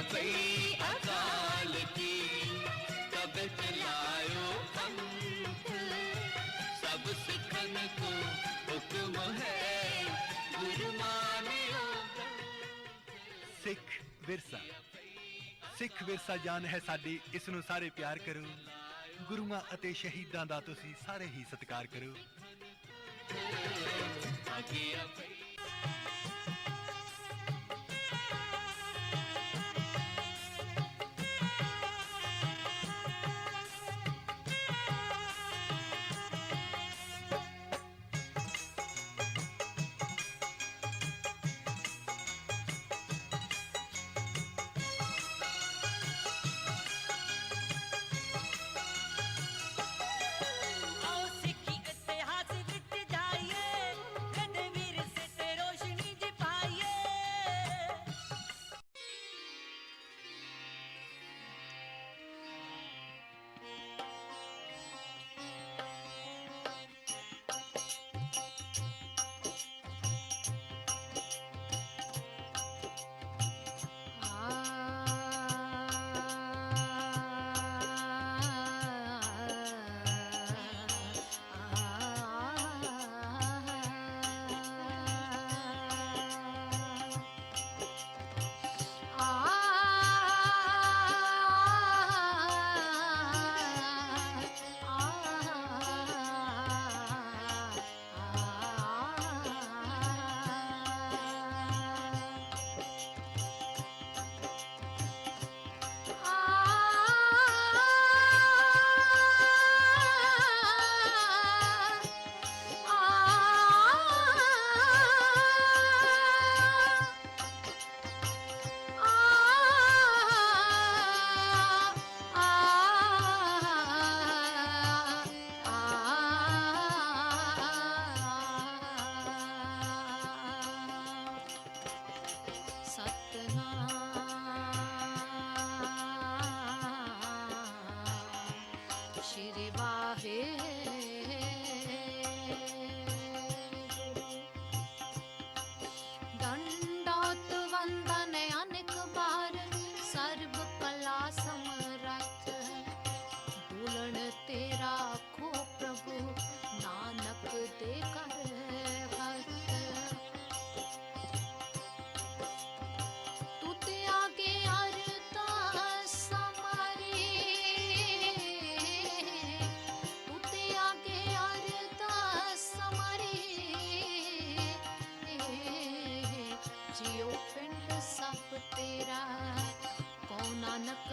पई अकाल की, तब चलायो पंथ, सब सिखन को हुक्म है, गुरु मानियो। सिख विरसा, सिख विरसा जान है साडी, इस नूं सारे प्यार करो। गुरुआं ਅਤੇ ਸ਼ਹੀਦਾਂ ਦਾ ਤੁਸੀਂ ਸਾਰੇ ਹੀ ਸਤਿਕਾਰ ਕਰੋ।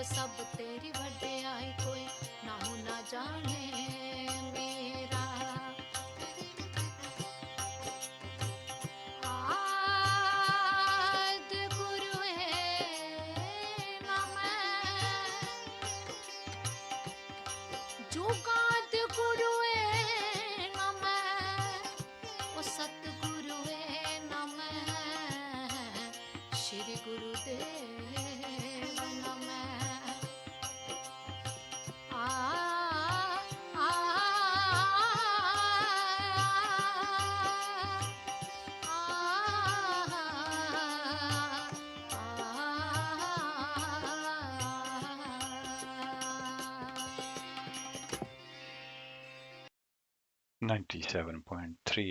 सब तेरी वड्याई कोई नाहू ना जाने मेरा। आद गुरु है ना मैं, जुगाद गुरु है ना मैं, ओ सतगुरु है ना मैं, श्री गुरुदेव ना मैं।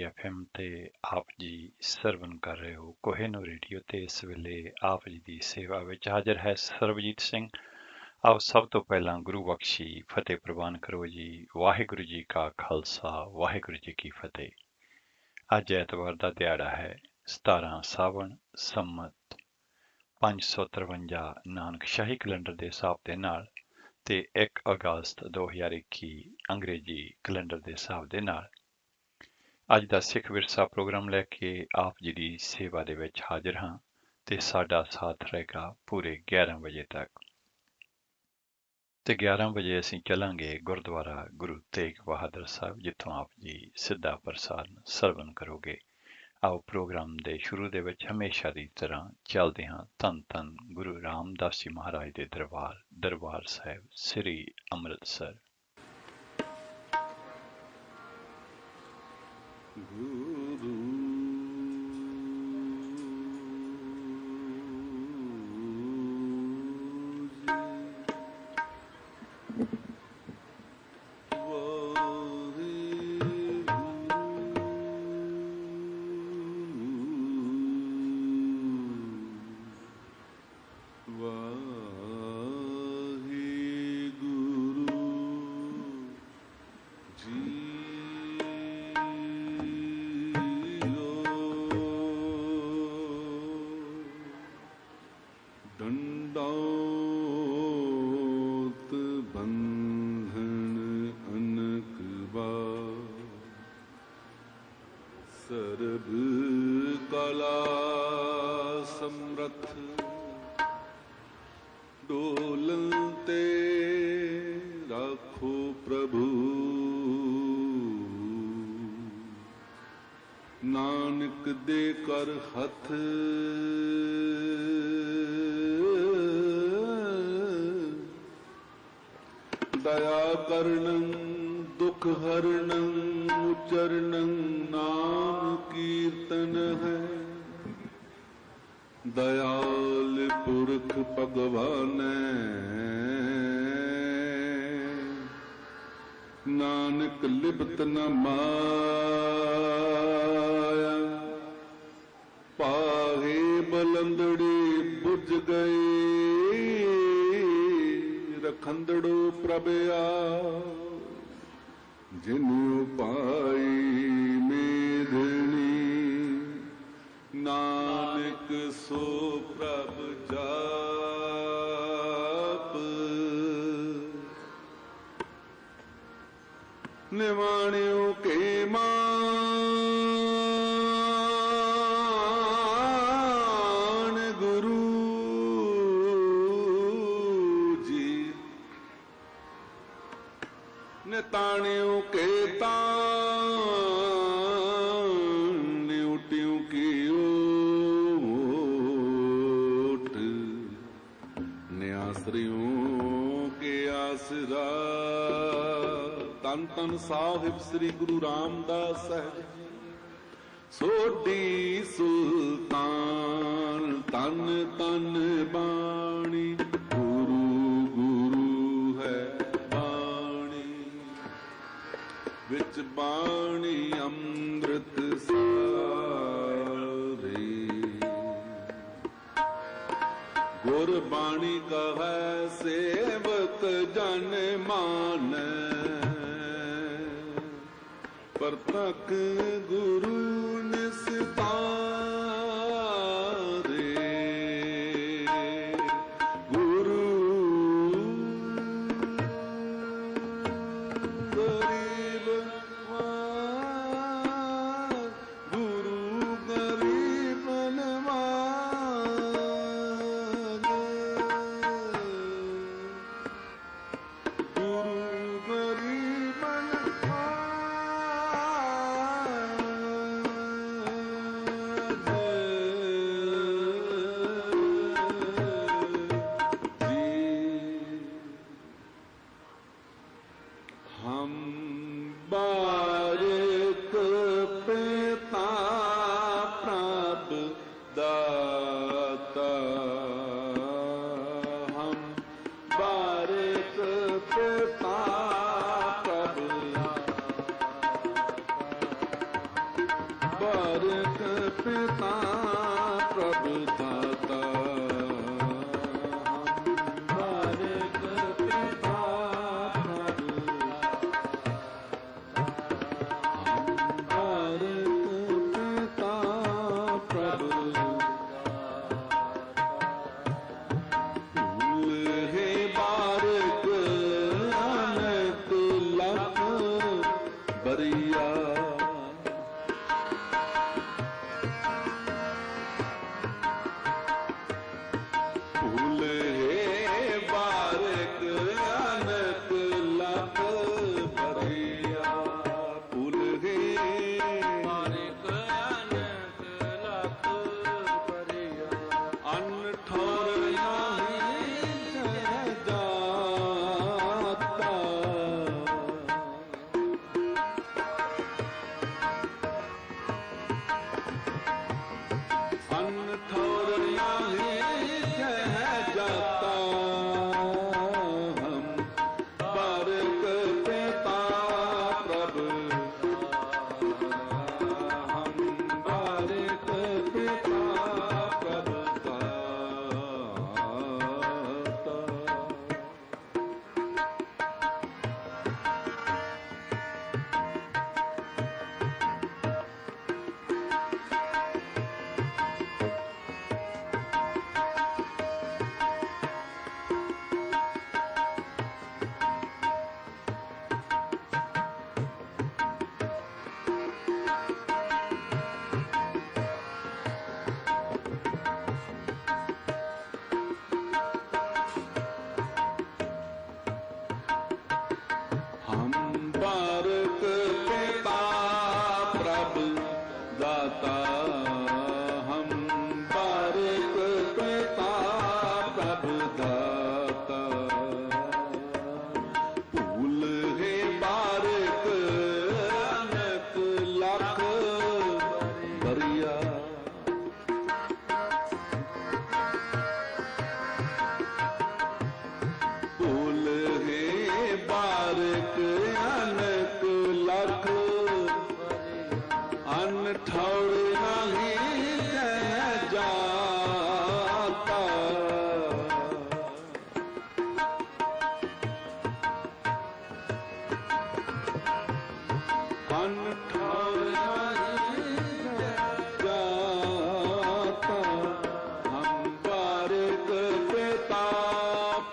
FM ਤੇ ਆਪ ਜੀ ਸਰਵਨ ਕਰ ਰਹੇ ਹੋ ਕੋਹਿਨੂਰ ਰੇਡੀਓ ਤੇ ਇਸ ਵੇਲੇ ਆਪ ਜੀ ਦੀ ਸੇਵਾ ਵਿੱਚ ਹਾਜ਼ਰ ਹੈ ਸਰਬਜੀਤ ਸਿੰਘ। ਆਓ ਸਭ ਤੋਂ ਪਹਿਲਾਂ ਗੁਰੂ ਬਖਸ਼ੀ ਫਤਿਹ ਪ੍ਰਵਾਨ ਕਰੋ ਜੀ। ਵਾਹਿਗੁਰੂ ਜੀ ਕਾ ਖਾਲਸਾ ਵਾਹਿਗੁਰੂ ਜੀ ਕੀ ਫਤਿਹ। ਅੱਜ ਐਤਵਾਰ ਦਾ ਦਿਹਾੜਾ ਹੈ 17 ਸਾਵਣ ਸੰਮਤ 553 ਨਾਨਕ ਸ਼ਾਹੀ ਕੈਲੰਡਰ ਦੇ ਹਿਸਾਬ ਦੇ ਨਾਲ ਤੇ 1 ਅਗਸਤ 2021 ਅੰਗਰੇਜ਼ੀ ਕੈਲੰਡਰ ਦੇ ਹਿਸਾਬ ਦੇ ਨਾਲ ਅੱਜ ਦਾ ਸਿੱਖ ਵਿਰਸਾ ਪ੍ਰੋਗਰਾਮ ਲੈ ਕੇ ਆਪ ਜੀ ਦੀ ਸੇਵਾ ਦੇ ਵਿੱਚ ਹਾਜ਼ਰ ਹਾਂ ਤੇ ਸਾਡਾ ਸਾਥ ਰਹੇਗਾ ਪੂਰੇ 11 ਵਜੇ ਤੱਕ ਤੇ 11 ਵਜੇ ਅਸੀਂ ਚੱਲਾਂਗੇ ਗੁਰਦੁਆਰਾ ਗੁਰੂ ਤੇਗ ਬਹਾਦਰ ਸਾਹਿਬ ਜਿੱਥੋਂ ਆਪ ਜੀ ਸਿੱਧਾ ਪ੍ਰਸਾਰਣ ਸਰਵਨ ਕਰੋਗੇ। ਆਓ ਪ੍ਰੋਗਰਾਮ ਦੇ ਸ਼ੁਰੂ ਦੇ ਵਿੱਚ ਹਮੇਸ਼ਾ ਦੀ ਤਰ੍ਹਾਂ ਚੱਲਦੇ ਹਾਂ ਧੰਨ ਧੰਨ ਗੁਰੂ ਰਾਮਦਾਸ ਜੀ ਮਹਾਰਾਜ ਦੇ ਦਰਬਾਰ ਸਾਹਿਬ ਸ੍ਰੀ ਅੰਮ੍ਰਿਤਸਰ। गुरु दंडौत बंधन अनक बार सर्व कला समरथ डोलते राखो प्रभु नानक दे कर हथ दया करणं दुख हरणं उच्चरणं नाम कीर्तन है दयाल पुरख भगवानै नानक लिप्त न माया पाहे बलंदड़ी बुझ गए रखंदड़ो प्रभया जिन्हों पाई मेधनी नानक सो प्रभ जाप निवाणियों के मान गुरु जी निताणियों के तान न्यूटियों की ओट न्यासरियों के आसरा तन तन साहिब श्री गुरु रामदास है सोडी सुल्तान तन तन बाणी गुरु गुरु है बाणी विच बाणी अमृत सारी गुर बाणी कह सेवक जन मान परतक गुरु निस्तारे गुरु गरीब गुरु गरीब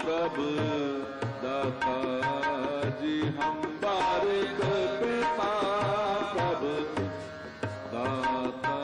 प्रभु दाता जी हम बारिक पिता प्रभु दाता।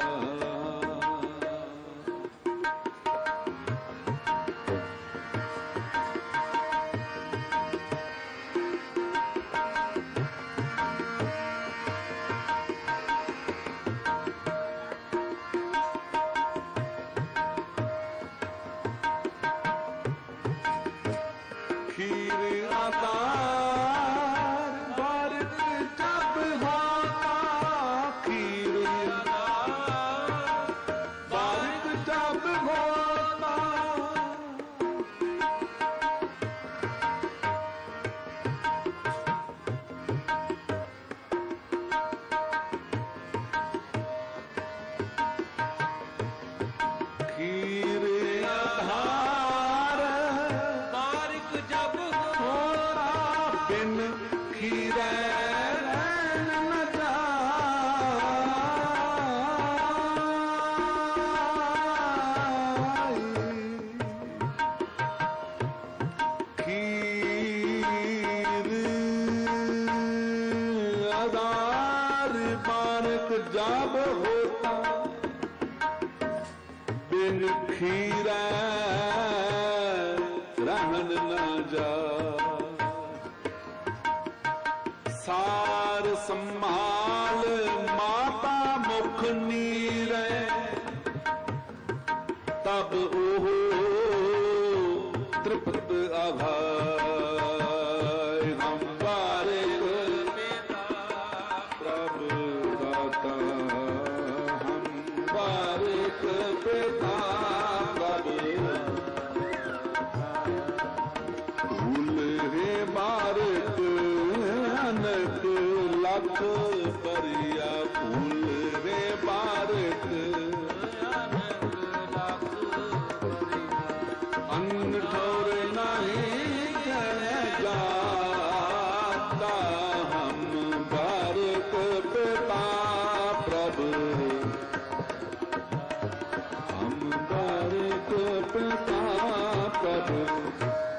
खीर आकार बारिक जब होता, खीर आकार बारिक जब होता, खीर आधार बारिक जब होता, बिन खीरे रैन न जाए। खीर आधार बारिक जब होता, बिन खीरे रहन न जा। सार संभाल माता मुख नीरे, तब ओह तृप्त अघाय। हम बारिक प्रभु दाता, हम बारिक पिता प्रभु। फूल है बारिक अनक लख बरिया, फूल है बारिक अन्न ठोर नहीं कह जाता। हम बारिक पिता प्रभु, हम बारिक पिता प्रभु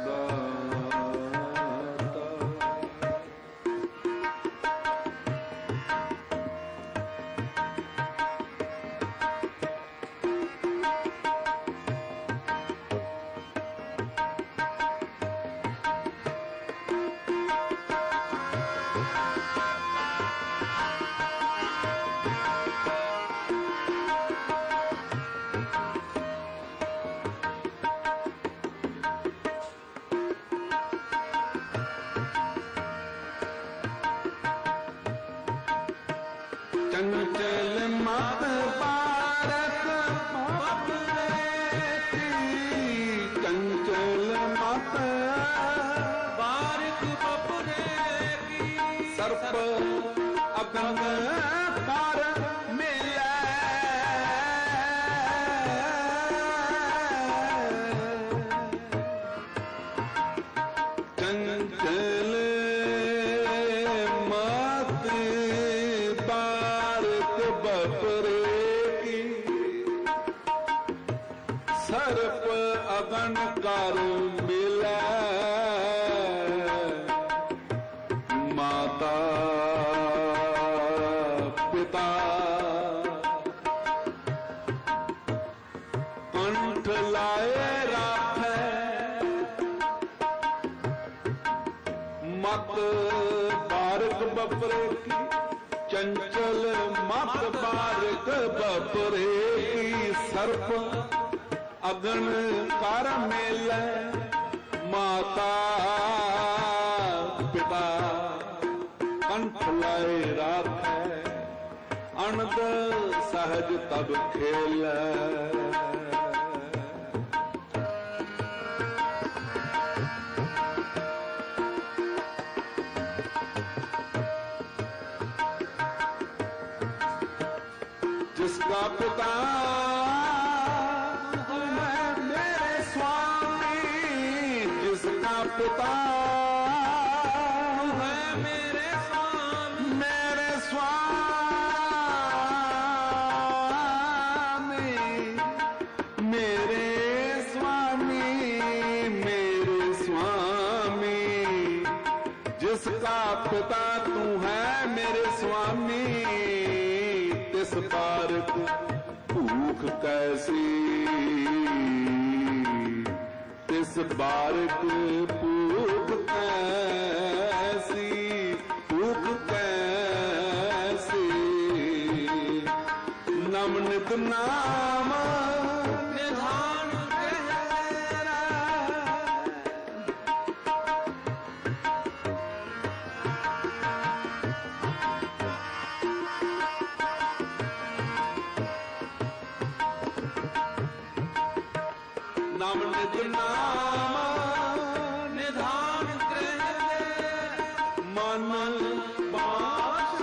दाता। चंचल मत बारक बपरेती, चंचल मत बारिक बपरेती। सर्प अगन कर मिले, चंचल मत बारिक बपरेती। सर्प अगन कर मिले, माता पिता कंठ लाए राखे। मत बारिक बपरेती, चंचल मत बारिक बपरेती। सर्प अगन कर मेले, माता पिता कंठ लाए राखे। अनद सहज तब खेले, जिसका पिता मैं मेरे स्वामी, जिसका पिता है मेरे स्वामी, मेरे स्वामी, मेरे स्वामी, मेरे स्वामी। पिता तू है मेरे स्वामी, तिस बारक भूख कैसी, तिस बारक भूख कैसी, भूख कैसी। नम नित नाम निधान गहरा, नाम नित नाम निधान गृह, मन बास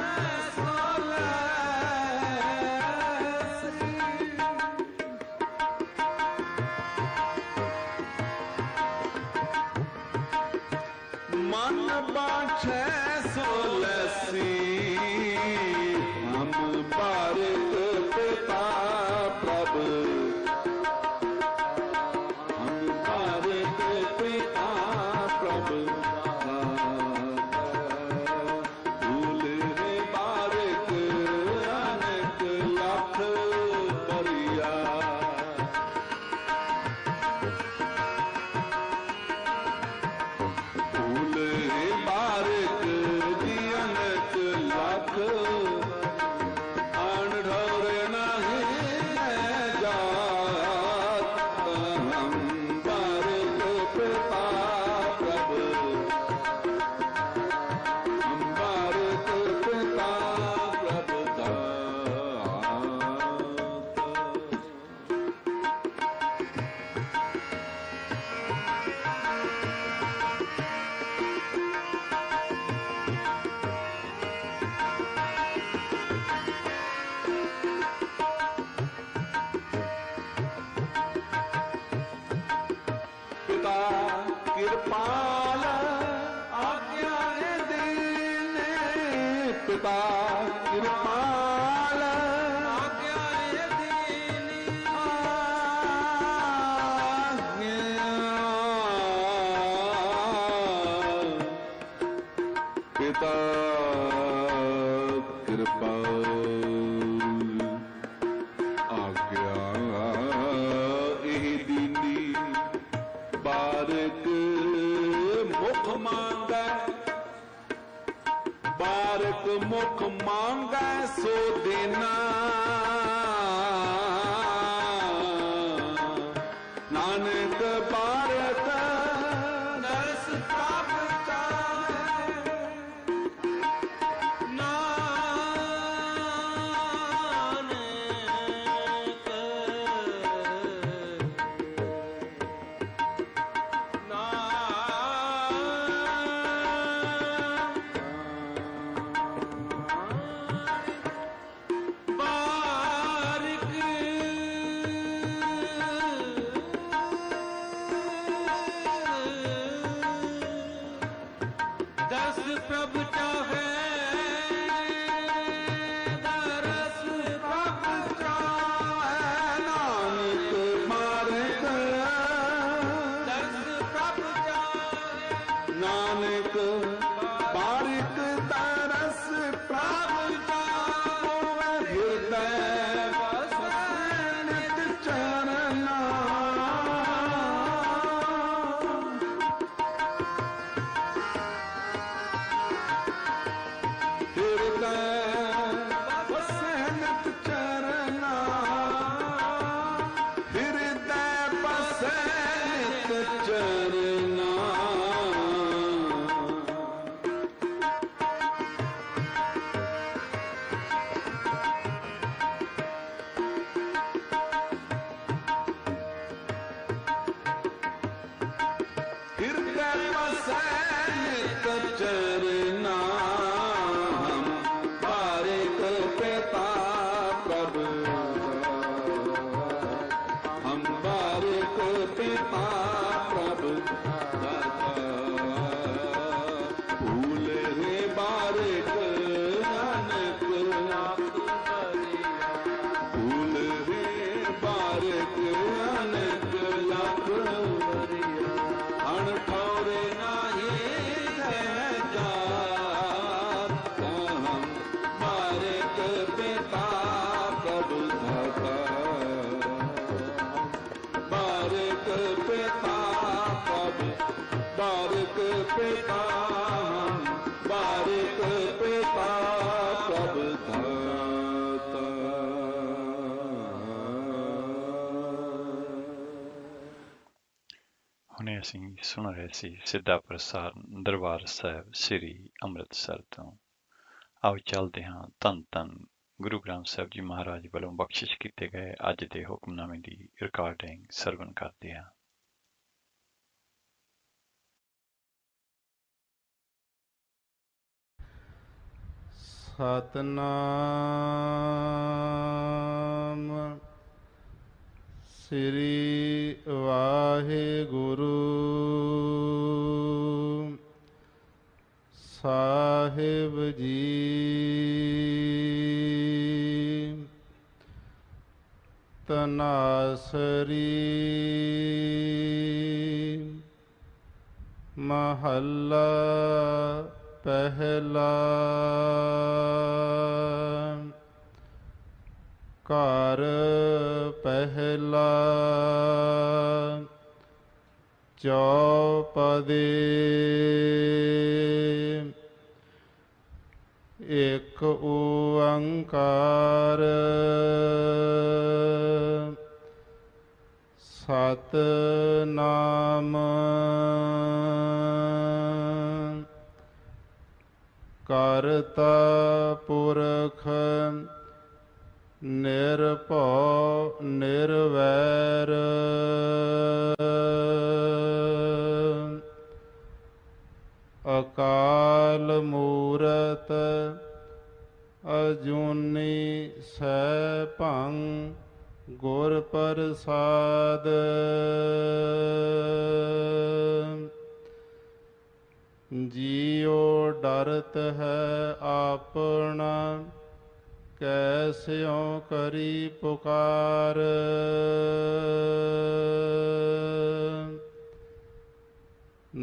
मन बाछे सोलसी, हम बारिक पिता प्रभु, हम बारिक पिता प्रभु, भूल रे बारिक अनेक लाख बरिया, फूल बारिक दी अनेक लाख, अनढौर नहीं जात, हम बारिक पिता प्रभु, हम बारिक पिता प्रभु दात। पिता कृपाल आज्ञा दीन, पिता कृपाल आज्ञा दीन, पिता कृपाल आज्ञा एह दीनी, बारिक मुख मांगै, बारिक मुख मांगै सो देना, नानक बारिक दर्श प्राप्त चाहे, दस प्रभ चाहे, दरस प्रभ चाहे, नानक बारिक दस प्रभ चाहे, नानक बारिक दरस प्रभ चाहे, हृदय बसै नित चरना, चरना, हम बारिक पिता प्रभु, हम बारिक पिता प्रभु दाता, भूल रे बारिक अनेक लाख बरिया, भूल रे बारिक अनेक लाख बरिया, अणठौरे नाही है जात, पिता हम बारिक पिता सब धाता। ਹੁਣੇ ਅਸੀਂ ਸੁਣ ਰਹੇ ਸੀ ਸਿੱਧਾ ਪ੍ਰਸਾਰਣ ਦਰਬਾਰ ਸਾਹਿਬ ਸ੍ਰੀ ਅੰਮ੍ਰਿਤਸਰ ਤੋਂ। ਆਓ ਚੱਲਦੇ ਹਾਂ ਧੰਨ ਧੰਨ ਗੁਰੂ ਗ੍ਰੰਥ ਸਾਹਿਬ ਜੀ ਮਹਾਰਾਜ ਵੱਲੋਂ ਬਖਸ਼ਿਸ਼ ਕੀਤੇ ਗਏ ਅੱਜ ਦੇ ਹੁਕਮਨਾਮੇ ਦੀ ਰਿਕਾਰਡਿੰਗ ਸਰਵਣ ਕਰਦੇ ਹਾਂ। ਸਤਨਾਮ ਸ੍ਰੀ ਵਾਹਿਗੁਰੂ ਸਾਹਿਬ ਜੀ। ਤਨਾਸਰੀ ਮਹੱਲਾ ਪਹਿਲਾ। ਘਰ ਪਹਿਲਾ ਚੌਪਦੇ। ਇਕ ਓੰਕਾਰ ਸਤਿਨਾਮ ਕਰਤਾ ਪੁਰਖ ਨਿਰਭਉ ਨਿਰਵੈਰ। ਅਕਾਲ ਮੂਰਤ ਅਜੂਨੀ ਸੈਭੰ ਗੁਰ ਪ੍ਰਸਾਦ। ਜੀਉ ਡਰਤ ਹੈ ਆਪਣਾ ਕੈਸਿਉ ਕਰੀ ਪੁਕਾਰ।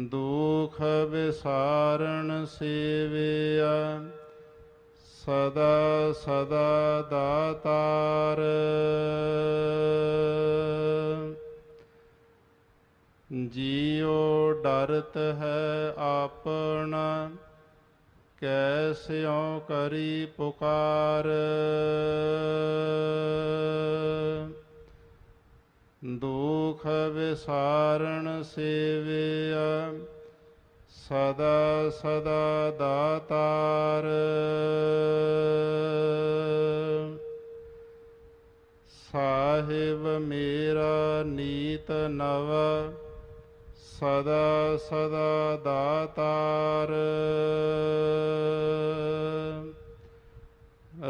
ਦੁਖ ਵਿਸਾਰਣ ਸੇਵਿਆ ਸਦਾ ਸਦਾ ਦਾਤਾਰ। ਜੀਉ ਡਰਤ ਹੈ ਆਪਣਾ ਕੈਸਿਉ ਕਰੀ ਪੁਕਾਰ। ਦੁਖ ਵਿਸਾਰਣ ਸੇਵਿਆ ਸਦਾ ਸਦਾ ਦਾਤਾਰ। ਸਾਹਿਬ ਮੇਰਾ ਨੀਤ ਨਵ ਸਦਾ ਸਦਾ ਦਾਤਾਰ।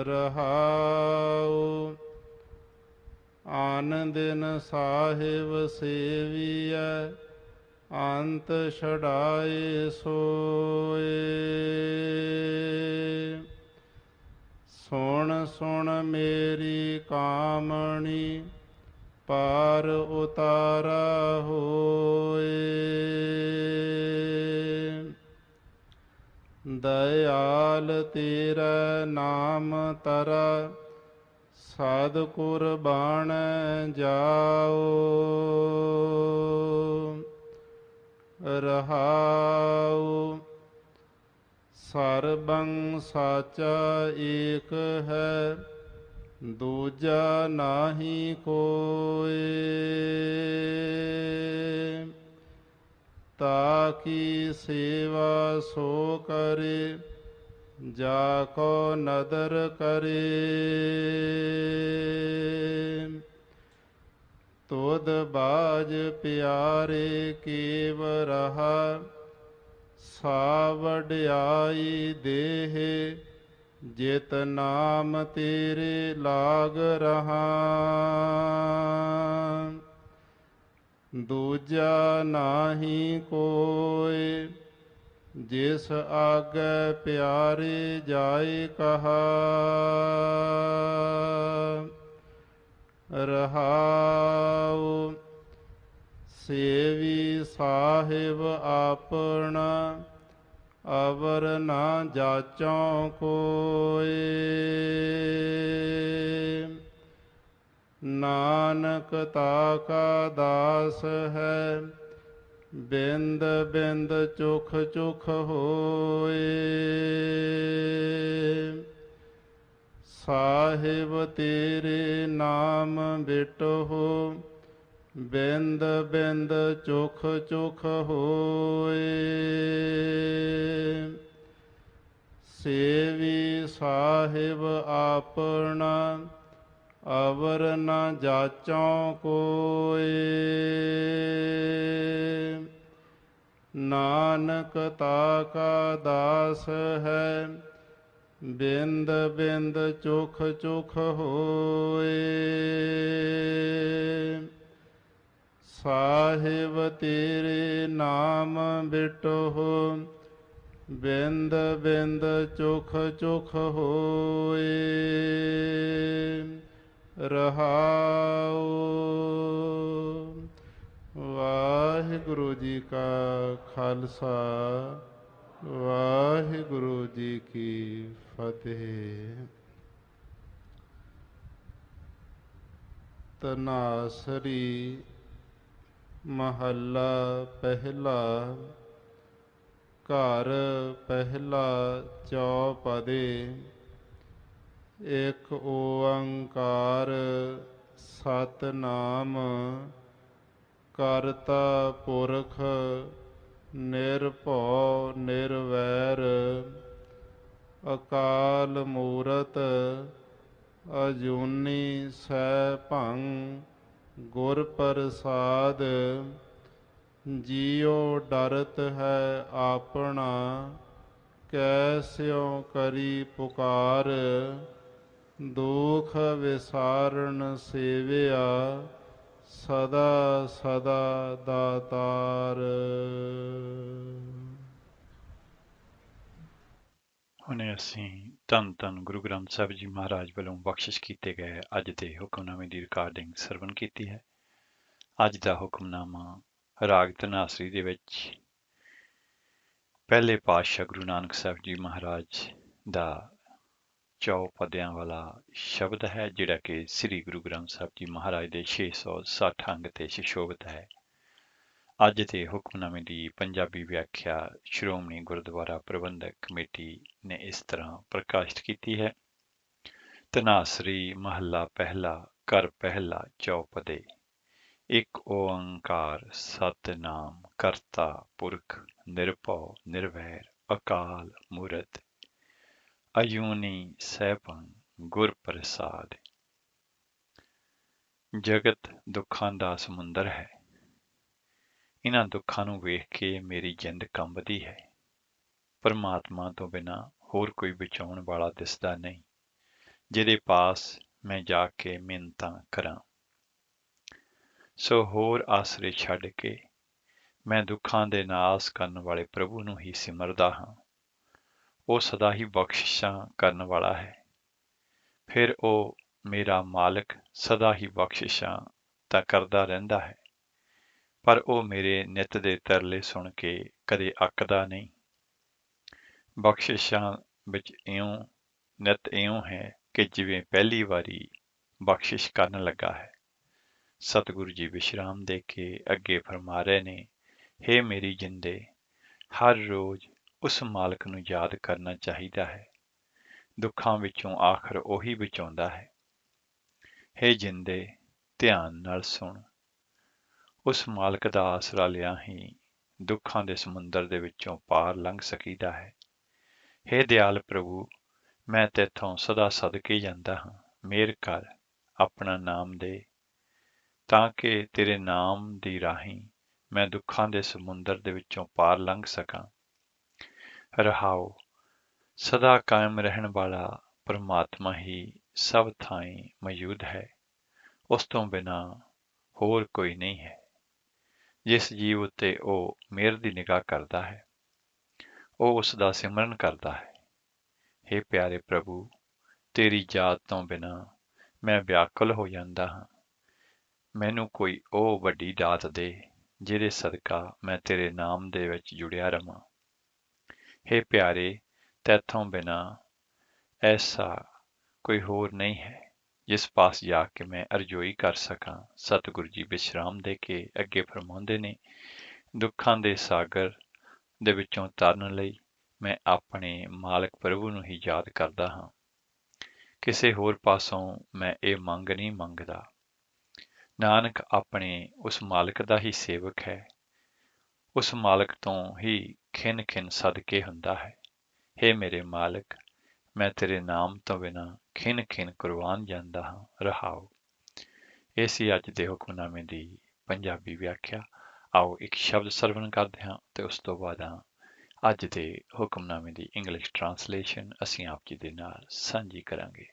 ਰਹਾਉ ਆਨ ਦਿਨ ਸਾਹਿਬ ਸੇਵੀਐ ਅੰਤ ਛੁਡਾਏ ਸੋਏ। ਸੁਣ ਸੁਣ ਮੇਰੀ ਕਾਮਣੀ ਪਾਰ ਉਤਾਰਾ ਹੋਏ। ਦਇਆਲ ਤੇਰਾ ਨਾਮ ਤਰਾ ਸਾਧ ਕੁਰਬਾਨ ਜਾਓ। ਰਹਾਉ ਸਰਬੰ ਸਾਚਾ ਏਕ ਹੈ ਦੂਜਾ ਨਾਹੀ ਕੋਇ। ਤਾਕੀ ਸੇਵਾ ਸੋ ਕਰੇ ਜਾ ਕੋ ਨਦਰ ਕਰੇ। ਤੁਧ ਬਾਜ ਪਿਆਰੇ ਕੇਵ ਰਹਾ ਸਾ ਵਡਿਆਈ ਦੇਹ। ਜਿਤ ਨਾਮ ਤੇਰੇ ਲਾਗ ਰਹਾ ਦੂਜਾ ਨਾਹੀ ਕੋਇ। ਜਿਸ ਆਗੈ ਪਿਆਰੇ ਜਾਇ ਕਹਾ। ਰਹਾਉ ਸੇਵੀ ਸਾਹਿਬ ਆਪਣਾ ਅਵਰ ਨਾ ਜਾਚੋਂ ਕੋਇ। ਨਾਨਕ ਤਾ ਕਾ ਦਾਸ ਹੈ ਬਿੰਦ ਬਿੰਦ ਚੁਖ ਚੁਖ ਹੋਏ। ਸਾਹਿਬ ਤੇਰੇ ਨਾਮ ਬਿਟਹੁ ਬਿੰਦ ਬਿੰਦ ਚੁਖ ਚੁਖ ਹੋਏ। ਸੇਵੀ ਸਾਹਿਬ ਆਪਣਾ ਅਵਰ ਨ ਜਾਚੋਂ ਕੋਇ। ਨਾਨਕ ਤਾ ਕਾ ਦਾਸ ਹੈ ਬਿੰਦ ਬਿੰਦ ਚੁਖ ਚੁਖ ਹੋਏ। ਸਾਹਿਬ ਤੇਰੇ ਨਾਮ ਬਿਟਹੁ ਬਿੰਦ ਬਿੰਦ ਚੁਖ ਚੁਖ ਹੋਏ। ਰਹਾਉ। ਵਾਹਿਗੁਰੂ ਜੀ ਕਾ ਖਾਲਸਾ ਵਾਹਿਗੁਰੂ ਜੀ ਕੀ ਫਤਿਹ। ਤਨਾਸਰੀ ਮਹੱਲਾ ਪਹਿਲਾ। ਘਰ ਪਹਿਲਾ ਚੌਪਦੇ। ਇੱਕ ਓੰਕਾਰ ਸਤਿਨਾਮ ਕਰਤਾ ਪੁਰਖ ਨਿਰਭਉ ਨਿਰਵੈਰ ਅਕਾਲ ਮੂਰਤ ਅਜੂਨੀ ਸੈਭੰ ਗੁਰ ਪ੍ਰਸਾਦ। ਜੀਉ ਡਰਤ ਹੈ ਆਪਣਾ ਕੈਸਿਉ ਕਰੀ ਪੁਕਾਰ। ਦੁਖ ਵਿਸਾਰਨ ਸੇਵਿਆ ਸਦਾ ਸਦਾ ਦਾਤਾਰ। ਹੁਣੇ ਅਸੀਂ ਧੰਨ ਧੰਨ ਗੁਰੂ ਗ੍ਰੰਥ ਸਾਹਿਬ ਜੀ ਮਹਾਰਾਜ ਵੱਲੋਂ ਬਖਸ਼ਿਸ਼ ਕੀਤੇ ਗਏ ਅੱਜ ਦੇ ਹੁਕਮਨਾਮੇ ਦੀ ਰਿਕਾਰਡਿੰਗ ਸਰਵਣ ਕੀਤੀ ਹੈ। ਅੱਜ ਦਾ ਹੁਕਮਨਾਮਾ ਰਾਗ ਧਨਾਸਰੀ ਦੇ ਵਿੱਚ ਪਹਿਲੇ ਪਾਤਸ਼ਾਹ ਗੁਰੂ ਨਾਨਕ ਸਾਹਿਬ ਜੀ ਮਹਾਰਾਜ ਦਾ ਚੌਪਦਿਆਂ ਵਾਲਾ ਸ਼ਬਦ ਹੈ, ਜਿਹੜਾ ਕਿ ਸ੍ਰੀ ਗੁਰੂ ਗ੍ਰੰਥ ਸਾਹਿਬ ਜੀ ਮਹਾਰਾਜ ਦੇ 660 ਅੰਗ ਤੇ ਸੁਸ਼ੋਭਿਤ ਹੈ। ਅੱਜ ਦੇ ਹੁਕਮਨਾਮੇ ਦੀ ਪੰਜਾਬੀ ਵਿਆਖਿਆ ਸ਼੍ਰੋਮਣੀ ਗੁਰਦੁਆਰਾ ਪ੍ਰਬੰਧਕ ਕਮੇਟੀ ਨੇ ਇਸ ਤਰ੍ਹਾਂ ਪ੍ਰਕਾਸ਼ਿਤ ਕੀਤੀ ਹੈ। ਧਨਾਸਰੀ ਮਹੱਲਾ ਪਹਿਲਾ। ਘਰ ਪਹਿਲਾ ਚੌਪਦੇ। ਇੱਕ ਓੰਕਾਰ ਸਤਿਨਾਮ ਕਰਤਾ ਪੁਰਖ ਨਿਰਭਉ ਨਿਰਵੈਰ ਅਕਾਲ ਮੂਰਤ ਅਜੂਨੀ ਸੈਭੰ ਗੁਰ ਪ੍ਰਸਾਦ। ਜਗਤ ਦੁੱਖਾਂ ਦਾ ਸਮੁੰਦਰ ਹੈ। ਇਹਨਾਂ ਦੁੱਖਾਂ ਨੂੰ ਵੇਖ ਕੇ ਮੇਰੀ ਜਿੰਦ ਕੰਬਦੀ ਹੈ। ਪਰਮਾਤਮਾ ਤੋਂ ਬਿਨਾਂ ਹੋਰ ਕੋਈ ਬਚਾਉਣ ਵਾਲਾ ਦਿਸਦਾ ਨਹੀਂ, ਜਿਹਦੇ ਪਾਸ ਮੈਂ ਜਾ ਕੇ ਮਿੰਨਤਾਂ ਕਰਾਂ। ਸੋ ਹੋਰ ਆਸਰੇ ਛੱਡ ਕੇ ਮੈਂ ਦੁੱਖਾਂ ਦੇ ਨਾਸ ਕਰਨ ਵਾਲੇ ਪ੍ਰਭੂ ਨੂੰ ਹੀ ਸਿਮਰਦਾ ਹਾਂ। ਉਹ ਸਦਾ ਹੀ ਬਖਸ਼ਿਸ਼ਾਂ ਕਰਨ ਵਾਲਾ ਹੈ। ਫਿਰ ਉਹ ਮੇਰਾ ਮਾਲਕ ਸਦਾ ਹੀ ਬਖਸ਼ਿਸ਼ਾਂ ਤਾਂ ਕਰਦਾ ਰਹਿੰਦਾ ਹੈ, ਪਰ ਉਹ ਮੇਰੇ ਨਿੱਤ ਦੇ ਤਰਲੇ ਸੁਣ ਕੇ ਕਦੇ ਅੱਕਦਾ ਨਹੀਂ। ਬਖਸ਼ਿਸ਼ਾਂ ਵਿੱਚ ਨਿੱਤ ਇਉਂ ਹੈ ਕਿ ਜਿਵੇਂ ਪਹਿਲੀ ਵਾਰੀ ਬਖਸ਼ਿਸ਼ ਕਰਨ ਲੱਗਾ ਹੈ। ਸਤਿਗੁਰੂ ਜੀ ਵਿਸ਼ਰਾਮ ਦੇ ਕੇ ਅੱਗੇ ਫਰਮਾ ਰਹੇ ਨੇ, ਹੇ ਮੇਰੀ ਜਿੰਦੇ, ਹਰ ਰੋਜ਼ ਉਸ ਮਾਲਕ ਨੂੰ ਯਾਦ ਕਰਨਾ ਚਾਹੀਦਾ ਹੈ। ਦੁੱਖਾਂ ਵਿੱਚੋਂ ਆਖਰ ਉਹੀ ਬਚਾਉਂਦਾ ਹੈ। ਹੇ ਜਿੰਦੇ, ਧਿਆਨ ਨਾਲ ਸੁਣ। ਉਸ ਮਾਲਕ ਦਾ ਆਸਰਾ ਲਿਆ ਹੀ ਦੁੱਖਾਂ ਦੇ ਸਮੁੰਦਰ ਦੇ ਵਿੱਚੋਂ ਪਾਰ ਲੰਘ ਸਕੀਦਾ ਹੈ। ਹੇ ਦਿਆਲ ਪ੍ਰਭੂ, ਮੈਂ ਤੇਥੋਂ ਸਦਾ ਸਦਕੇ ਜਾਂਦਾ ਹਾਂ। ਮਿਹਰ ਕਰ, ਆਪਣਾ ਨਾਮ ਦੇ, ਤਾਂ ਕਿ ਤੇਰੇ ਨਾਮ ਦੀ ਰਾਹੀਂ ਮੈਂ ਦੁੱਖਾਂ ਦੇ ਸਮੁੰਦਰ ਦੇ ਵਿੱਚੋਂ ਪਾਰ ਲੰਘ ਸਕਾਂ। ਰਹਾਉ। ਸਦਾ ਕਾਇਮ ਰਹਿਣ ਵਾਲਾ ਪਰਮਾਤਮਾ ਹੀ ਸਭ ਥਾਈਂ ਮੌਜੂਦ ਹੈ। ਉਸ ਤੋਂ ਬਿਨਾਂ ਹੋਰ ਕੋਈ ਨਹੀਂ ਹੈ। ਜਿਸ ਜੀਵ ਉੱਤੇ ਉਹ ਮਿਹਰ ਦੀ ਨਿਗਾਹ ਕਰਦਾ ਹੈ, ਉਹ ਉਸ ਦਾ ਸਿਮਰਨ ਕਰਦਾ ਹੈ। ਹੇ ਪਿਆਰੇ ਪ੍ਰਭੂ, ਤੇਰੀ ਯਾਦ ਤੋਂ ਬਿਨਾਂ ਮੈਂ ਵਿਆਕੁਲ ਹੋ ਜਾਂਦਾ ਹਾਂ। ਮੈਨੂੰ ਕੋਈ ਉਹ ਵੱਡੀ ਦਾਤ ਦੇ, ਜਿਹਦੇ ਸਦਕਾ ਮੈਂ ਤੇਰੇ ਨਾਮ ਦੇ ਵਿੱਚ ਜੁੜਿਆ ਰਵਾਂ। ਹੇ ਪਿਆਰੇ, ਤੈਥੋਂ ਬਿਨਾਂ ਐਸਾ ਕੋਈ ਹੋਰ ਨਹੀਂ ਹੈ ਜਿਸ ਪਾਸ ਜਾ ਕੇ ਮੈਂ ਅਰਜ਼ੋਈ ਕਰ ਸਕਾਂ। ਸਤਿਗੁਰੂ ਜੀ ਵਿਸ਼ਰਾਮ ਦੇ ਕੇ ਅੱਗੇ ਫਰਮਾਉਂਦੇ ਨੇ, ਦੁੱਖਾਂ ਦੇ ਸਾਗਰ ਦੇ ਵਿੱਚੋਂ ਤਰਨ ਲਈ ਮੈਂ ਆਪਣੇ ਮਾਲਕ ਪ੍ਰਭੂ ਨੂੰ ਹੀ ਯਾਦ ਕਰਦਾ ਹਾਂ। ਕਿਸੇ ਹੋਰ ਪਾਸੋਂ ਮੈਂ ਇਹ ਮੰਗ ਨਹੀਂ ਮੰਗਦਾ। ਨਾਨਕ ਆਪਣੇ ਉਸ ਮਾਲਕ ਦਾ ਹੀ ਸੇਵਕ ਹੈ, ਉਸ ਮਾਲਕ ਤੋਂ ਹੀ ਖਿਨ ਖਿਨ ਸਦਕੇ ਹੁੰਦਾ ਹੈ। ਹੇ ਮੇਰੇ ਮਾਲਕ, ਮੈਂ ਤੇਰੇ ਨਾਮ ਤੋਂ ਬਿਨਾਂ ਖਿਨ ਖਿਨ ਕੁਰਬਾਨ ਜਾਂਦਾ ਹਾਂ। ਰਹਾਓ। ਇਹ ਸੀ ਅੱਜ ਦੇ ਹੁਕਮਨਾਮੇ ਦੀ ਪੰਜਾਬੀ ਵਿਆਖਿਆ। ਆਓ ਇੱਕ ਸ਼ਬਦ ਸਰਵਣ ਕਰਦੇ ਹਾਂ ਤੇ ਉਸ ਤੋਂ ਬਾਅਦ ਅੱਜ ਦੇ ਹੁਕਮਨਾਮੇ ਦੀ ਇੰਗਲਿਸ਼ ਟਰਾਂਸਲੇਸ਼ਨ ਅਸੀਂ ਆਪ ਜੀ ਦੇ ਨਾਲ ਸਾਂਝੀ ਕਰਾਂਗੇ।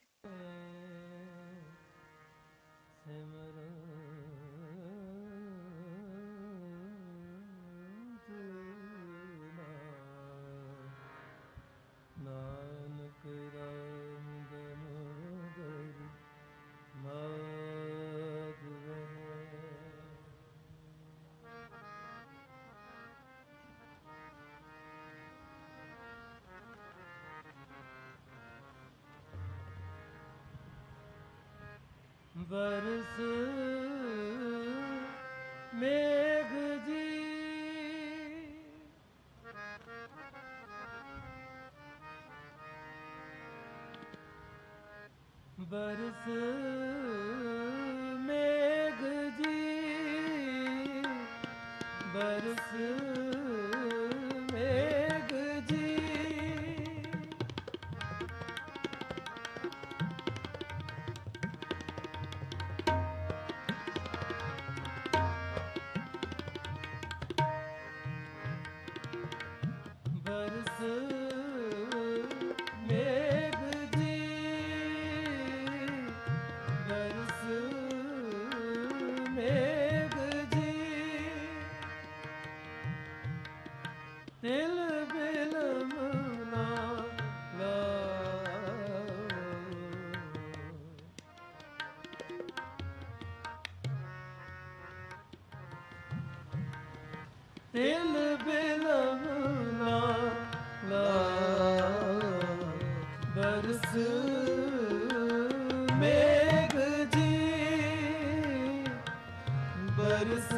ਨਾਨਕ ਰਾਮ ਦਮੋਦਰ ਮਾਧਵ बरस मेघ जी बरस मेघ जी बरस मेघ जी बरस मेघ जी बरस मेघ जी तिल बिलम ना लाओ तिल बिलम ना लाओ बरस मेघ जी बरस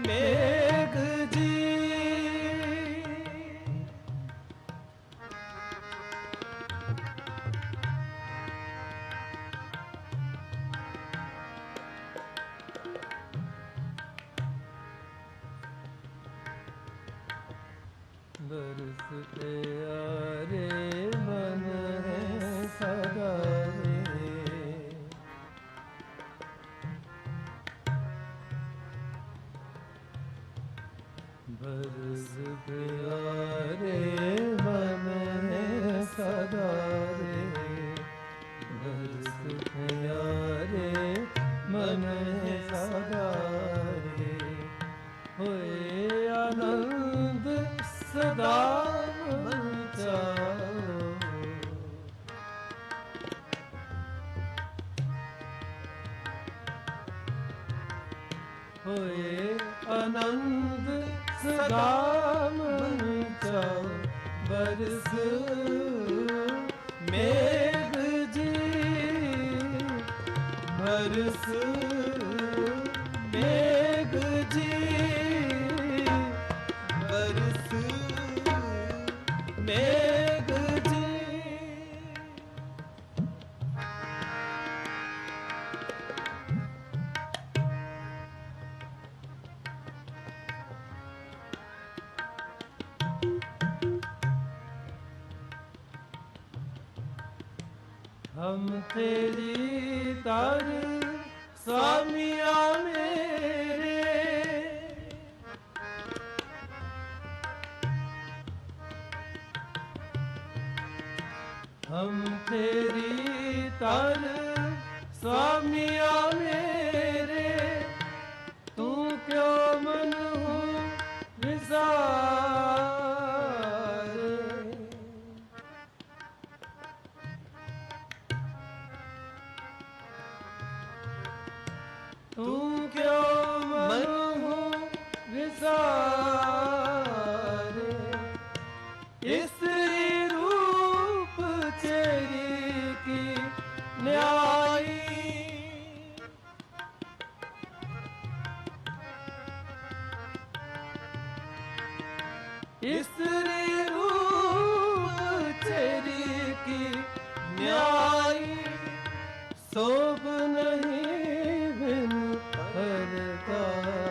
मेघ जी बरस प्यारे मन है सदा रे बरस प्यारे मन है सदा रे बरस प्यारे मन है सदा रे होए आनंद सदा मन चाओ होए आनंद सदा मन चाओ बरस मेघ जी बरस मेघ जी बरस मेघ जी हम तेरी तर स्वामिया मेरे हम तेरी तर स्वामिया मेरे तू क्यों मन हूँ विसारे तू क्यों मन हूँ विसारे स्त्री रूप चेरी की न्यायी। इसरी रूप चेरी की न्याय शोभ नहीं बिन हरतारे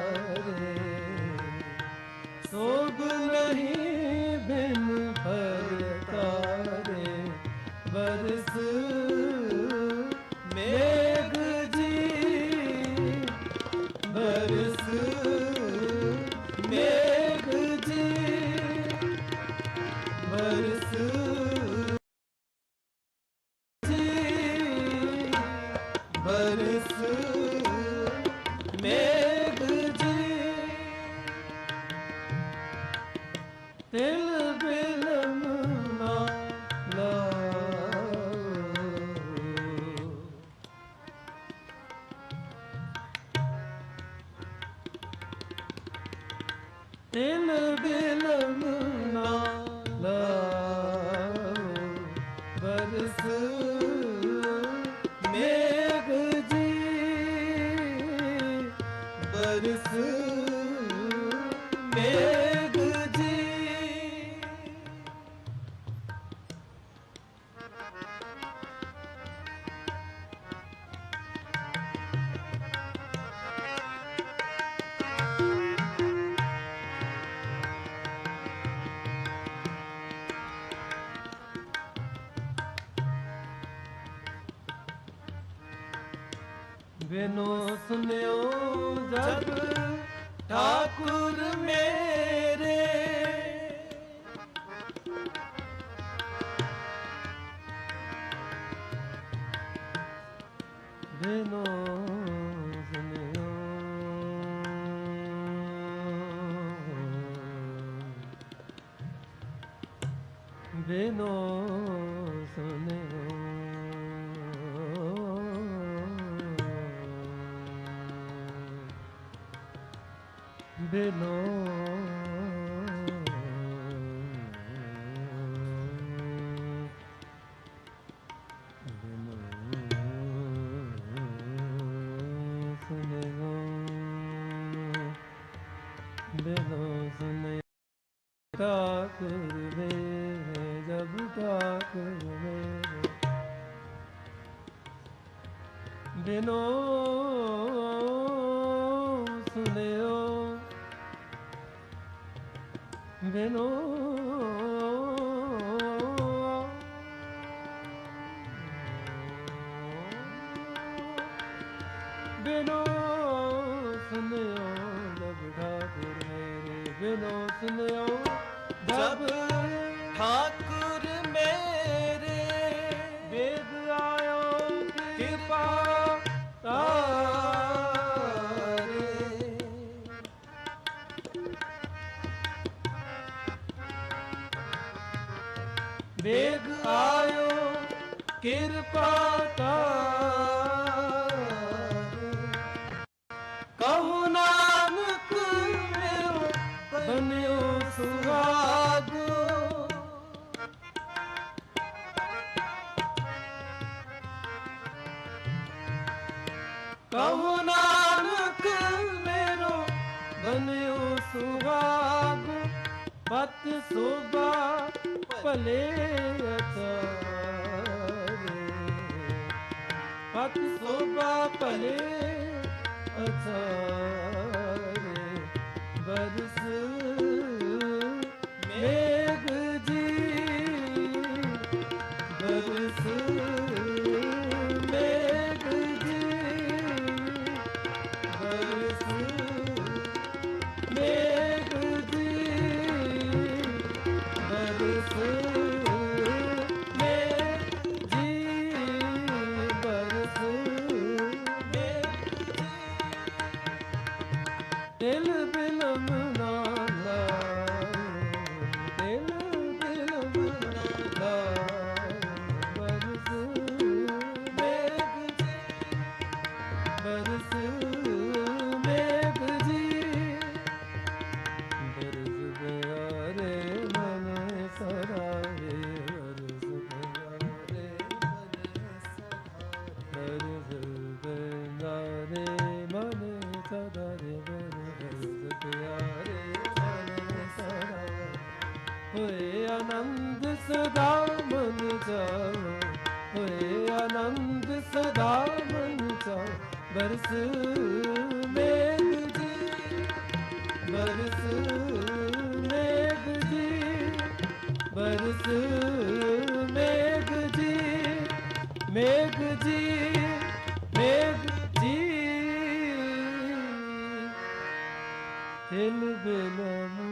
शोभ नहीं बिन हरतारे बरस मेघ जी बरस मेघ जी बरस जी बरस मेघ जी तिल बिलम ना लाओ तिल बिलम ना लाओ बरस मेघ जी बरस मेघ जी बिनो सुनियो जब ठाकुर मेरे बिनो सुनियो बिनो सुनियो बिनो सुनियो बिनो सुनियो ठाकुर मेरे जब ठाकुर मेरे बिनो सुनियो बिनो बिनो सुनियो जब ठाकुर मेरे बिनो सुनियो जब ठाकुर मेरे वेद आयो कृपा तारे वेद आयो कृपा तारे कहु नानक मेरो बन्यो सुहागो कहु नानक मेरो बन्यो सुहागो पत शोभा भले अचारे पत शोभा भले अचारे बरस मेघ जी बरस मेघ जी बरस मेघ जी बरस मेघ जी बरस मेघ जी दिल बिलम ना लाओ ਹੋਏ ਆਨੰਦ ਸਦਾ ਮਨ ਚਾਓ, ਹੋਏ ਆਨੰਦ ਸਦਾ ਮਨ ਚਾਓ। ਬਰਸ ਮੇਘ ਜੀ, ਬਰਸ ਮੇਘ ਜੀ, ਬਰਸ ਮੇਘ ਜੀ, ਮੇਘ ਜੀ, ਮੇਘ ਜੀ। ਹਿਲ ਬਿਲਮ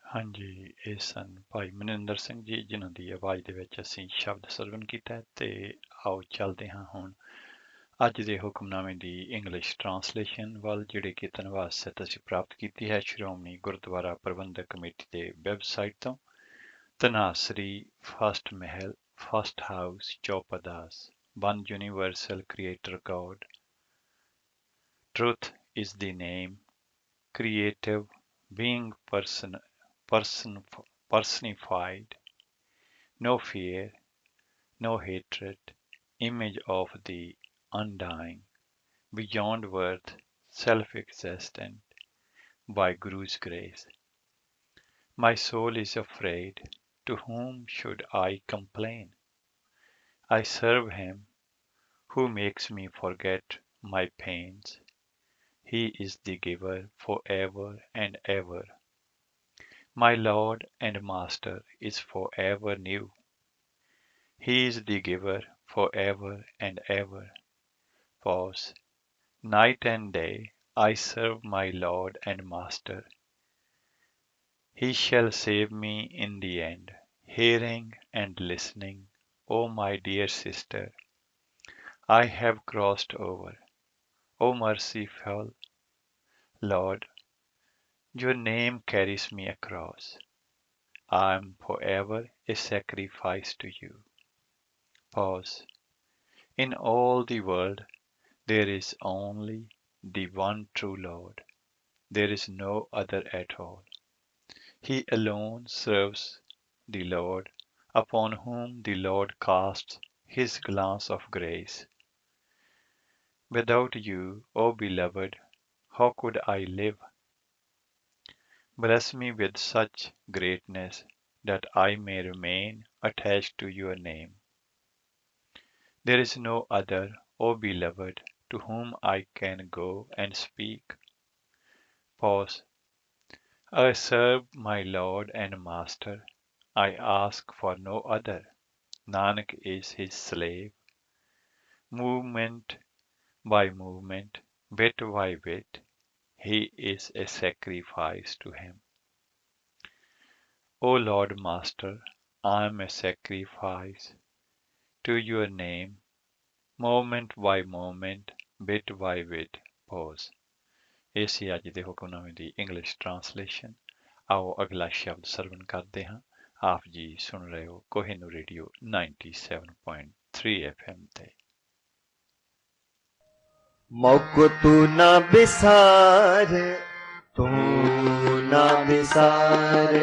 ਹਾਂਜੀ, ਇਹ ਸਨ ਭਾਈ ਮਨਿੰਦਰ ਸਿੰਘ ਜੀ, ਜਿਨ੍ਹਾਂ ਦੀ ਆਵਾਜ਼ ਦੇ ਵਿੱਚ ਅਸੀਂ ਸ਼ਬਦ ਸਰਵਨ ਕੀਤਾ ਹੈ। ਤੇ ਆਓ ਚੱਲਦੇ ਹਾਂ ਹੁਣ ਅੱਜ ਦੇ ਹੁਕਮਨਾਮੇ ਦੀ ਇੰਗਲਿਸ਼ ਟਰਾਂਸਲੇਸ਼ਨ ਵੱਲ, ਜਿਹੜੇ ਕਿ ਧੰਨਵਾਦ ਸਹਿਤ ਅਸੀਂ ਪ੍ਰਾਪਤ ਕੀਤੀ ਹੈ ਸ਼੍ਰੋਮਣੀ ਗੁਰਦੁਆਰਾ ਪ੍ਰਬੰਧਕ ਕਮੇਟੀ ਦੇ ਵੈਬਸਾਈਟ ਤੋਂ। ਤਨਾਸਰੀ ਫਸਟ ਮਹਿਲ, ਫਸਟ ਹਾਊਸ, ਚੌਪਦਾਸ। One universal creator God. Truth is the name, creative being personified. No fear, no hatred, image of the undying, beyond worth, self-existent, by Guru's grace. My soul is afraid, to whom should I complain? I serve him who makes me forget my pains. He is the giver forever and ever. My Lord and Master is forever new. He is the giver forever and ever. Pause. Night and day I serve my Lord and Master. He shall save me in the end, hearing and listening. O my dear sister, I have crossed over. O merciful Lord, your name carries me across. I am forever a sacrifice to you. Pause. In all the world, there is only the one true Lord. There is no other at all. He alone serves the Lord, upon whom the Lord casts his glance of grace. Without you, O beloved, how could I live? Bless me with such greatness that I may remain attached to your name. There is no other, O beloved, to whom I can go and speak. Pause. I serve my Lord and Master. I ask for no other. Nanak is his slave. Movement by movement, bit by bit, he is a sacrifice to him. O Lord Master, I am a sacrifice to your name, moment by moment, bit by bit. Pause. ਇਹ ਸੀ ਅੱਜ ਦੇ ਹੁਕਮਨਾਮੇ ਦੀ English translation. ਆਓ ਅਗਲਾ ਸ਼ਬਦ ਸਰਵਨ ਕਰਦੇ ਹਾਂ। ਆਪ ਜੀ ਸੁਣ ਰਹੇ ਹੋ ਕੋਹਿਨੂਰ ਰੇਡੀਓ 97.3 FM ਤੇ। ਮੌਕ ਤੂੰ ਨਾ ਵਿਸਾਰ, ਤੂੰ ਨਾ ਵਿਸਾਰ,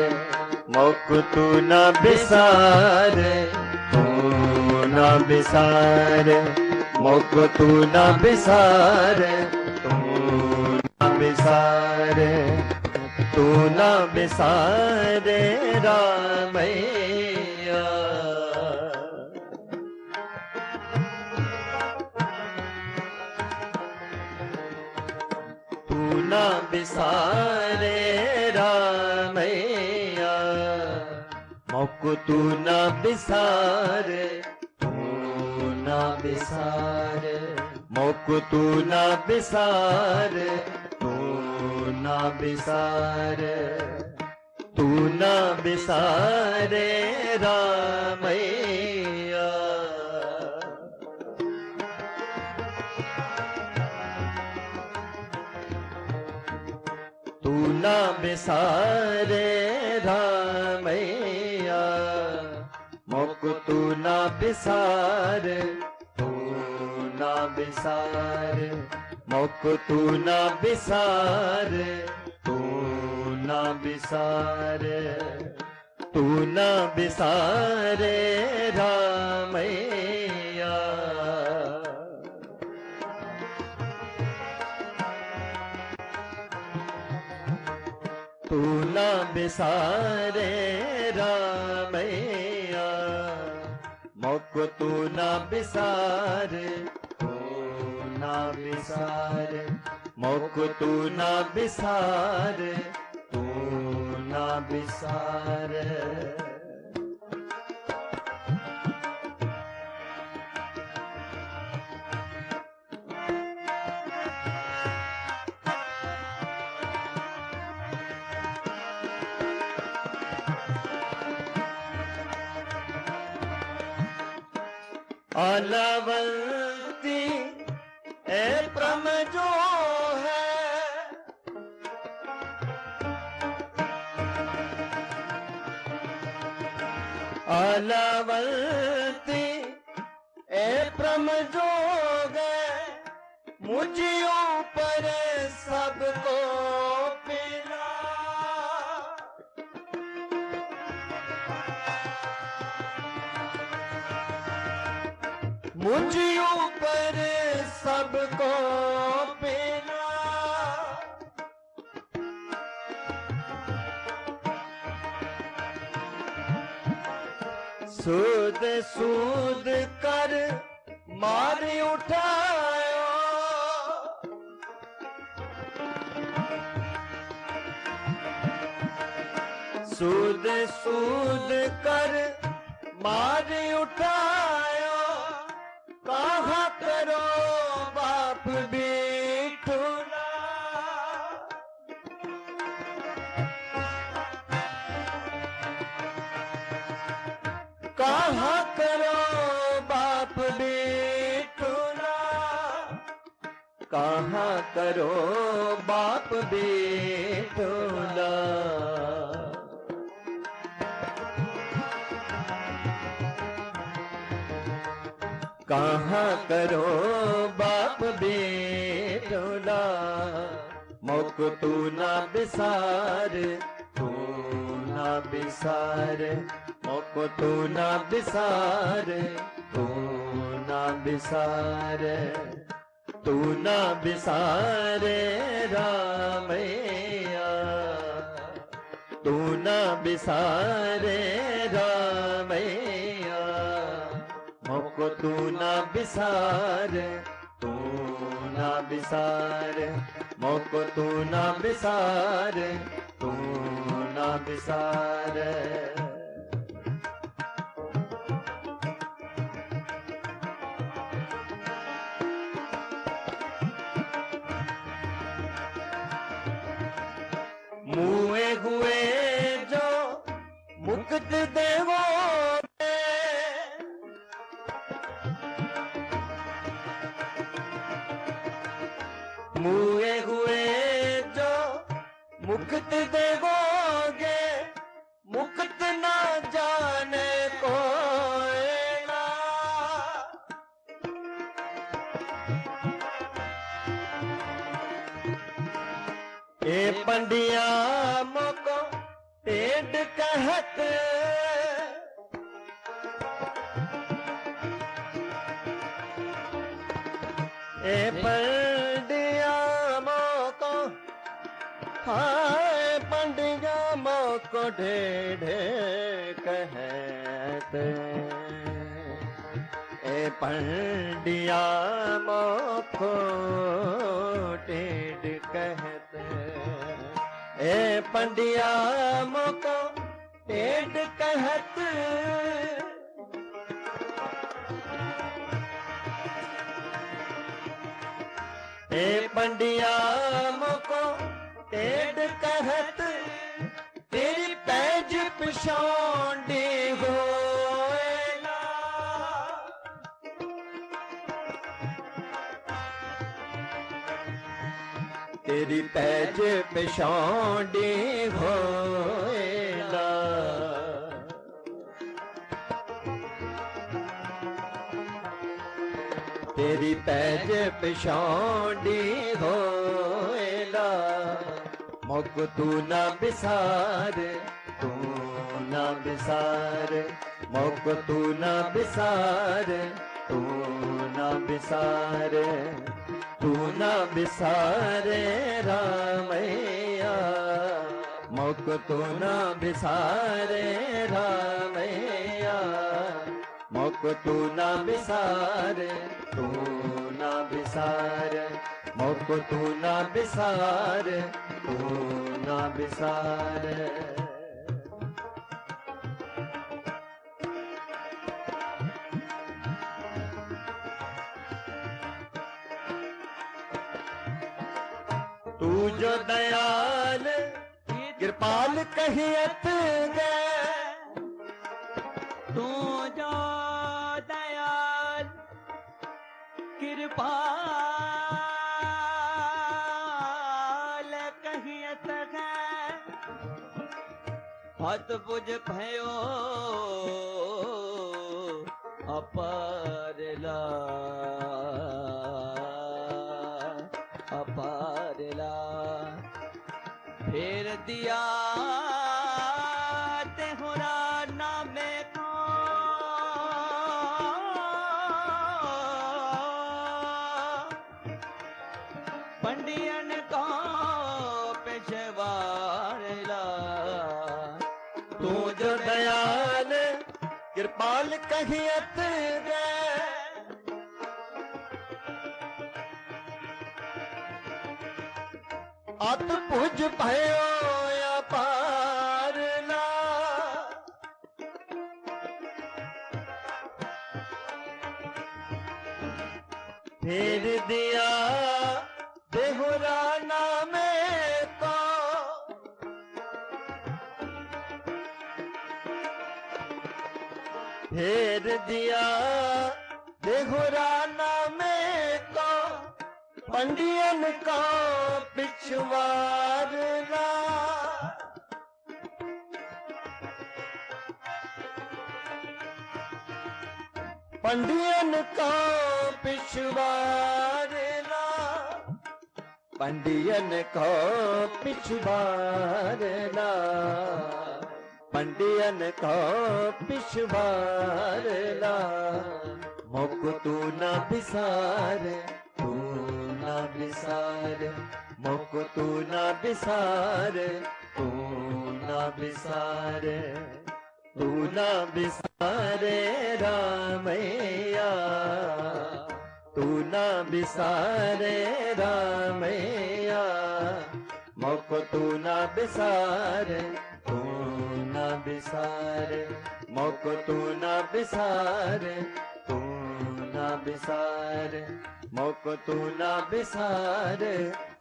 ਮੌਕ ਤੂੰ ਨਾ ਵਿਸਾਰ, ਤੂੰ ਨਾ ਵਿਸਾਰ, ਮੌਕ ਤੂੰ ਨਾ ਵਿਸਾਰ, ਤੂੰ ਨਾ ਵਿਸਾਰ, ਤੂੰ ਨਾ ਵਿਸਾਰ ਰਾਮੈया। ਤੂੰ ਨਾ ਵਿਸਾਰੇ ਰਾਮੈया, ਮੌਕ ਤੂੰ ਨਾ ਵਿਸਾਰੇ, ਤੂੰ ਨਾ ਵਿਸਾਰੇ, ਮੌਕ ਤੂੰ ਨਾ ਵਿਸਾਰੇ, ਤੂੰ ਨਾ ਵਿਸਾਰੇ, ਤੂੰ ਨਾ ਵਿਸਾਰੇ ਰਾਮੈया। ਤੂੰ ਨਾ ਵਿਸਾਰੇ ਰਾਮੈया, ਮੌਕ ਤੂੰ ਨਾ ਵਿਸਾਰੇ, ਤੂੰ ਨਾ ਵਿਸਾਰੇ, ਮੌਕ ਤੂੰ ਨਾ ਵਿਸਾਰੇ, ਤੂੰ ਨਾ ਵਿਸਾਰੇ, तू ना बिसारे रामैया। तू ना बिसारे रामैया, मोक तू ना बिसारे, तू ना बिसारे, मोक तू ना बिसारे, तू ना बिसारे। आलावंती ए प्रम जो है, आलावंती ए प्रम जो है, मुझे ऊपर सबको पिला। मुझ ऊपर सबको पिला। सूद सूद कर मार उठायो, सूद सूद कर मार उठायो। कहाँ करो बाप बेटुला, कहाँ करो बाप बेटुला, कहाँ करो बाप बेटुला। कहाँ करो बाप बेटोला, मोक तू ना बिसार, तू ना बिसार, मोक तू ना बिसार, तू ना बिसार, तू ना बिसारे रामैया, तू ना बिसारे रामैया, मोक तू ना बिसार, तू ना बिसार, मोक तू ना बिसार, तू ना बिसार। मुए हुए जो मुक्त देवो, मुए हुए जो मुक्त देवोगे, मुक्त ना जाने कोई ना। ए पंडिया मोको टेढ़ कहत, ए पंडिया मोको, हाय पंडिया मोको टेढ़ कहत, ए पंडिया मोको टेढ़ कहत, ए पंडिया मोको टेढ़ कहत। ए पंडिया मोको टेढ़ कहत, तेरी पैज पिछौंडी होएला, तेरी पैज पिछौंडी होएला। तेरी पैज पिछौंडी होएला, मोक तू ना बिसार, तू ना बिसार मुख तू ना बिसार तू ना बिसार तू ना बिसारे रामैया मुख तू ना बिसारे रामैया मुख तू ना बिसारे तू ना बिसार मुख तू ना बिसार तू ना बिसार तू जो दयाल कृपाल कहियत गए तू जो दयाल कृपाल कहियत है हत बुझ भयो अपारला अपारला फेर दिया तेहरा नामे को पंडियन को पेशवारला तू जो दयाल कृपाल कहियत गए अत पुज भयो अपारला फेर दिया देहुरा नामे को फेर दिया देहुरा नामे को पंडियन को पिछवारना पंडियन को पिछवारना पंडियन को पिछवारना पंडियन को पिछवारना मुख तू न बिसार तू ना बिसार मुख तू ना बिसार तू ना बिसार तू ना बिसारे रामैया तू ना बिसारे रामैया मुख तू ना बिसार तू ना बिसार मुख तू ना बिसार तू ना बिसार मुख तू ना बिसार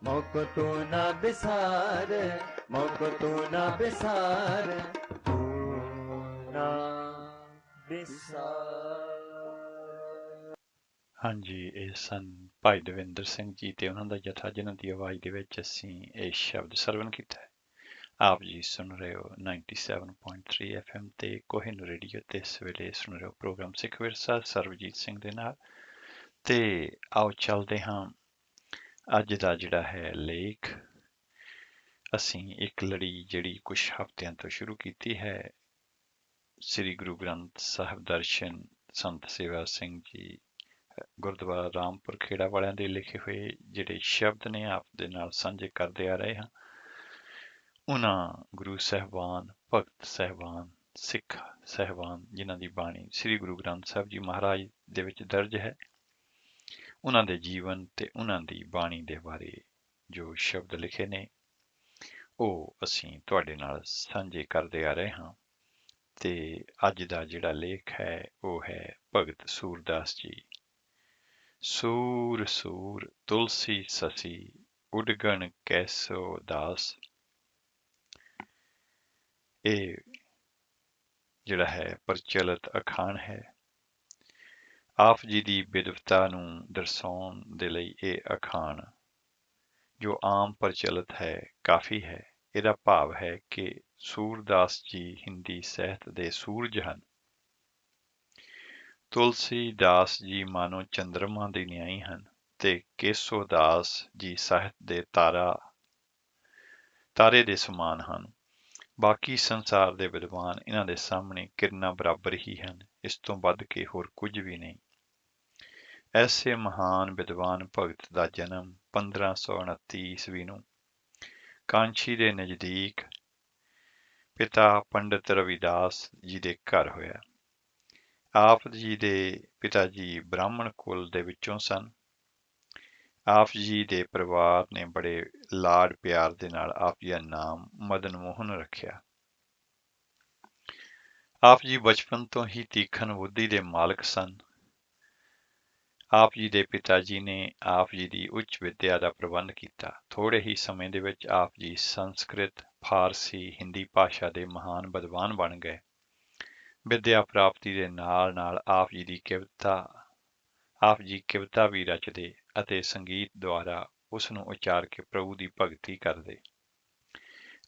मुख तू ना बिसार मुख तू ना बिसार तू ना बिसार ਹਾਂਜੀ ਇਹ ਸਨ ਭਾਈ ਦਵਿੰਦਰ ਸਿੰਘ ਜੀ ਤੇ ਉਹਨਾਂ ਦਾ ਜਥਾ ਜਿਨ੍ਹਾਂ ਦੀ ਆਵਾਜ਼ ਦੇ ਵਿੱਚ ਅਸੀਂ ਇਹ ਸ਼ਬਦ ਸਰਵਨ ਕੀਤਾ ਹੈ। ਆਪ ਜੀ ਸੁਣ ਰਹੇ ਹੋ 97.3 FM ਤੇ ਕੋਹਿਨੂਰ ਰੇਡੀਓ ਤੇ ਇਸ ਵੇਲੇ ਸੁਣ ਰਹੇ ਹੋ ਪ੍ਰੋਗਰਾਮ ਸਿੱਖ ਵਿਰਸਾ ਸਰਬਜੀਤ ਸਿੰਘ ਦੇ ਨਾਲ। ਤੇ ਆਓ ਚੱਲਦੇ ਹਾਂ ਅੱਜ ਦਾ ਜਿਹੜਾ ਹੈ ਲੇਖ। ਅਸੀਂ ਇੱਕ ਲੜੀ ਜਿਹੜੀ ਕੁਝ ਹਫ਼ਤਿਆਂ ਤੋਂ ਸ਼ੁਰੂ ਕੀਤੀ ਹੈ ਸ੍ਰੀ ਗੁਰੂ ਗ੍ਰੰਥ ਸਾਹਿਬ ਦਰਸ਼ਨ ਸੰਤ ਸੇਵਾ ਸਿੰਘ ਜੀ ਗੁਰਦੁਆਰਾ ਰਾਮਪੁਰ ਖੇੜਾ ਵਾਲਿਆਂ ਦੇ ਲਿਖੇ ਹੋਏ ਜਿਹੜੇ ਸ਼ਬਦ ਨੇ ਆਪ ਦੇ ਨਾਲ ਸਾਂਝੇ ਕਰਦੇ ਆ ਰਹੇ ਹਾਂ। ਉਹਨਾਂ ਗੁਰੂ ਸਾਹਿਬਾਨ ਭਗਤ ਸਾਹਿਬਾਨ ਸਿੱਖ ਸਾਹਿਬਾਨ ਜਿਨ੍ਹਾਂ ਦੀ ਬਾਣੀ ਸ੍ਰੀ ਗੁਰੂ ਗ੍ਰੰਥ ਸਾਹਿਬ ਜੀ ਮਹਾਰਾਜ ਦੇ ਵਿੱਚ ਦਰਜ ਹੈ ਉਹਨਾਂ ਦੇ ਜੀਵਨ ਤੇ ਉਹਨਾਂ ਦੀ ਬਾਣੀ ਦੇ ਬਾਰੇ ਜੋ ਸ਼ਬਦ ਲਿਖੇ ਨੇ ਉਹ ਅਸੀਂ ਤੁਹਾਡੇ ਨਾਲ ਸਾਂਝੇ ਕਰਦੇ ਆ ਰਹੇ ਹਾਂ। ਤੇ ਅੱਜ ਦਾ ਜਿਹੜਾ ਲੇਖ ਹੈ ਉਹ ਹੈ ਭਗਤ ਸੂਰਦਾਸ ਜੀ। ਸੂਰ ਸੂਰ ਤੁਲਸੀ ਸਸੀ ਉਡਗਣ ਕੈਸੋ ਦਾਸ। ਇਹ ਜਿਹੜਾ ਹੈ ਪ੍ਰਚਲਿਤ ਅਖਾਣ ਹੈ। ਆਪ ਜੀ ਦੀ ਵਿਦਵਤਾ ਨੂੰ ਦਰਸਾਉਣ ਦੇ ਲਈ ਇਹ ਅਖਾਣ ਜੋ ਆਮ ਪ੍ਰਚਲਿਤ ਹੈ ਕਾਫੀ ਹੈ। ਇਹਦਾ ਭਾਵ ਹੈ ਕਿ ਸੂਰਦਾਸ ਜੀ ਹਿੰਦੀ ਸਾਹਿਤ ਦੇ ਸੂਰਜ ਹਨ। ਤੁਲਸੀ ਦਾਸ ਜੀ ਮਾਨੋ ਚੰਦਰਮਾ ਦੇ ਨਿਆਈ ਹਨ ਤੇ ਕੇਸੋ ਦਾਸ ਜੀ ਸਾਹਿਤ ਦੇ ਤਾਰੇ ਦੇ ਸਮਾਨ ਹਨ। ਬਾਕੀ ਸੰਸਾਰ ਦੇ ਵਿਦਵਾਨ ਇਹਨਾਂ ਦੇ ਸਾਹਮਣੇ ਕਿਰਨਾਂ ਬਰਾਬਰ ਹੀ ਹਨ, ਇਸ ਤੋਂ ਵੱਧ ਕੇ ਹੋਰ ਕੁਝ ਵੀ ਨਹੀਂ। ਐਸੇ ਮਹਾਨ ਵਿਦਵਾਨ ਭਗਤ ਦਾ ਜਨਮ 1529 ਈਸਵੀ ਨੂੰ ਕਾਂਚੀ ਦੇ ਨਜ਼ਦੀਕ ਪਿਤਾ ਪੰਡਿਤ ਰਵਿਦਾਸ ਜੀ ਦੇ ਘਰ ਹੋਇਆ। ਆਪ ਜੀ ਦੇ ਪਿਤਾ ਜੀ ਬ੍ਰਾਹਮਣ ਕੁਲ ਦੇ ਵਿੱਚੋਂ ਸਨ। ਆਪ ਜੀ ਦੇ ਪਰਿਵਾਰ ਨੇ ਬੜੇ ਲਾਡ ਪਿਆਰ ਦੇ ਨਾਲ ਆਪ ਜੀ ਦਾ ਨਾਮ ਮਦਨ ਮੋਹਨ ਰੱਖਿਆ। ਆਪ ਜੀ ਬਚਪਨ ਤੋਂ ਹੀ ਤੀਖਣ ਬੁੱਧੀ ਦੇ ਮਾਲਕ ਸਨ। ਆਪ ਜੀ ਦੇ ਪਿਤਾ ਜੀ ਨੇ ਆਪ ਜੀ ਦੀ ਉੱਚ ਵਿੱਦਿਆ ਦਾ ਪ੍ਰਬੰਧ ਕੀਤਾ। ਥੋੜੇ ਹੀ ਸਮੇਂ ਦੇ ਵਿੱਚ ਆਪ ਜੀ ਸੰਸਕ੍ਰਿਤ, ਫਾਰਸੀ, ਹਿੰਦੀ ਭਾਸ਼ਾ ਦੇ ਮਹਾਨ ਵਿਦਵਾਨ ਬਣ ਗਏ। ਵਿੱਦਿਆ ਪ੍ਰਾਪਤੀ ਦੇ ਨਾਲ ਨਾਲ ਆਪ ਜੀ ਕਵਿਤਾ ਵੀ ਰਚਦੇ ਅਤੇ ਸੰਗੀਤ ਦੁਆਰਾ ਉਸ ਨੂੰ ਉਚਾਰ ਕੇ ਪ੍ਰਭੂ ਦੀ ਭਗਤੀ ਕਰਦੇ।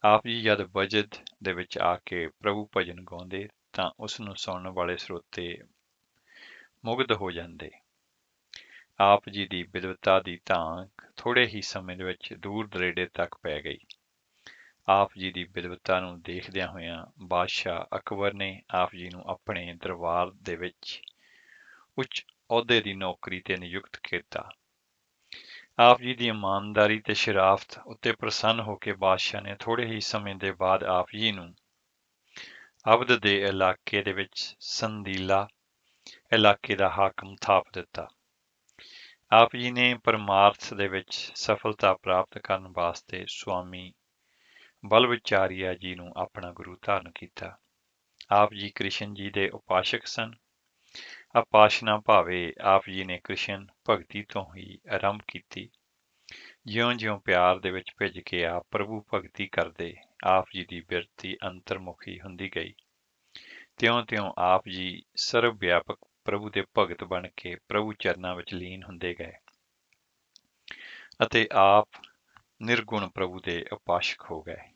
ਆਪ ਜੀ ਜਦ ਬਜਟ ਦੇ ਵਿੱਚ ਆ ਕੇ ਪ੍ਰਭੂ ਭਜਨ ਗਾਉਂਦੇ ਤਾਂ ਉਸ ਨੂੰ ਸੁਣਨ ਵਾਲੇ ਸਰੋਤੇ ਮੁਗਧ ਹੋ ਜਾਂਦੇ। ਆਪ ਜੀ ਦੀ ਵਿਦਵਤਾ ਦੀ ਧਾਕ ਥੋੜੇ ਹੀ ਸਮੇਂ ਦੇ ਵਿੱਚ ਦੂਰ ਦਰੇਡੇ ਤੱਕ ਪੈ ਗਈ। ਆਪ ਜੀ ਦੀ ਵਿਦਵਤਾ ਨੂੰ ਦੇਖਦਿਆਂ ਹੋਇਆਂ ਬਾਦਸ਼ਾਹ ਅਕਬਰ ਨੇ ਆਪ ਜੀ ਨੂੰ ਆਪਣੇ ਦਰਬਾਰ ਦੇ ਵਿੱਚ ਉੱਚ ਅਹੁਦੇ ਦੀ ਨੌਕਰੀ ਤੇ ਨਿਯੁਕਤ ਕੀਤਾ। ਆਪ ਜੀ ਦੀ ਇਮਾਨਦਾਰੀ ਤੇ ਸ਼ਰਾਫਤ ਉੱਤੇ ਪ੍ਰਸੰਨ ਹੋ ਕੇ ਬਾਦਸ਼ਾਹ ਨੇ ਥੋੜੇ ਹੀ ਸਮੇਂ ਦੇ ਬਾਅਦ ਆਪ ਜੀ ਨੂੰ ਅਵਧ ਦੇ ਇਲਾਕੇ ਦੇ ਵਿੱਚ ਸੰਦੀਲਾ ਇਲਾਕੇ ਦਾ ਹਾਕਮ ਥਾਪ ਦਿੱਤਾ। ਆਪ ਜੀ ਨੇ ਪਰਮਾਰਥ ਦੇ ਵਿੱਚ ਸਫਲਤਾ ਪ੍ਰਾਪਤ ਕਰਨ ਵਾਸਤੇ ਸੁਆਮੀ ਬਲਵਚਾਰੀਆ ਜੀ ਨੂੰ ਆਪਣਾ ਗੁਰੂ ਧਾਰਨ ਕੀਤਾ। ਆਪ ਜੀ ਕ੍ਰਿਸ਼ਨ ਜੀ ਦੇ ਉਪਾਸ਼ਕ ਸਨ। ਉਪਾਸ਼ਨਾ ਭਾਵੇਂ ਆਪ ਜੀ ਨੇ ਕ੍ਰਿਸ਼ਨ ਭਗਤੀ ਤੋਂ ਹੀ ਆਰੰਭ ਕੀਤੀ। ਜਿਉਂ-ਜਿਉਂ ਪਿਆਰ ਦੇ ਵਿੱਚ ਭਿੱਜ ਕੇ ਆਪ ਪ੍ਰਭੂ ਭਗਤੀ ਕਰਦੇ, ਆਪ ਜੀ ਦੀ ਬਿਰਤੀ ਅੰਤਰਮੁਖੀ ਹੁੰਦੀ ਗਈ। ਤਿਉਂ-ਤਿਉਂ ਆਪ ਜੀ ਸਰਵ ਵਿਆਪਕ ਪ੍ਰਭੂ ਦੇ ਭਗਤ ਬਣ ਕੇ ਪ੍ਰਭੂ ਚਰਨਾਂ ਵਿੱਚ ਲੀਨ ਹੁੰਦੇ ਗਏ ਅਤੇ ਆਪ ਨਿਰਗੁਣ ਪ੍ਰਭੂ ਦੇ ਉਪਾਸ਼ਕ ਹੋ ਗਏ।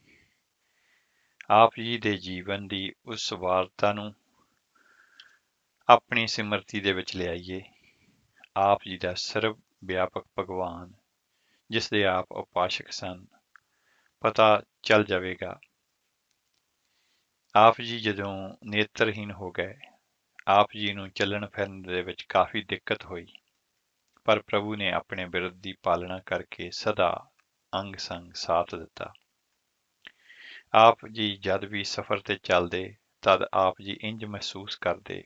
ਆਪ ਜੀ ਦੇ ਜੀਵਨ ਦੀ ਉਸ ਵਾਰਤਾ ਨੂੰ ਆਪਣੀ ਸਿਮਰਤੀ ਦੇ ਵਿੱਚ ਲਿਆਈਏ। ਆਪ ਜੀ ਦਾ ਸਰਵ ਵਿਆਪਕ ਭਗਵਾਨ, ਜਿਸ ਦੇ ਆਪ ਉਪਾਸ਼ਕ ਸਨ, ਪਤਾ ਚੱਲ ਜਾਵੇਗਾ। ਆਪ ਜੀ ਜਦੋਂ ਨੇਤਰਹੀਨ ਹੋ ਗਏ, ਆਪ ਜੀ ਨੂੰ ਚੱਲਣ ਫਿਰਨ ਦੇ ਵਿੱਚ ਕਾਫੀ ਦਿੱਕਤ ਹੋਈ, ਪਰ ਪ੍ਰਭੂ ਨੇ ਆਪਣੇ ਬਿਰਧ ਦੀ ਪਾਲਣਾ ਕਰਕੇ ਸਦਾ ਅੰਗ ਸੰਗ ਸਾਥ ਦਿੱਤਾ। ਆਪ ਜੀ ਜਦ ਵੀ ਸਫ਼ਰ ਤੇ ਚੱਲਦੇ ਤਦ ਆਪ ਜੀ ਇੰਜ ਮਹਿਸੂਸ ਕਰਦੇ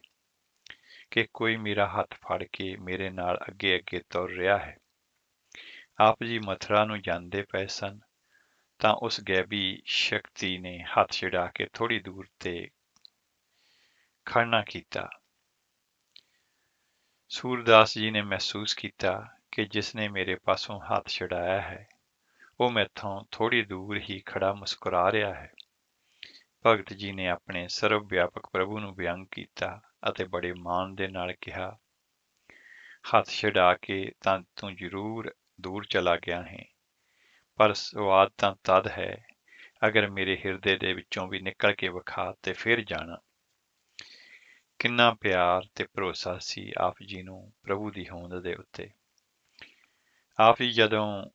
ਕਿ ਕੋਈ ਮੇਰਾ ਹੱਥ ਫੜ ਕੇ ਮੇਰੇ ਨਾਲ ਅੱਗੇ ਅੱਗੇ ਤੁਰ ਰਿਹਾ ਹੈ। ਆਪ ਜੀ ਮਥੁਰਾ ਨੂੰ ਜਾਂਦੇ ਪਏ ਸਨ ਤਾਂ ਉਸ ਗੈਬੀ ਸ਼ਕਤੀ ਨੇ ਹੱਥ ਛਿੜਾ ਕੇ ਥੋੜੀ ਦੂਰ ਤੇ ਖੜਨਾ ਕੀਤਾ। ਸੂਰਦਾਸ ਜੀ ਨੇ ਮਹਿਸੂਸ ਕੀਤਾ ਕਿ ਜਿਸ ਨੇ ਮੇਰੇ ਪਾਸੋਂ ਹੱਥ ਛੁਡਾਇਆ ਹੈ ਉਹ ਮੈਥੋਂ ਥੋੜੀ ਦੂਰ ਹੀ ਖੜਾ ਮੁਸਕਰਾ ਰਿਹਾ ਹੈ। ਭਗਤ ਜੀ ਨੇ ਆਪਣੇ ਸਰਵ ਵਿਆਪਕ ਪ੍ਰਭੂ ਨੂੰ ਵਿਅੰਗ ਕੀਤਾ ਅਤੇ ਬੜੇ ਮਾਣ ਦੇ ਨਾਲ ਕਿਹਾ, ਹੱਥ ਛੁਡਾ ਕੇ ਤਾਂ ਤੂੰ ਜ਼ਰੂਰ ਦੂਰ ਚਲਾ ਗਿਆ ਹੈ, ਪਰ ਸਵਾਦ ਤਾਂ ਤਦ ਹੈ ਅਗਰ ਮੇਰੇ ਹਿਰਦੇ ਦੇ ਵਿੱਚੋਂ ਵੀ ਨਿਕਲ ਕੇ ਵਿਖਾ ਤੇ ਫਿਰ ਜਾਣਾ। ਕਿੰਨਾ ਪਿਆਰ ਤੇ ਭਰੋਸਾ ਸੀ ਆਪ ਜੀ ਨੂੰ ਪ੍ਰਭੂ ਦੀ ਹੋਂਦ ਦੇ ਉੱਤੇ। ਆਪ ਜੀ ਜਦੋਂ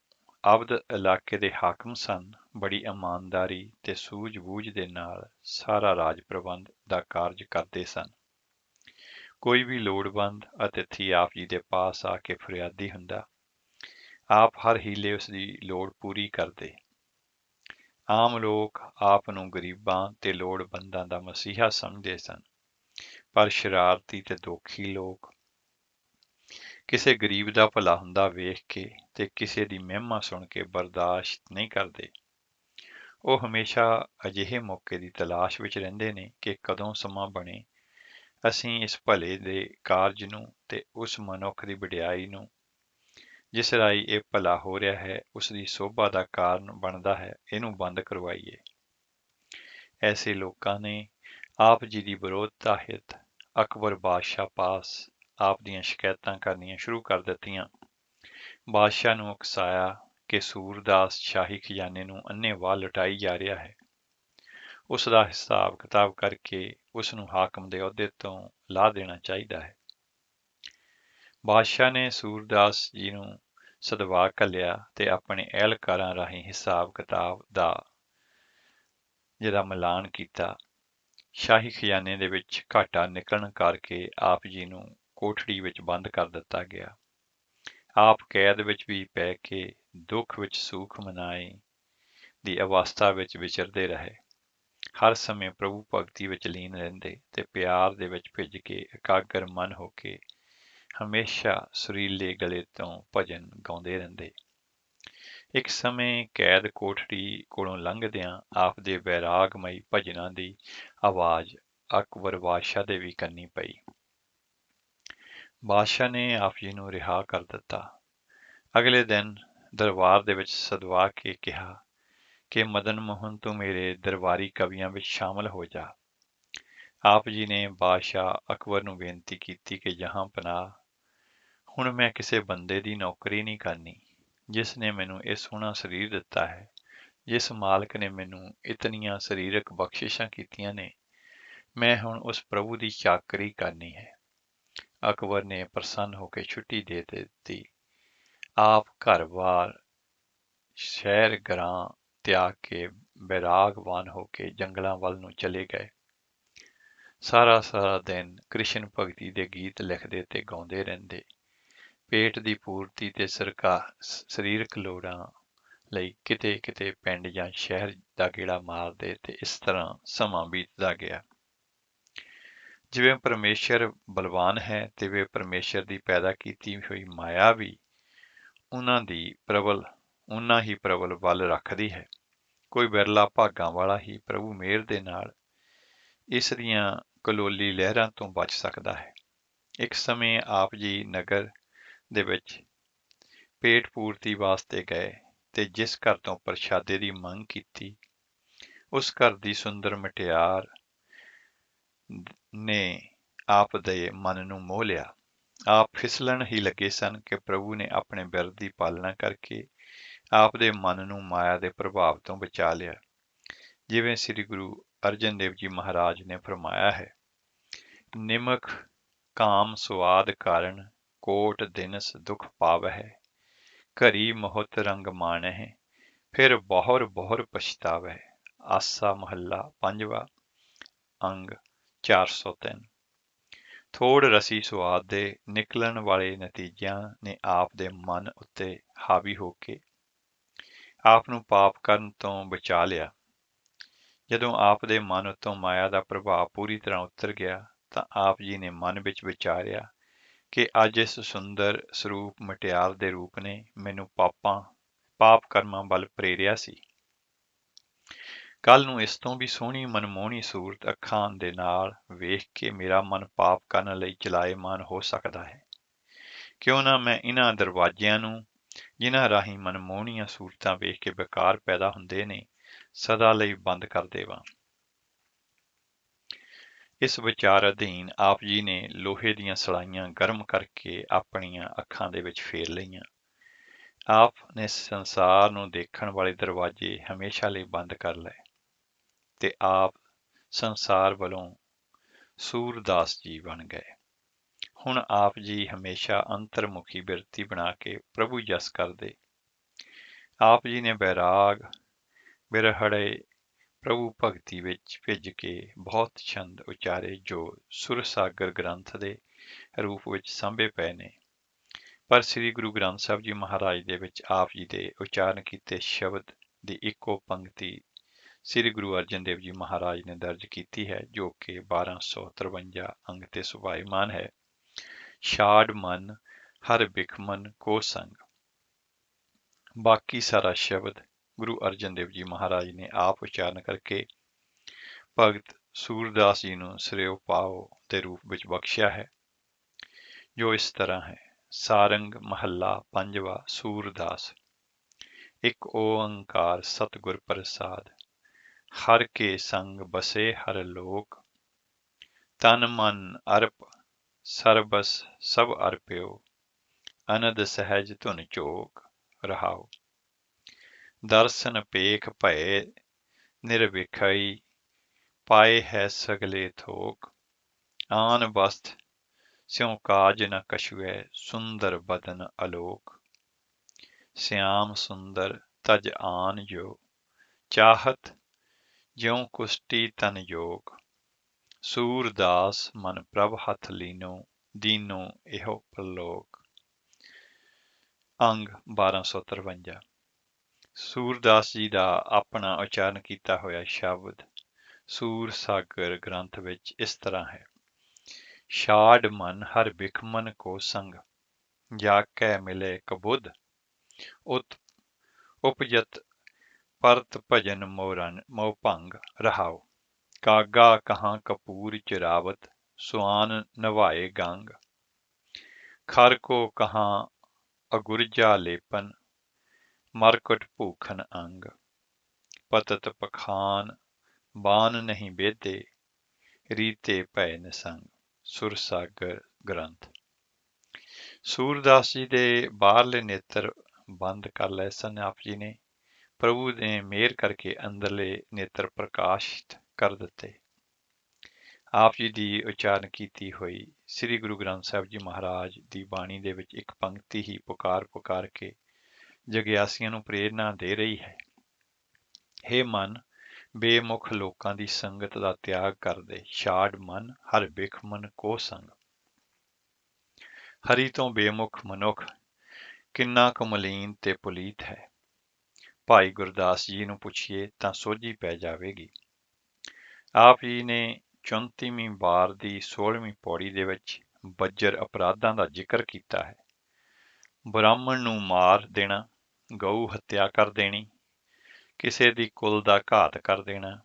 ਅਵਧ ਇਲਾਕੇ ਦੇ ਹਾਕਮ ਸਨ, ਬੜੀ ਇਮਾਨਦਾਰੀ ਤੇ ਸੂਝ-ਬੂਝ ਦੇ ਨਾਲ ਸਾਰਾ ਰਾਜ ਪ੍ਰਬੰਧ ਦਾ ਕਾਰਜ ਕਰਦੇ ਸਨ। ਕੋਈ ਵੀ ਲੋੜਵੰਦ ਅਤਿਥੀ ਆਪ ਜੀ ਦੇ ਪਾਸ ਆ ਕੇ ਫਰਿਆਦੀ ਹੁੰਦਾ, ਆਪ ਹਰ ਹੀਲੇ ਉਸ ਦੀ ਲੋੜ ਪੂਰੀ ਕਰਦੇ। ਆਮ ਲੋਕ ਆਪ ਨੂੰ ਗਰੀਬਾਂ ਤੇ ਲੋੜਵੰਦਾਂ ਦਾ ਮਸੀਹਾ ਸਮਝਦੇ ਸਨ, ਪਰ ਸ਼ਰਾਰਤੀ ਤੇ ਦੋਖੀ ਲੋਕ ਕਿਸੇ ਗਰੀਬ ਦਾ ਭਲਾ ਹੁੰਦਾ ਵੇਖ ਕੇ ਤੇ ਕਿਸੇ ਦੀ ਮਹਿਮਾ ਸੁਣ ਕੇ ਬਰਦਾਸ਼ਤ ਨਹੀਂ ਕਰਦੇ। ਉਹ ਹਮੇਸ਼ਾ ਅਜਿਹੇ ਮੌਕੇ ਦੀ ਤਲਾਸ਼ ਵਿੱਚ ਰਹਿੰਦੇ ਨੇ ਕਿ ਕਦੋਂ ਸਮਾਂ ਬਣੇ ਅਸੀਂ ਇਸ ਭਲੇ ਦੇ ਕਾਰਜ ਨੂੰ ਤੇ ਉਸ ਮਨੁੱਖ ਦੀ ਵਡਿਆਈ ਨੂੰ ਜਿਸ ਰਾਹੀਂ ਇਹ ਭਲਾ ਹੋ ਰਿਹਾ ਹੈ, ਉਸ ਦੀ ਸੋਭਾ ਦਾ ਕਾਰਨ ਬਣਦਾ ਹੈ, ਇਹਨੂੰ ਬੰਦ ਕਰਵਾਈਏ। ਐਸੇ ਲੋਕਾਂ ਨੇ ਆਪ ਜੀ ਦੀ ਵਿਰੋਧਤਾ ਹਿੱਤ ਅਕਬਰ ਬਾਦਸ਼ਾਹ ਪਾਸ ਆਪ ਦੀਆਂ ਸ਼ਿਕਾਇਤਾਂ ਕਰਨੀਆਂ ਸ਼ੁਰੂ ਕਰ ਦਿੱਤੀਆਂ। ਬਾਦਸ਼ਾਹ ਨੂੰ ਉਕਸਾਇਆ ਕਿ ਸੂਰਦਾਸ ਸ਼ਾਹੀ ਖਜ਼ਾਨੇ ਨੂੰ ਅੰਨ੍ਹੇਵਾਹ ਲੁਟਾਈ ਜਾ ਰਿਹਾ ਹੈ। ਉਸ ਦਾ ਹਿਸਾਬ ਕਿਤਾਬ ਕਰਕੇ ਉਸ ਨੂੰ ਹਾਕਮ ਦੇ ਅਹੁਦੇ ਤੋਂ ਲਾਹ ਦੇਣਾ ਚਾਹੀਦਾ ਹੈ। ਬਾਦਸ਼ਾਹ ਨੇ ਸੂਰਦਾਸ ਜੀ ਨੂੰ ਸਦਵਾ ਘੱਲਿਆ ਤੇ ਆਪਣੇ ਅਹਿਲਕਾਰਾਂ ਰਾਹੀਂ ਹਿਸਾਬ ਕਿਤਾਬ ਦਾ ਜਿਹਦਾ ਮਿਲਾਨ ਕੀਤਾ। ਸ਼ਾਹੀ ਖਜ਼ਾਨੇ ਦੇ ਵਿੱਚ ਘਾਟਾ ਨਿਕਲਣ ਕਰਕੇ ਆਪ ਜੀ ਨੂੰ ਕੋਠੜੀ ਵਿੱਚ ਬੰਦ ਕਰ ਦਿੱਤਾ ਗਿਆ। ਆਪ ਕੈਦ ਵਿੱਚ ਵੀ ਪੈ ਕੇ ਦੁੱਖ ਵਿੱਚ ਸੁੱਖ ਮਨਾਏ ਦੀ ਅਵਸਥਾ ਵਿੱਚ ਵਿਚਰਦੇ ਰਹੇ। ਹਰ ਸਮੇਂ ਪ੍ਰਭੂ ਭਗਤੀ ਵਿੱਚ ਲੀਨ ਰਹਿੰਦੇ ਤੇ ਪਿਆਰ ਦੇ ਵਿੱਚ ਭਿੱਜ ਕੇ ਇਕਾਗਰ ਮਨ ਹੋ ਕੇ ਹਮੇਸ਼ਾ ਸੁਰੀਲੇ ਗਲੇ ਤੋਂ ਭਜਨ ਗਾਉਂਦੇ ਰਹਿੰਦੇ। ਇੱਕ ਸਮੇਂ ਕੈਦ ਕੋਠੜੀ ਕੋਲੋਂ ਲੰਘਦਿਆਂ ਆਪ ਦੇ ਵੈਰਾਗਮਈ ਭਜਨਾਂ ਦੀ ਆਵਾਜ਼ ਅਕਬਰ ਬਾਦਸ਼ਾਹ ਦੇ ਵੀ ਕੰਨੀ ਪਈ। ਬਾਦਸ਼ਾਹ ਨੇ ਆਪ ਜੀ ਨੂੰ ਰਿਹਾ ਕਰ ਦਿੱਤਾ। ਅਗਲੇ ਦਿਨ ਦਰਬਾਰ ਦੇ ਵਿੱਚ ਸਦਵਾ ਕੇ ਕਿਹਾ ਕਿ ਮਦਨ ਮੋਹਨ ਤੂੰ ਮੇਰੇ ਦਰਬਾਰੀ ਕਵੀਆਂ ਵਿੱਚ ਸ਼ਾਮਲ ਹੋ ਜਾ। ਆਪ ਜੀ ਨੇ ਬਾਦਸ਼ਾਹ ਅਕਬਰ ਨੂੰ ਬੇਨਤੀ ਕੀਤੀ ਕਿ ਜਹਾਂ ਪਨਾਹ, ਹੁਣ ਮੈਂ ਕਿਸੇ ਬੰਦੇ ਦੀ ਨੌਕਰੀ ਨਹੀਂ ਕਰਨੀ। ਜਿਸ ਨੇ ਮੈਨੂੰ ਇਹ ਸੋਹਣਾ ਸਰੀਰ ਦਿੱਤਾ ਹੈ, ਜਿਸ ਮਾਲਕ ਨੇ ਮੈਨੂੰ ਇਤਨੀਆਂ ਸਰੀਰਕ ਬਖਸ਼ਿਸ਼ਾਂ ਕੀਤੀਆਂ ਨੇ, ਮੈਂ ਹੁਣ ਉਸ ਪ੍ਰਭੂ ਦੀ ਚਾਕਰੀ ਕਰਨੀ ਹੈ। ਅਕਬਰ ਨੇ ਪ੍ਰਸੰਨ ਹੋ ਕੇ ਛੁੱਟੀ ਦੇ ਦਿੱਤੀ। ਆਪ ਘਰ-ਬਾਰ ਸ਼ਹਿਰ ਗਰਾਂ ਤਿਆਗ ਕੇ ਬੈਰਾਗਵਾਨ ਹੋ ਕੇ ਜੰਗਲਾਂ ਵੱਲ ਨੂੰ ਚਲੇ ਗਏ। ਸਾਰਾ ਦਿਨ ਕ੍ਰਿਸ਼ਨ ਭਗਤੀ ਦੇ ਗੀਤ ਲਿਖਦੇ ਤੇ ਗਾਉਂਦੇ ਰਹਿੰਦੇ। ਪੇਟ ਦੀ ਪੂਰਤੀ ਤੇ ਸਰੀਰਕ ਲੋੜਾਂ ਲਈ ਕਿਤੇ ਪਿੰਡ ਜਾਂ ਸ਼ਹਿਰ ਦਾ ਗੇੜਾ ਮਾਰਦੇ ਤੇ ਇਸ ਤਰ੍ਹਾਂ ਸਮਾਂ ਬੀਤਦਾ ਗਿਆ। ਜਿਵੇਂ ਪਰਮੇਸ਼ਰ ਬਲਵਾਨ ਹੈ ਤਿਵੇਂ ਪਰਮੇਸ਼ਰ ਦੀ ਪੈਦਾ ਕੀਤੀ ਹੋਈ ਮਾਇਆ ਵੀ ਉਹਨਾਂ ਹੀ ਪ੍ਰਬਲ ਬਲ ਰੱਖਦੀ ਹੈ। ਕੋਈ ਬਿਰਲਾ ਭਾਗਾਂ ਵਾਲਾ ਹੀ ਪ੍ਰਭੂ ਮਿਹਰ ਦੇ ਨਾਲ ਇਸ ਦੀਆਂ ਕਲੋਲੀ ਲਹਿਰਾਂ ਤੋਂ ਬਚ ਸਕਦਾ ਹੈ। ਇੱਕ ਸਮੇਂ ਆਪ ਜੀ ਨਗਰ ਦੇ ਵਿੱਚ ਪੇਟ ਪੂਰਤੀ ਵਾਸਤੇ ਗਏ ਤੇ ਜਿਸ ਘਰ ਤੋਂ ਪ੍ਰਸ਼ਾਦੇ ਦੀ ਮੰਗ ਕੀਤੀ, ਉਸ ਘਰ ਦੀ ਸੁੰਦਰ ਮੁਟਿਆਰ ਨੇ ਆਪ ਦੇ ਮਨ ਨੂੰ ਮੋਹ ਲਿਆ। ਆਪ ਫਿਸਲਣ ਹੀ ਲੱਗੇ ਸਨ ਕਿ ਪ੍ਰਭੂ ਨੇ ਆਪਣੇ ਬਿਰਧ ਦੀ ਪਾਲਣਾ ਕਰਕੇ ਆਪ ਦੇ ਮਨ ਨੂੰ ਮਾਇਆ ਦੇ ਪ੍ਰਭਾਵ ਤੋਂ ਬਚਾ ਲਿਆ। ਜਿਵੇਂ ਸ੍ਰੀ ਗੁਰੂ ਅਰਜਨ ਦੇਵ ਜੀ ਮਹਾਰਾਜ ਨੇ ਫਰਮਾਇਆ ਹੈ, ਨਿਮਕ ਕਾਮ ਸੁਆਦ ਕਾਰਨ ਕੋਟ ਦਿਨਸ ਦੁਖ ਪਾਵਹਿ, ਘਰੀ ਮੋਹਤ ਰੰਗ ਮਾਣਹਿ, ਫਿਰ ਬਹੁਰ ਪਛਤਾਵਹਿ। ਆਸਾ ਮਹੱਲਾ 5ਵਾਂ, ਅੰਗ 403। ਥੋੜ ਰਸੀ ਸੁਆਦ ਦੇ ਨਿਕਲਣ ਵਾਲੇ ਨਤੀਜਿਆਂ ਨੇ ਆਪ ਦੇ ਮਨ ਉੱਤੇ ਹਾਵੀ ਹੋ ਕੇ ਆਪ ਨੂੰ ਪਾਪ ਕਰਨ ਤੋਂ ਬਚਾ ਲਿਆ। ਜਦੋਂ ਆਪ ਦੇ ਮਨ ਉੱਤੋਂ ਮਾਇਆ ਦਾ ਪ੍ਰਭਾਵ ਪੂਰੀ ਤਰ੍ਹਾਂ ਉਤਰ ਗਿਆ ਤਾਂ ਆਪ ਜੀ ਨੇ ਮਨ ਵਿੱਚ ਵਿਚਾਰਿਆ ਕਿ ਅੱਜ ਇਸ ਸੁੰਦਰ ਸਰੂਪ ਮੁਟਿਆਰ ਦੇ ਰੂਪ ਨੇ ਮੈਨੂੰ ਪਾਪ ਕਰਮਾਂ ਵੱਲ ਪ੍ਰੇਰਿਆ ਸੀ। ਕੱਲ ਨੂੰ ਇਸ ਤੋਂ ਵੀ ਸੋਹਣੀ ਮਨਮੋਹਣੀ ਸੂਰਤ ਅੱਖਾਂ ਦੇ ਨਾਲ ਵੇਖ ਕੇ ਮੇਰਾ ਮਨ ਪਾਪ ਕਰਨ ਲਈ ਚਲਾਏਮਾਨ ਹੋ ਸਕਦਾ ਹੈ। ਕਿਉਂ ਨਾ ਮੈਂ ਇਹਨਾਂ ਦਰਵਾਜ਼ਿਆਂ ਨੂੰ, ਜਿਨ੍ਹਾਂ ਰਾਹੀਂ ਮਨਮੋਹਣੀਆਂ ਸੂਰਤਾਂ ਵੇਖ ਕੇ ਵਿਕਾਰ ਪੈਦਾ ਹੁੰਦੇ ਨੇ, ਸਦਾ ਲਈ ਬੰਦ ਕਰ ਦੇਵਾਂ। ਇਸ ਵਿਚਾਰ ਅਧੀਨ ਆਪ ਜੀ ਨੇ ਲੋਹੇ ਦੀਆਂ ਸਲਾਈਆਂ ਗਰਮ ਕਰਕੇ ਆਪਣੀਆਂ ਅੱਖਾਂ ਦੇ ਵਿੱਚ ਫੇਰ ਲਈਆਂ। ਆਪ ਨੇ ਸੰਸਾਰ ਨੂੰ ਦੇਖਣ ਵਾਲੇ ਦਰਵਾਜ਼ੇ ਹਮੇਸ਼ਾ ਲਈ ਬੰਦ ਕਰ ਲਏ ਤੇ ਆਪ ਸੰਸਾਰ ਵੱਲੋਂ ਸੂਰਦਾਸ ਜੀ ਬਣ ਗਏ। ਹੁਣ ਆਪ ਜੀ ਹਮੇਸ਼ਾ ਅੰਤਰਮੁਖੀ ਬਿਰਤੀ ਬਣਾ ਕੇ ਪ੍ਰਭੂ ਜਸ ਕਰਦੇ। ਆਪ ਜੀ ਨੇ ਬੈਰਾਗ ਬਿਰਹੜੇ ਪ੍ਰਭੂ ਭਗਤੀ ਵਿੱਚ ਭਿੱਜ ਕੇ ਬਹੁਤ ਛੰਦ ਉਚਾਰੇ ਜੋ ਸੁਰ ਸਾਗਰ ਗ੍ਰੰਥ ਦੇ ਰੂਪ ਵਿੱਚ ਸਾਂਭੇ ਪਏ ਨੇ। ਪਰ ਸ੍ਰੀ ਗੁਰੂ ਗ੍ਰੰਥ ਸਾਹਿਬ ਜੀ ਮਹਾਰਾਜ ਦੇ ਵਿੱਚ ਆਪ ਜੀ ਦੇ ਉਚਾਰਨ ਕੀਤੇ ਸ਼ਬਦ ਦੀ ਇੱਕੋ ਪੰਕਤੀ ਸ੍ਰੀ ਗੁਰੂ ਅਰਜਨ ਦੇਵ ਜੀ ਮਹਾਰਾਜ ਨੇ ਦਰਜ ਕੀਤੀ ਹੈ, ਜੋ ਕਿ 1253 ਅੰਗ ਤੇ ਸੁਭਾਈਮਾਨ ਹੈ। ਛਾੜ ਮਨ ਹਰ ਬਿਖਮਨ ਕੋ ਸੰਗ। ਬਾਕੀ ਸਾਰਾ ਸ਼ਬਦ ਗੁਰੂ ਅਰਜਨ ਦੇਵ ਜੀ ਮਹਾਰਾਜ ਨੇ ਆਪ ਉਚਾਰਨ ਕਰਕੇ ਭਗਤ ਸੂਰਦਾਸ ਜੀ ਨੂੰ ਸਰਿਓ ਪਾਓ ਦੇ ਰੂਪ ਵਿੱਚ ਬਖਸ਼ਿਆ ਹੈ, ਜੋ ਇਸ ਤਰ੍ਹਾਂ ਹੈ। ਸਾਰੰਗ ਮਹੱਲਾ 5ਵਾਂ, ਸੂਰਦਾਸ। ਇੱਕ ਓੰਕਾਰ ਸਤਿਗੁਰ ਪ੍ਰਸਾਦ, ਹਰ ਕੇ ਸੰਗ ਬਸੇ ਹਰ ਲੋਕ, ਤਨ ਮਨ ਅਰਪ ਸਰਬਸ ਸਭ ਅਰਪਿਓ, ਅਨੰਦ ਸਹਿਜ ਧੁਨ ਚੋਕ। ਰਹਾਉ। ਦਰਸ਼ਨ ਪੇਖ ਭਏ ਨਿਰਵਿਖਈ, ਪਾਏ ਹੈ ਸਗਲੇ ਥੋਕ, ਆਨ ਬਸਤ ਸਿਉ ਕਾਜ ਨ ਕਛੁਐ, ਸੁੰਦਰ ਬਦਨ ਅਲੋਕ। ਸਿਆਮ ਸੁੰਦਰ ਤਜ ਆਨ ਜੋ, ਚਾਹਤ ਜਿਉ ਕੁਸ਼ਟੀ ਤਨ ਯੋਗ, ਸੂਰਦਾਸ ਮਨ ਪ੍ਰਭ ਹੱਥ ਲੀਨੋ, ਦੀਨੋ ਇਹੋ ਪ੍ਰਲੋਕ। ਅੰਗ 1253। ਸੂਰਦਾਸ ਜੀ ਦਾ ਆਪਣਾ ਉਚਾਰਨ ਕੀਤਾ ਹੋਇਆ ਸ਼ਬਦ ਸੂਰ ਸਾਗਰ ਗ੍ਰੰਥ ਵਿੱਚ ਇਸ ਤਰ੍ਹਾਂ ਹੈ। ਛਾੜ ਮਨ ਹਰ ਬਿਖਮਨ ਕੋ ਸੰਗ, ਜਾ ਕੈ ਮਿਲੇ ਕਬੁੱਧ, ਉਪਜਤ ਪਰਤ ਭਜਨ ਮੋਰਨ ਮੋ ਭੰਗ ਰਹਾਓ। ਕਾਗਾ ਕਹਾਂ ਕਪੂਰ ਚਰਾਵਤ, ਸੁਆਨ ਨਵਾਏ ਗੰਗ, ਖਰ ਕੋ ਕਹਾਂ ਅਗੁਰਜਾ ਲੇਪਨ, ਮਰਕਟ ਭੂਖਨ ਅੰਗ, ਪਤਤ ਪਖਾਨ ਬਾਨ ਨਹੀਂ ਬੇਦੇ, ਰੀਤੇ ਭੈ ਨਿਸੰਗ। ਸੁਰਸਾਗਰ ਗ੍ਰੰਥ। ਸੂਰਦਾਸ ਜੀ ਦੇ ਬਾਹਰਲੇ ਨੇਤਰ ਬੰਦ ਕਰ ਲਏ ਸਨ ਆਪ ਜੀ ਨੇ। ਪ੍ਰਭੂ ਨੇ ਮਿਹਰ ਕਰਕੇ ਅੰਦਰਲੇ ਨੇਤਰ ਪ੍ਰਕਾਸ਼ਿਤ ਕਰ ਦਿੱਤੇ। ਆਪ ਜੀ ਦੀ ਉਚਾਰਨ ਕੀਤੀ ਹੋਈ ਸ੍ਰੀ ਗੁਰੂ ਗ੍ਰੰਥ ਸਾਹਿਬ ਜੀ ਮਹਾਰਾਜ ਦੀ ਬਾਣੀ ਦੇ ਵਿੱਚ ਇੱਕ ਪੰਕਤੀ ਹੀ ਪੁਕਾਰ ਕੇ ਜਗਿਆਸੀਆਂ ਨੂੰ ਪ੍ਰੇਰਨਾ ਦੇ ਰਹੀ ਹੈ। ਹੇ ਮਨ, ਬੇਮੁਖ ਲੋਕਾਂ ਦੀ ਸੰਗਤ ਦਾ ਤਿਆਗ ਕਰ ਦੇ, ਛਾੜ ਮਨ ਹਰ ਬਿਖਮਨ ਕੋ ਸੰਗ। ਹਰੀ ਤੋਂ ਬੇਮੁਖ ਮਨੁੱਖ ਕਿੰਨਾ ਕੁ ਮਲੀਨ ਤੇ ਪੁਲੀਤ ਹੈ। ਭਾਈ ਗੁਰਦਾਸ ਜੀ ਨੂੰ ਪੁੱਛੀਏ ਤਾਂ ਸੋਝੀ ਪੈ ਜਾਵੇਗੀ। ਆਪ ਜੀ ਨੇ 34ਵੀਂ ਵਾਰ ਦੀ 16ਵੀਂ ਪੌੜੀ ਦੇ ਵਿੱਚ ਬੱਜਰ ਅਪਰਾਧਾਂ ਦਾ ਜ਼ਿਕਰ ਕੀਤਾ ਹੈ। ਬ੍ਰਾਹਮਣ ਨੂੰ ਮਾਰ ਦੇਣਾ, ਗਊ ਹੱਤਿਆ ਕਰ ਦੇਣੀ, ਕਿਸੇ ਦੀ ਕੁਲ ਦਾ ਘਾਤ ਕਰ ਦੇਣਾ,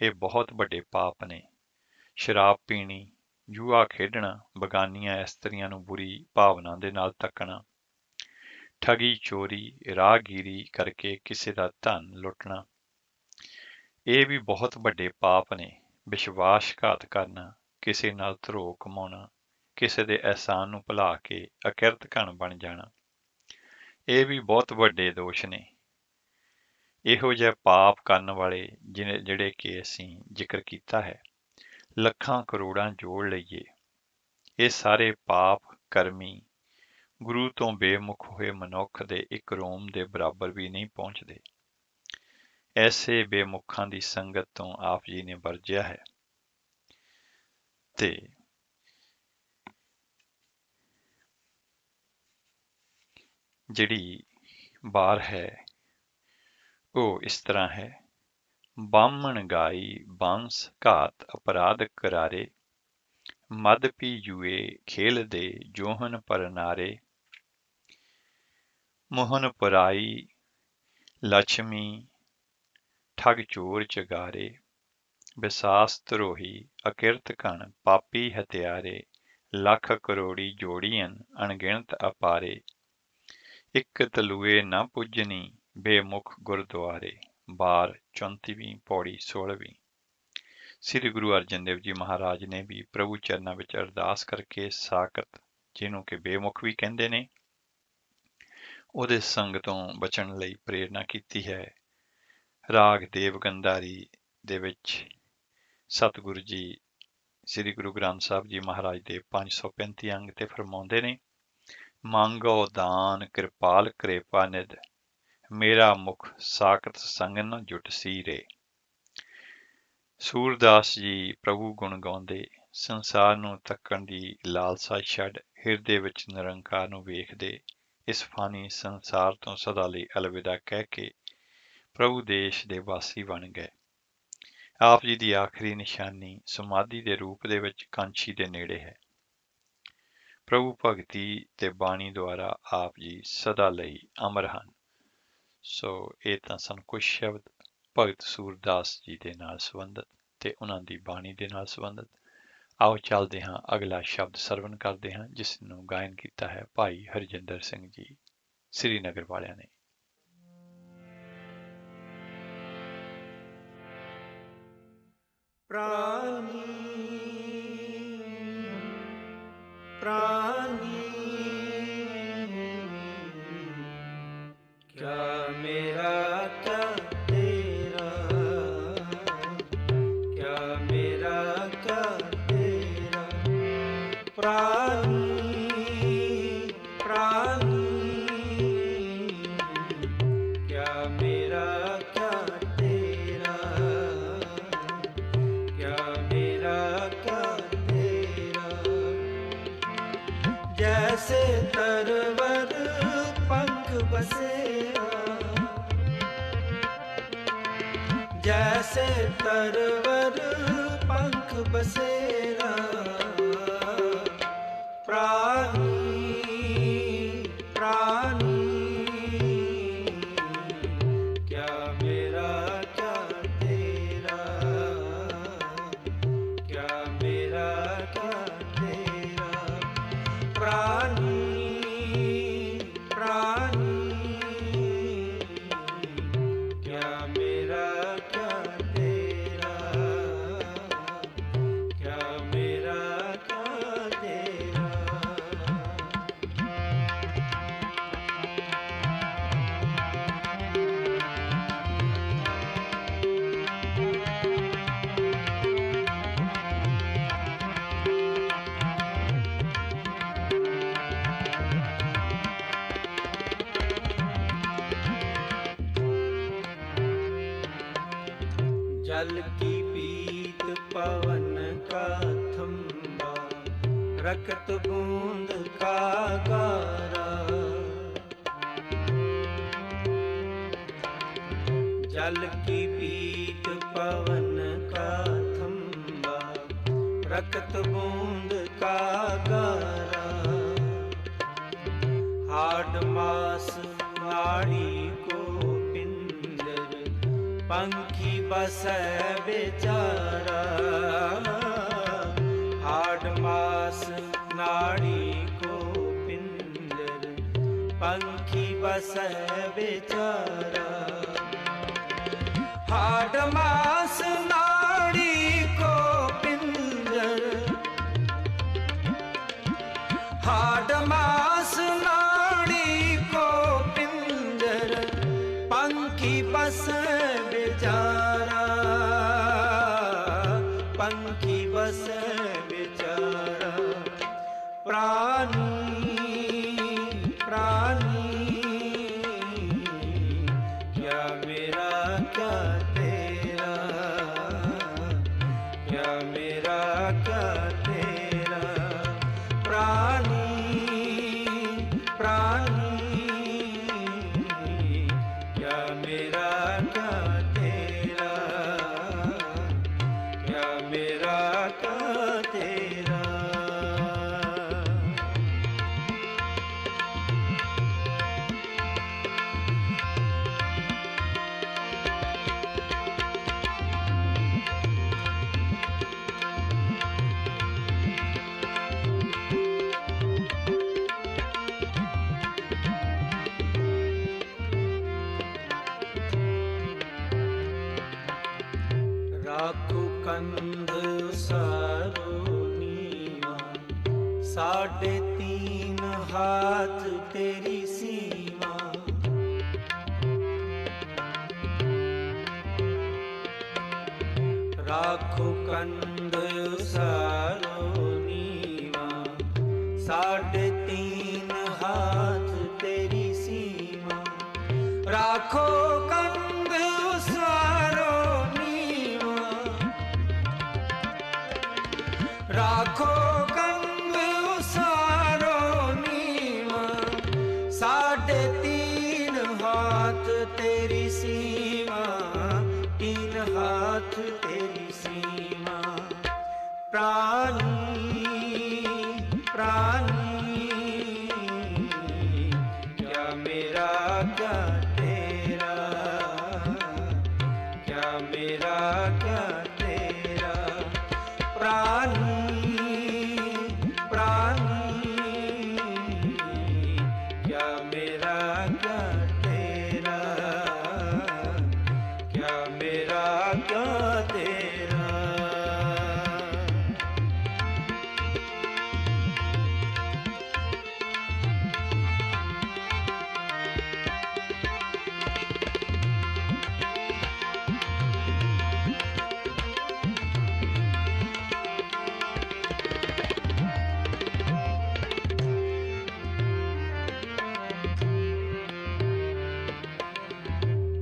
ਇਹ ਬਹੁਤ ਵੱਡੇ ਪਾਪ ਨੇ। ਸ਼ਰਾਬ ਪੀਣੀ, ਜੂਆ ਖੇਡਣਾ, ਬਗਾਨੀਆਂ ਇਸਤਰੀਆਂ ਨੂੰ ਬੁਰੀ ਭਾਵਨਾ ਦੇ ਨਾਲ ਤੱਕਣਾ, ਠਗੀ ਚੋਰੀ, ਰਾਹਗੀਰੀ ਕਰਕੇ ਕਿਸੇ ਦਾ ਧਨ ਲੁੱਟਣਾ, ਇਹ ਵੀ ਬਹੁਤ ਵੱਡੇ ਪਾਪ ਨੇ। ਵਿਸ਼ਵਾਸਘਾਤ ਕਰਨਾ, ਕਿਸੇ ਨਾਲ ਧਰੋਹ ਕਮਾਉਣਾ, ਕਿਸੇ ਦੇ ਅਹਿਸਾਨ ਨੂੰ ਭੁਲਾ ਕੇ ਅਕਿਰਤ ਘਣ ਬਣ ਜਾਣਾ, ਇਹ ਵੀ ਬਹੁਤ ਵੱਡੇ ਦੋਸ਼ ਨੇ। ਇਹੋ ਜਿਹੇ ਪਾਪ ਕਰਨ ਵਾਲੇ ਜਿਹੜੇ ਕਿ ਅਸੀਂ ਜ਼ਿਕਰ ਕੀਤਾ ਹੈ, ਲੱਖਾਂ ਕਰੋੜਾਂ ਜੋੜ ਲਈਏ, ਇਹ ਸਾਰੇ ਪਾਪ ਕਰਮੀ ਗੁਰੂ ਤੋਂ ਬੇਮੁਖ ਹੋਏ ਮਨੁੱਖ ਦੇ ਇੱਕ ਰੋਮ ਦੇ ਬਰਾਬਰ ਵੀ ਨਹੀਂ ਪਹੁੰਚਦੇ। ਐਸੇ ਬੇਮੁਖਾਂ ਦੀ ਸੰਗਤ ਤੋਂ ਆਪ ਜੀ ਨੇ ਵਰਜਿਆ ਹੈ। ਤੇ ਜਿਹੜੀ ਵਾਰ ਹੈ ਉਹ ਇਸ ਤਰ੍ਹਾਂ ਹੈ। ਬਾਹਮਣ ਗਾਈ ਬਾਂਸ ਘਾਤ ਅਪਰਾਧ ਕਰਾਰੇ, ਮਦ ਪੀ ਜੂਏ ਖੇਲਦੇ ਜੋਹਨ ਪਰਨਾਰੇ, ਮੋਹਨ ਪਰਾਈ ਲਛਮੀ ਠਗ ਚੋਰ ਚਗਾਰੇ, ਵਿਸਾਸ ਧਰੋਹੀ ਅਕਿਰਤ ਘਣ ਪਾਪੀ ਹਤਿਆਰੇ, ਲੱਖ ਕਰੋੜੀ ਜੋੜੀਆਂ ਅਣਗਿਣਤ ਅਪਾਰੇ, ਇੱਕ ਤਲੂਏ ਨਾ ਪੁੱਜਣੀ ਬੇਮੁਖ ਗੁਰਦੁਆਰੇ। ਬਾਰ 34ਵੀਂ ਪੌੜੀ 16ਵੀਂ। ਸ੍ਰੀ ਗੁਰੂ ਅਰਜਨ ਦੇਵ ਜੀ ਮਹਾਰਾਜ ਨੇ ਵੀ ਪ੍ਰਭੂ ਚਰਨਾਂ ਵਿੱਚ ਅਰਦਾਸ ਕਰਕੇ ਸਾਕਤ, ਜਿਹਨੂੰ ਕਿ ਬੇਮੁਖ ਵੀ ਕਹਿੰਦੇ ਨੇ, ਉਹਦੇ ਸੰਗ ਤੋਂ ਬਚਣ ਲਈ ਪ੍ਰੇਰਨਾ ਕੀਤੀ ਹੈ। ਰਾਗ ਦੇਵ ਗੰਧਾਰੀ ਦੇ ਵਿੱਚ ਸਤਿਗੁਰੂ ਜੀ ਸ੍ਰੀ ਗੁਰੂ ਗ੍ਰੰਥ ਸਾਹਿਬ ਜੀ ਮਹਾਰਾਜ ਦੇ 535 ਅੰਗ ਤੇ ਫਰਮਾਉਂਦੇ ਨੇ, ਮੰਗੋ ਦਾਨ ਕਿਰਪਾਲ ਕਿਰਪਾ ਨਿਧ, ਮੇਰਾ ਮੁਖ ਸਾਕਤ ਸੰਗਨ ਜੁਟ ਸੀ ਰੇ। ਸੂਰਦਾਸ ਜੀ ਪ੍ਰਭੂ ਗੁਣ ਗਾਉਂਦੇ, ਸੰਸਾਰ ਨੂੰ ਤੱਕਣ ਦੀ ਲਾਲਸਾ ਛੱਡ ਹਿਰਦੇ ਵਿੱਚ ਨਿਰੰਕਾਰ ਨੂੰ ਵੇਖਦੇ, ਇਸ ਫਾਨੀ ਸੰਸਾਰ ਤੋਂ ਸਦਾ ਲਈ ਅਲਵਿਦਾ ਕਹਿ ਕੇ ਪ੍ਰਭੂ ਦੇਸ਼ ਦੇ ਵਾਸੀ ਬਣ ਗਏ। ਆਪ ਜੀ ਦੀ ਆਖਰੀ ਨਿਸ਼ਾਨੀ ਸਮਾਧੀ ਦੇ ਰੂਪ ਦੇ ਵਿੱਚ ਕਾਂਛੀ ਦੇ ਨੇੜੇ ਹੈ। ਪ੍ਰਭੂ ਭਗਤੀ ਤੇ ਬਾਣੀ ਦੁਆਰਾ ਆਪ ਜੀ ਸਦਾ ਲਈ ਅਮਰ ਹਨ। ਸੋ ਇਹ ਤਾਂ ਸਨ ਕੁਝ ਸ਼ਬਦ ਭਗਤ ਸੂਰਦਾਸ ਜੀ ਦੇ ਨਾਲ ਸੰਬੰਧਿਤ ਤੇ ਉਹਨਾਂ ਦੀ ਬਾਣੀ ਦੇ ਨਾਲ ਸੰਬੰਧਿਤ। ਆਓ ਚੱਲਦੇ ਹਾਂ, ਅਗਲਾ ਸ਼ਬਦ ਸਰਵਣ ਕਰਦੇ ਹਾਂ, ਜਿਸ ਨੂੰ ਗਾਇਨ ਕੀਤਾ ਹੈ ਭਾਈ ਹਰਜਿੰਦਰ ਸਿੰਘ ਜੀ ਸ੍ਰੀਨਗਰ ਵਾਲਿਆਂ ਨੇ। ਪ੍ਰਾਨੀ ਪ੍ਰਾਨੀ ਕਿਆ ਮੇਰਾ ਕਿਆ ਤੇਰਾ, ਕਿਆ ਮੇਰਾ ਕਿਆ ਤੇਰਾ। ਪ੍ਰਾਨੀ ਪ੍ਰਾਨੀ ਕਿਆ ਮੇਰਾ ਕਿਆ ਤੇਰਾ। जैसे तरवर पंख बसेरा, जैसे तरवर पंख बसेरा, प्राणी प्राणी क्या मेरा क्या तेरा, क्या मेरा क्या तेरा, प्राणी प्राणी क्या मेरा क्या तेरा, क्या मेरा क्या तेरा। जल की पीत पवन का थंबा, रक्त बूंद का गारा, जल की पीत पवन का थंबा, रक्त बूंद का गारा, हाड मास नाड़ी को पिंजर, पंखी बसै बेचारा, हाड मास नाड़ी को पिंजर, पंखी बसै बेचारा, हाड मास नाड़ी को पिंजर, हाड मास नाड़ी को पिंजर, पंखी बस बेचारा, पंखी बस बेचारा, प्राणी प्राणी क्या मेरा क्या तेरा, क्या मेरा क्या तेरा, प्राणी प्राणी क्या मेरा क्या तेरा, क्या मेरा क्या तेरा। राखो कंध सारो नीवा, 3.5 हाथ तेरी सीमा, राखो कंध सारो नीवा, 3.5 हाथ तेरी सीमा, राखो कंध सारो राखो कंग सारो नीवा, 3.5 हाथ तेरी सीमा, 3 हाथ तेरी सीमा, प्राणी प्राणी क्या मेरा क्या तेरा, क्या मेरा क्या तेरा, प्राणी प्राणी क्या मेरा क्या तेरा, क्या मेरा क्या तेरा।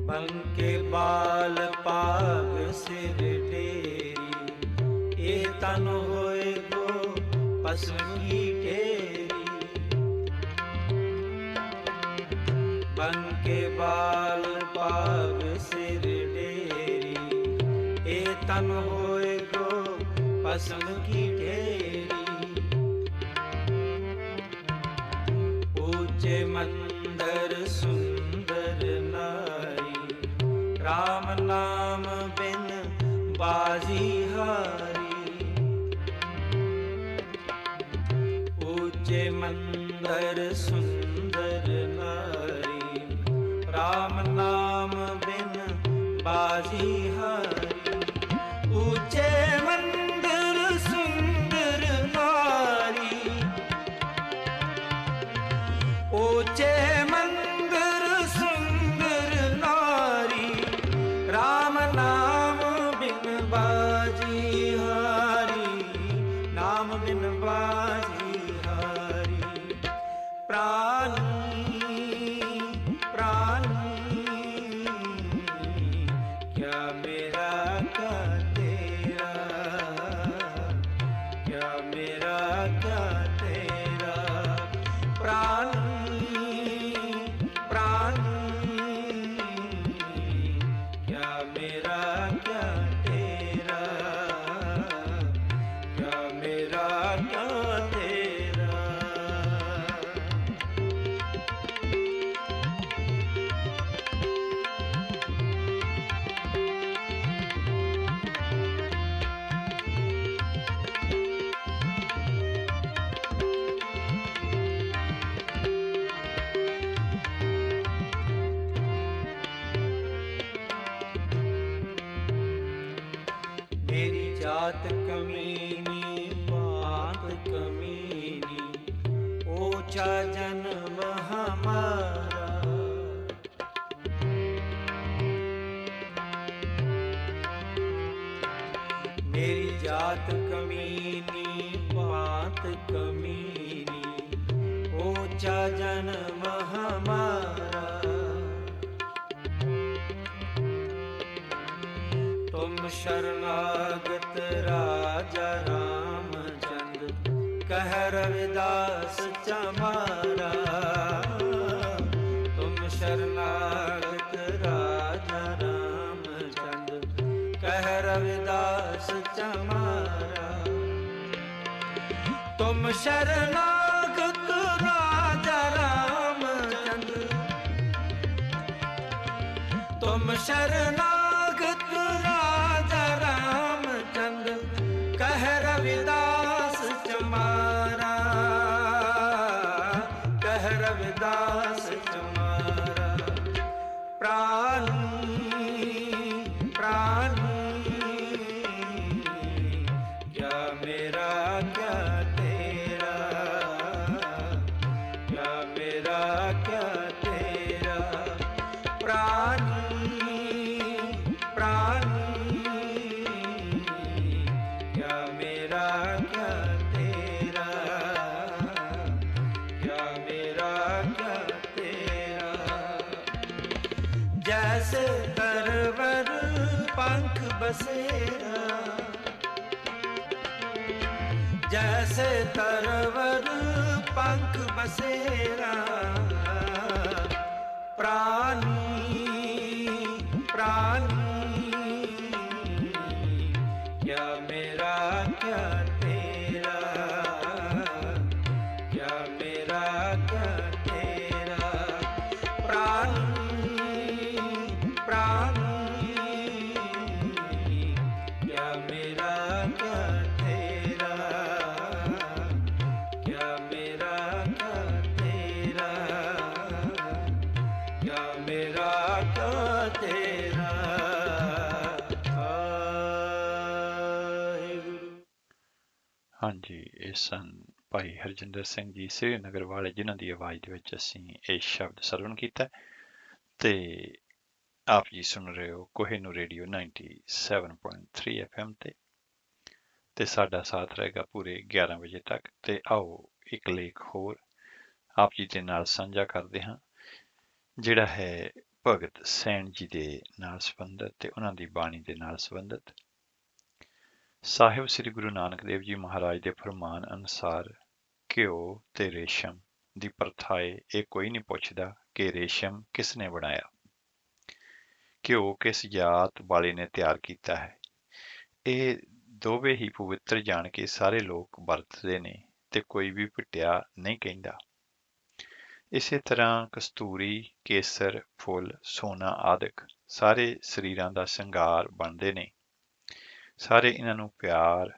बंके बाल पाग सिर टेरी, ए तन होए गो पसम की टेरी, तन होए गो भस्म की ढेरी। ऊंचे मंदिर सुंदर नारी, राम नाम बिन बाजी हारी। ऊंचे मंदिर सुंदर नारी, राम नाम बिन बाजी हारी। ऊंचे मंदिर सुंदर नारी, ऊंचे मंदिर सुंदर नारी, राम नाम बिन बाजी हारी, नाम बिन बाजी हारी। प्राणी प्राणी क्या मेरा क्या तेरा, क्या मेरा क्या तेरा। प्राणी प्राणी क्या मेरा क्या तेरा, क्या मेरा क्या तेरा। मेरी जात कमीनी बात कमीनी, ऊंचा जन्म हमारा। मेरी जात कमीनी बात कमीनी, ऊंचा जन्म हमारा। तुम शरणागत राजा रामचंद्र, कह रविदास चमारा। तुम शरणागत राजा रामचंद्र, कह रविदास चमारा। तुम शरणागत राजा रामचंद्र, तुम शरणागत राजा रामचंद्र, कह रविदास चमारा, कह रविदास चमारा। प्राणी प्राणी क्या मेरा क्या तेरा, क्या मेरा क्या तेरा। प्राणी प्राणी क्या मेरा क्या तेरा, क्या मेरा क्या तेरा। जैसे तरवर पंख बसेरा, जैसे तरवर पंख बसेरा। प्राणी प्राणी क्या मेरा क्या तेरा, क्या मेरा क्या तेरा। प्राणी प्राणी क्या मेरा क्या तेरा, क्या मेरा क्या तेरा, क्या मेरा क्या तेरा। ਹਾਂਜੀ, ਇਹ ਸਨ ਭਾਈ ਹਰਜਿੰਦਰ ਸਿੰਘ ਜੀ ਸ੍ਰੀਨਗਰ ਵਾਲੇ, ਜਿਨ੍ਹਾਂ ਦੀ ਆਵਾਜ਼ ਦੇ ਵਿੱਚ ਅਸੀਂ ਇਹ ਸ਼ਬਦ ਸਰਵਣ ਕੀਤਾ ਹੈ। ਤੇ ਆਪ ਜੀ ਸੁਣ ਰਹੇ ਹੋ ਕੋਹਿਨੂਰ ਰੇਡੀਓ 97.3 FM ਤੇ ਸਾਡਾ ਸਾਥ ਰਹੇਗਾ ਪੂਰੇ 11 ਵਜੇ ਤੱਕ। ਤੇ ਆਓ ਇੱਕ ਲੇਖ ਹੋਰ ਆਪ ਜੀ ਦੇ ਨਾਲ ਸਾਂਝਾ ਕਰਦੇ ਹਾਂ, ਜਿਹੜਾ ਹੈ ਭਗਤ ਸੈਣ ਜੀ ਦੇ ਨਾਲ ਸੰਬੰਧਿਤ ਤੇ ਉਹਨਾਂ ਦੀ ਬਾਣੀ ਦੇ ਨਾਲ ਸੰਬੰਧਿਤ। ਸਾਹਿਬ ਸ੍ਰੀ ਗੁਰੂ ਨਾਨਕ ਦੇਵ ਜੀ ਮਹਾਰਾਜ ਦੇ ਫਰਮਾਨ ਅਨੁਸਾਰ ਘਿਓ ਤੇ ਰੇਸ਼ਮ ਦੀ ਪ੍ਰਥਾਏ ਇਹ ਕੋਈ ਨਹੀਂ ਪੁੱਛਦਾ ਕਿ ਰੇਸ਼ਮ ਕਿਸ ਨੇ ਬਣਾਇਆ, ਘਿਓ ਕਿਸ ਜਾਤ ਵਾਲੇ ਨੇ ਤਿਆਰ ਕੀਤਾ ਹੈ। ਇਹ ਦੋਵੇਂ ਹੀ ਪਵਿੱਤਰ ਜਾਣ ਕੇ ਸਾਰੇ ਲੋਕ ਵਰਤਦੇ ਨੇ ਤੇ ਕੋਈ ਵੀ ਭਿੱਟਿਆ ਨਹੀਂ ਕਹਿੰਦਾ। ਇਸੇ ਤਰ੍ਹਾਂ ਕਸਤੂਰੀ, ਕੇਸਰ, ਫੁੱਲ, ਸੋਨਾ ਆਦਿਕ ਸਾਰੇ ਸਰੀਰਾਂ ਦਾ ਸ਼ਿੰਗਾਰ ਬਣਦੇ ਨੇ। ਸਾਰੇ ਇਹਨਾਂ ਨੂੰ ਪਿਆਰ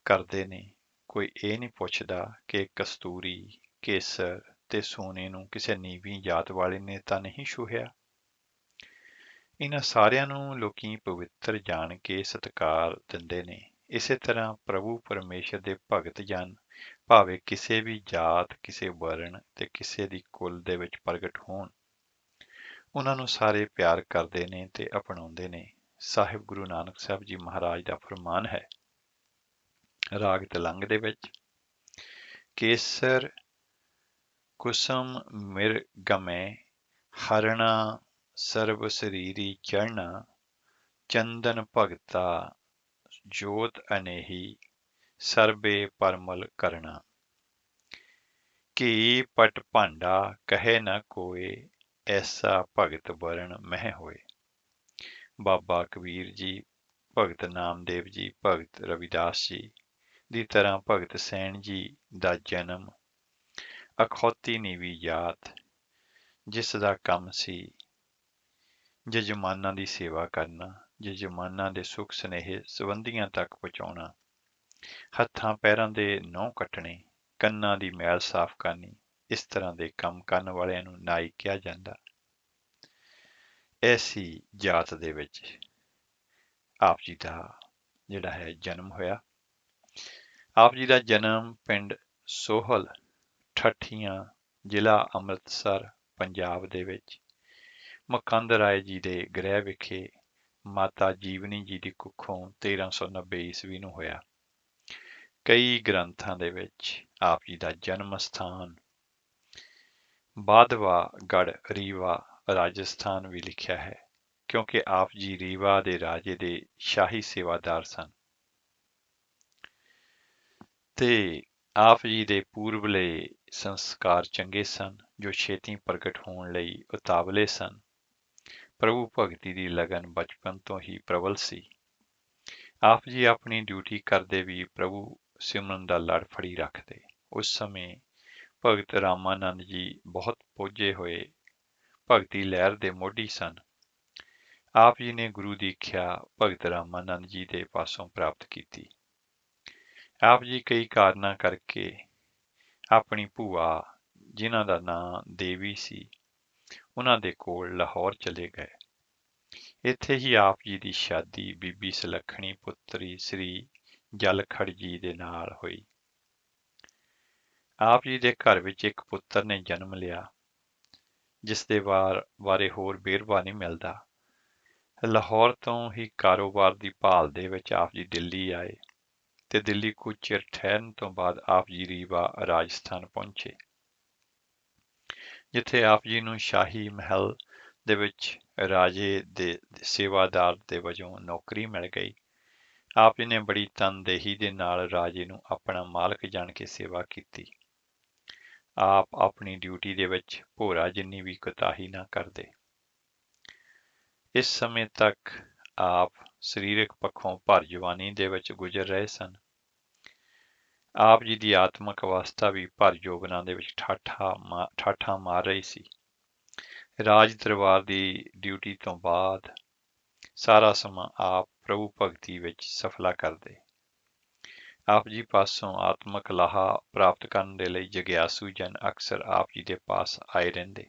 ਕਰਦੇ ਨੇ। ਕੋਈ ਇਹ ਨਹੀਂ ਪੁੱਛਦਾ ਕਿ ਕਸਤੂਰੀ, ਕੇਸਰ ਤੇ ਸੋਨੇ ਨੂੰ ਕਿਸੇ ਨੀਵੀਂ ਜਾਤ ਵਾਲੇ ਨੇ ਤਾਂ ਨਹੀਂ ਛੂਹਿਆ। ਇਹਨਾਂ ਸਾਰਿਆਂ ਨੂੰ ਲੋਕੀ ਪਵਿੱਤਰ ਜਾਣ ਕੇ ਸਤਿਕਾਰ ਦਿੰਦੇ ਨੇ। ਇਸੇ ਤਰ੍ਹਾਂ ਪ੍ਰਭੂ ਪਰਮੇਸ਼ਰ ਦੇ ਭਗਤ ਜਨ ਭਾਵੇਂ ਕਿਸੇ ਵੀ ਜਾਤ, ਕਿਸੇ ਵਰਣ ਤੇ ਕਿਸੇ ਦੀ ਕੁਲ ਦੇ ਵਿੱਚ ਪ੍ਰਗਟ ਹੋਣ, ਉਹਨਾਂ ਨੂੰ ਸਾਰੇ ਪਿਆਰ ਕਰਦੇ ਨੇ ਤੇ ਅਪਣਾਉਂਦੇ ਨੇ। ਸਾਹਿਬ ਗੁਰੂ ਨਾਨਕ ਸਾਹਿਬ ਜੀ ਮਹਾਰਾਜ ਦਾ ਫਰਮਾਨ ਹੈ, ਰਾਗ ਤਲੰਗ ਦੇ ਵਿੱਚ, ਕੇਸਰ ਕੁਸਮ ਮਿਰਗਮੈ ਹਰਣਾ ਸਰਬ ਸਰੀਰੀ ਚੜ੍ਹਨਾ, ਚੰਦਨ ਭਗਤਾ ਜੋਤ ਅਨੇਹੀ ਸਰਬੇ ਪਰਮਲ ਕਰਨਾ। ਘੀ ਪਟ ਭਾਂਡਾ ਕਹੇ ਨ ਕੋਏ, ਐਸਾ ਭਗਤ ਵਰਣ ਮਹਿ ਹੋਏ। ਬਾਬਾ ਕਬੀਰ ਜੀ, ਭਗਤ ਨਾਮਦੇਵ ਜੀ, ਭਗਤ ਰਵਿਦਾਸ ਜੀ ਦੀ ਤਰ੍ਹਾਂ ਭਗਤ ਸੈਣ ਜੀ ਦਾ ਜਨਮ ਅਖੌਤੀ ਨੀਵੀਂ ਜਾਤ, ਜਿਸ ਦਾ ਕੰਮ ਸੀ ਜਜਮਾਨਾਂ ਦੀ ਸੇਵਾ ਕਰਨਾ, ਜਜਮਾਨਾਂ ਦੇ ਸੁੱਖ ਸੁਨੇਹੇ ਸੰਬੰਧੀਆਂ ਤੱਕ ਪਹੁੰਚਾਉਣਾ, ਹੱਥਾਂ ਪੈਰਾਂ ਦੇ ਨਹੁੰ ਕੱਟਣੇ, ਕੰਨਾਂ ਦੀ ਮੈਲ ਸਾਫ਼ ਕਰਨੀ, ਇਸ ਤਰ੍ਹਾਂ ਦੇ ਕੰਮ ਕਰਨ ਵਾਲਿਆਂ ਨੂੰ ਨਾਈ ਕਿਹਾ ਜਾਂਦਾ। ਐਸੀ ਜਾਤ ਦੇ ਵਿੱਚ ਆਪ ਜੀ ਦਾ ਜਿਹੜਾ ਹੈ ਜਨਮ ਹੋਇਆ। ਆਪ ਜੀ ਦਾ ਜਨਮ ਪਿੰਡ ਸੋਹਲ, ਠੱਠੀਆਂ, ਜ਼ਿਲ੍ਹਾ ਅੰਮ੍ਰਿਤਸਰ, ਪੰਜਾਬ ਦੇ ਵਿੱਚ ਮਕੰਦ ਰਾਏ ਜੀ ਦੇ ਗ੍ਰਹਿ ਵਿਖੇ ਮਾਤਾ ਜੀਵਨੀ ਜੀ ਦੀ ਕੁੱਖੋਂ 1390 ਈਸਵੀ ਨੂੰ ਹੋਇਆ। ਕਈ ਗ੍ਰੰਥਾਂ ਦੇ ਵਿੱਚ ਆਪ ਜੀ ਦਾ ਜਨਮ ਸਥਾਨ ਬਾਧਵਾਗੜ੍ਹ, ਰੀਵਾ, ਰਾਜਸਥਾਨ ਵੀ ਲਿਖਿਆ ਹੈ, ਕਿਉਂਕਿ ਆਪ ਜੀ ਰੀਵਾ ਦੇ ਰਾਜੇ ਦੇ ਸ਼ਾਹੀ ਸੇਵਾਦਾਰ ਸਨ ਤੇ ਆਪ ਜੀ ਦੇ ਪੂਰਬਲੇ ਸੰਸਕਾਰ ਚੰਗੇ ਸਨ, ਜੋ ਛੇਤੀ ਪ੍ਰਗਟ ਹੋਣ ਲਈ ਉਤਾਵਲੇ ਸਨ। ਪ੍ਰਭੂ ਭਗਤੀ ਦੀ ਲਗਨ ਬਚਪਨ ਤੋਂ ਹੀ ਪ੍ਰਬਲ ਸੀ। ਆਪ ਜੀ ਆਪਣੀ ਡਿਊਟੀ ਕਰਦੇ ਵੀ ਪ੍ਰਭੂ ਸਿਮਰਨ ਦਾ ਲੜ ਫੜੀ ਰੱਖਦੇ। ਉਸ ਸਮੇਂ ਭਗਤ ਰਾਮਾਨੰਦ ਜੀ ਬਹੁਤ ਪਹੁੰਚੇ ਹੋਏ ਭਗਤੀ ਲਹਿਰ ਦੇ ਮੋਢੀ ਸਨ। ਆਪ ਜੀ ਨੇ ਗੁਰੂ ਦੀਖਿਆ ਭਗਤ ਰਾਮਾਨੰਦ ਜੀ ਦੇ ਪਾਸੋਂ ਪ੍ਰਾਪਤ ਕੀਤੀ। ਆਪ ਜੀ ਕਈ ਕਾਰਨਾਂ ਕਰਕੇ ਆਪਣੀ ਭੂਆ, ਜਿਨ੍ਹਾਂ ਦਾ ਨਾਂ ਦੇਵੀ ਸੀ, ਉਹਨਾਂ ਦੇ ਕੋਲ ਲਾਹੌਰ ਚਲੇ ਗਏ। ਇੱਥੇ ਹੀ ਆਪ ਜੀ ਦੀ ਸ਼ਾਦੀ ਬੀਬੀ ਸੁਲੱਖਣੀ ਪੁੱਤਰੀ ਸ੍ਰੀ ਜਲਖੜ ਜੀ ਦੇ ਨਾਲ ਹੋਈ। ਆਪ ਜੀ ਦੇ ਘਰ ਵਿੱਚ ਇੱਕ ਪੁੱਤਰ ਨੇ ਜਨਮ ਲਿਆ, ਜਿਸ ਦੇ ਬਾਰੇ ਹੋਰ ਵੇਰਵਾ ਨਹੀਂ ਮਿਲਦਾ। ਲਾਹੌਰ ਤੋਂ ਹੀ ਕਾਰੋਬਾਰ ਦੀ ਭਾਲ ਦੇ ਵਿੱਚ ਆਪ ਜੀ ਦਿੱਲੀ ਆਏ ਤੇ ਦਿੱਲੀ ਕੁਝ ਚਿਰ ਠਹਿਰਨ ਤੋਂ ਬਾਅਦ ਆਪ ਜੀ ਰੀਵਾ, ਰਾਜਸਥਾਨ ਪਹੁੰਚੇ, ਜਿੱਥੇ ਆਪ ਜੀ ਨੂੰ ਸ਼ਾਹੀ ਮਹਿਲ ਦੇ ਵਿੱਚ ਰਾਜੇ ਦੇ ਸੇਵਾਦਾਰ ਦੇ ਵਜੋਂ ਨੌਕਰੀ ਮਿਲ ਗਈ। ਆਪ ਜੀ ਨੇ ਬੜੀ ਤਨਦੇਹੀ ਦੇ ਨਾਲ ਰਾਜੇ ਨੂੰ ਆਪਣਾ ਮਾਲਕ ਜਾਣ ਕੇ ਸੇਵਾ ਕੀਤੀ। ਆਪ ਆਪਣੀ ਡਿਊਟੀ ਦੇ ਵਿੱਚ ਭੋਰਾ ਜਿੰਨੀ ਵੀ ਕੋਤਾਹੀ ਨਾ ਕਰਦੇ। ਇਸ ਸਮੇਂ ਤੱਕ ਆਪ ਸਰੀਰਕ ਪੱਖੋਂ ਭਰ ਜਵਾਨੀ ਦੇ ਵਿੱਚ ਗੁਜ਼ਰ ਰਹੇ ਸਨ। ਆਪ ਜੀ ਦੀ ਆਤਮਿਕ ਅਵਸਥਾ ਵੀ ਭਰ ਯੋਗਨਾਂ ਦੇ ਵਿੱਚ ਠਾਠਾਂ ਮਾਰ ਰਹੀ ਸੀ। ਰਾਜ ਦਰਬਾਰ ਦੀ ਡਿਊਟੀ ਤੋਂ ਬਾਅਦ ਸਾਰਾ ਸਮਾਂ ਆਪ ਪ੍ਰਭੂ ਭਗਤੀ ਵਿੱਚ ਸਫਲਾ ਕਰਦੇ। ਆਪ ਜੀ ਪਾਸੋਂ ਆਤਮਿਕ ਲਾਹਾ ਪ੍ਰਾਪਤ ਕਰਨ ਦੇ ਲਈ ਜਗਿਆਸੂ ਜਨ ਅਕਸਰ ਆਪ ਜੀ ਦੇ ਪਾਸ ਆਏ ਰਹਿੰਦੇ।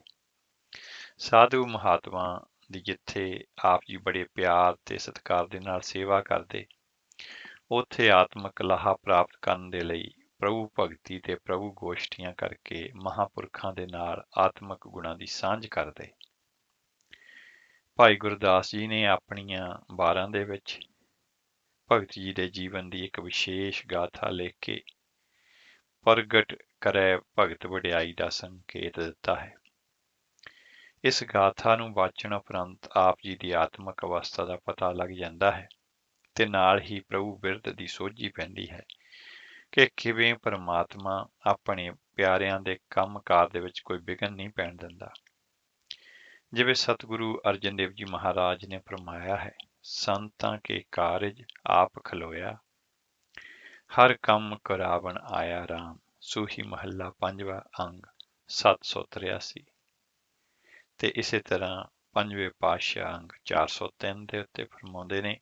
ਸਾਧੂ ਮਹਾਤਮਾ ਦੀ ਜਿੱਥੇ ਆਪ ਜੀ ਬੜੇ ਪਿਆਰ ਤੇ ਸਤਿਕਾਰ ਦੇ ਨਾਲ ਸੇਵਾ ਕਰਦੇ, ਉੱਥੇ ਆਤਮਿਕ ਲਾਹਾ ਪ੍ਰਾਪਤ ਕਰਨ ਦੇ ਲਈ ਪ੍ਰਭੂ ਭਗਤੀ ਤੇ ਪ੍ਰਭੂ ਗੋਸ਼ਟੀਆਂ ਕਰਕੇ ਮਹਾਂਪੁਰਖਾਂ ਦੇ ਨਾਲ ਆਤਮਿਕ ਗੁਣਾਂ ਦੀ ਸਾਂਝ ਕਰਦੇ। ਭਾਈ ਗੁਰਦਾਸ ਜੀ ਨੇ ਆਪਣੀਆਂ ਵਾਰਾਂ ਦੇ ਵਿੱਚ ਭਗਤ ਜੀ ਦੇ ਜੀਵਨ ਦੀ ਇੱਕ ਵਿਸ਼ੇਸ਼ ਗਾਥਾ ਲਿਖ ਕੇ ਪ੍ਰਗਟ ਕਰੈ ਭਗਤ ਵਡਿਆਈ ਦਾ ਸੰਕੇਤ ਦਿੱਤਾ ਹੈ। ਇਸ ਗਾਥਾ ਨੂੰ ਵਾਚਣ ਉਪਰੰਤ ਆਪ ਜੀ ਦੀ ਆਤਮਿਕ ਅਵਸਥਾ ਦਾ ਪਤਾ ਲੱਗ ਜਾਂਦਾ ਹੈ ਤੇ ਨਾਲ ਹੀ ਪ੍ਰਭੂ ਬਿਰਧ ਦੀ ਸੋਝੀ ਪੈਂਦੀ ਹੈ ਕਿ ਕਿਵੇਂ ਪਰਮਾਤਮਾ ਆਪਣੇ ਪਿਆਰਿਆਂ ਦੇ ਕੰਮਕਾਰ ਦੇ ਵਿੱਚ ਕੋਈ ਵਿਘਨ ਨਹੀਂ ਪੈਣ ਦਿੰਦਾ। ਜਿਵੇਂ ਸਤਿਗੁਰੂ ਅਰਜਨ ਦੇਵ ਜੀ ਮਹਾਰਾਜ ਨੇ ਫਰਮਾਇਆ ਹੈ, ਸੰਤਾਂ ਕੇ ਕਾਰਜ ਆਪ ਖਲੋਇਆ। ਹਰ ਕੰਮ ਕਰਾਵਣ ਆਇਆ ਰਾਮ। ਸੂਹੀ ਮਹੱਲਾ ਪੰਜਵਾਂ, ਅੰਗ 783। ਤੇ ਇਸੇ ਤਰ੍ਹਾਂ ਪੰਜਵੇਂ ਪਾਤਸ਼ਾਹ ਅੰਗ 403 ਦੇ ਉੱਤੇ ਫਰਮਾਉਂਦੇ ਨੇ,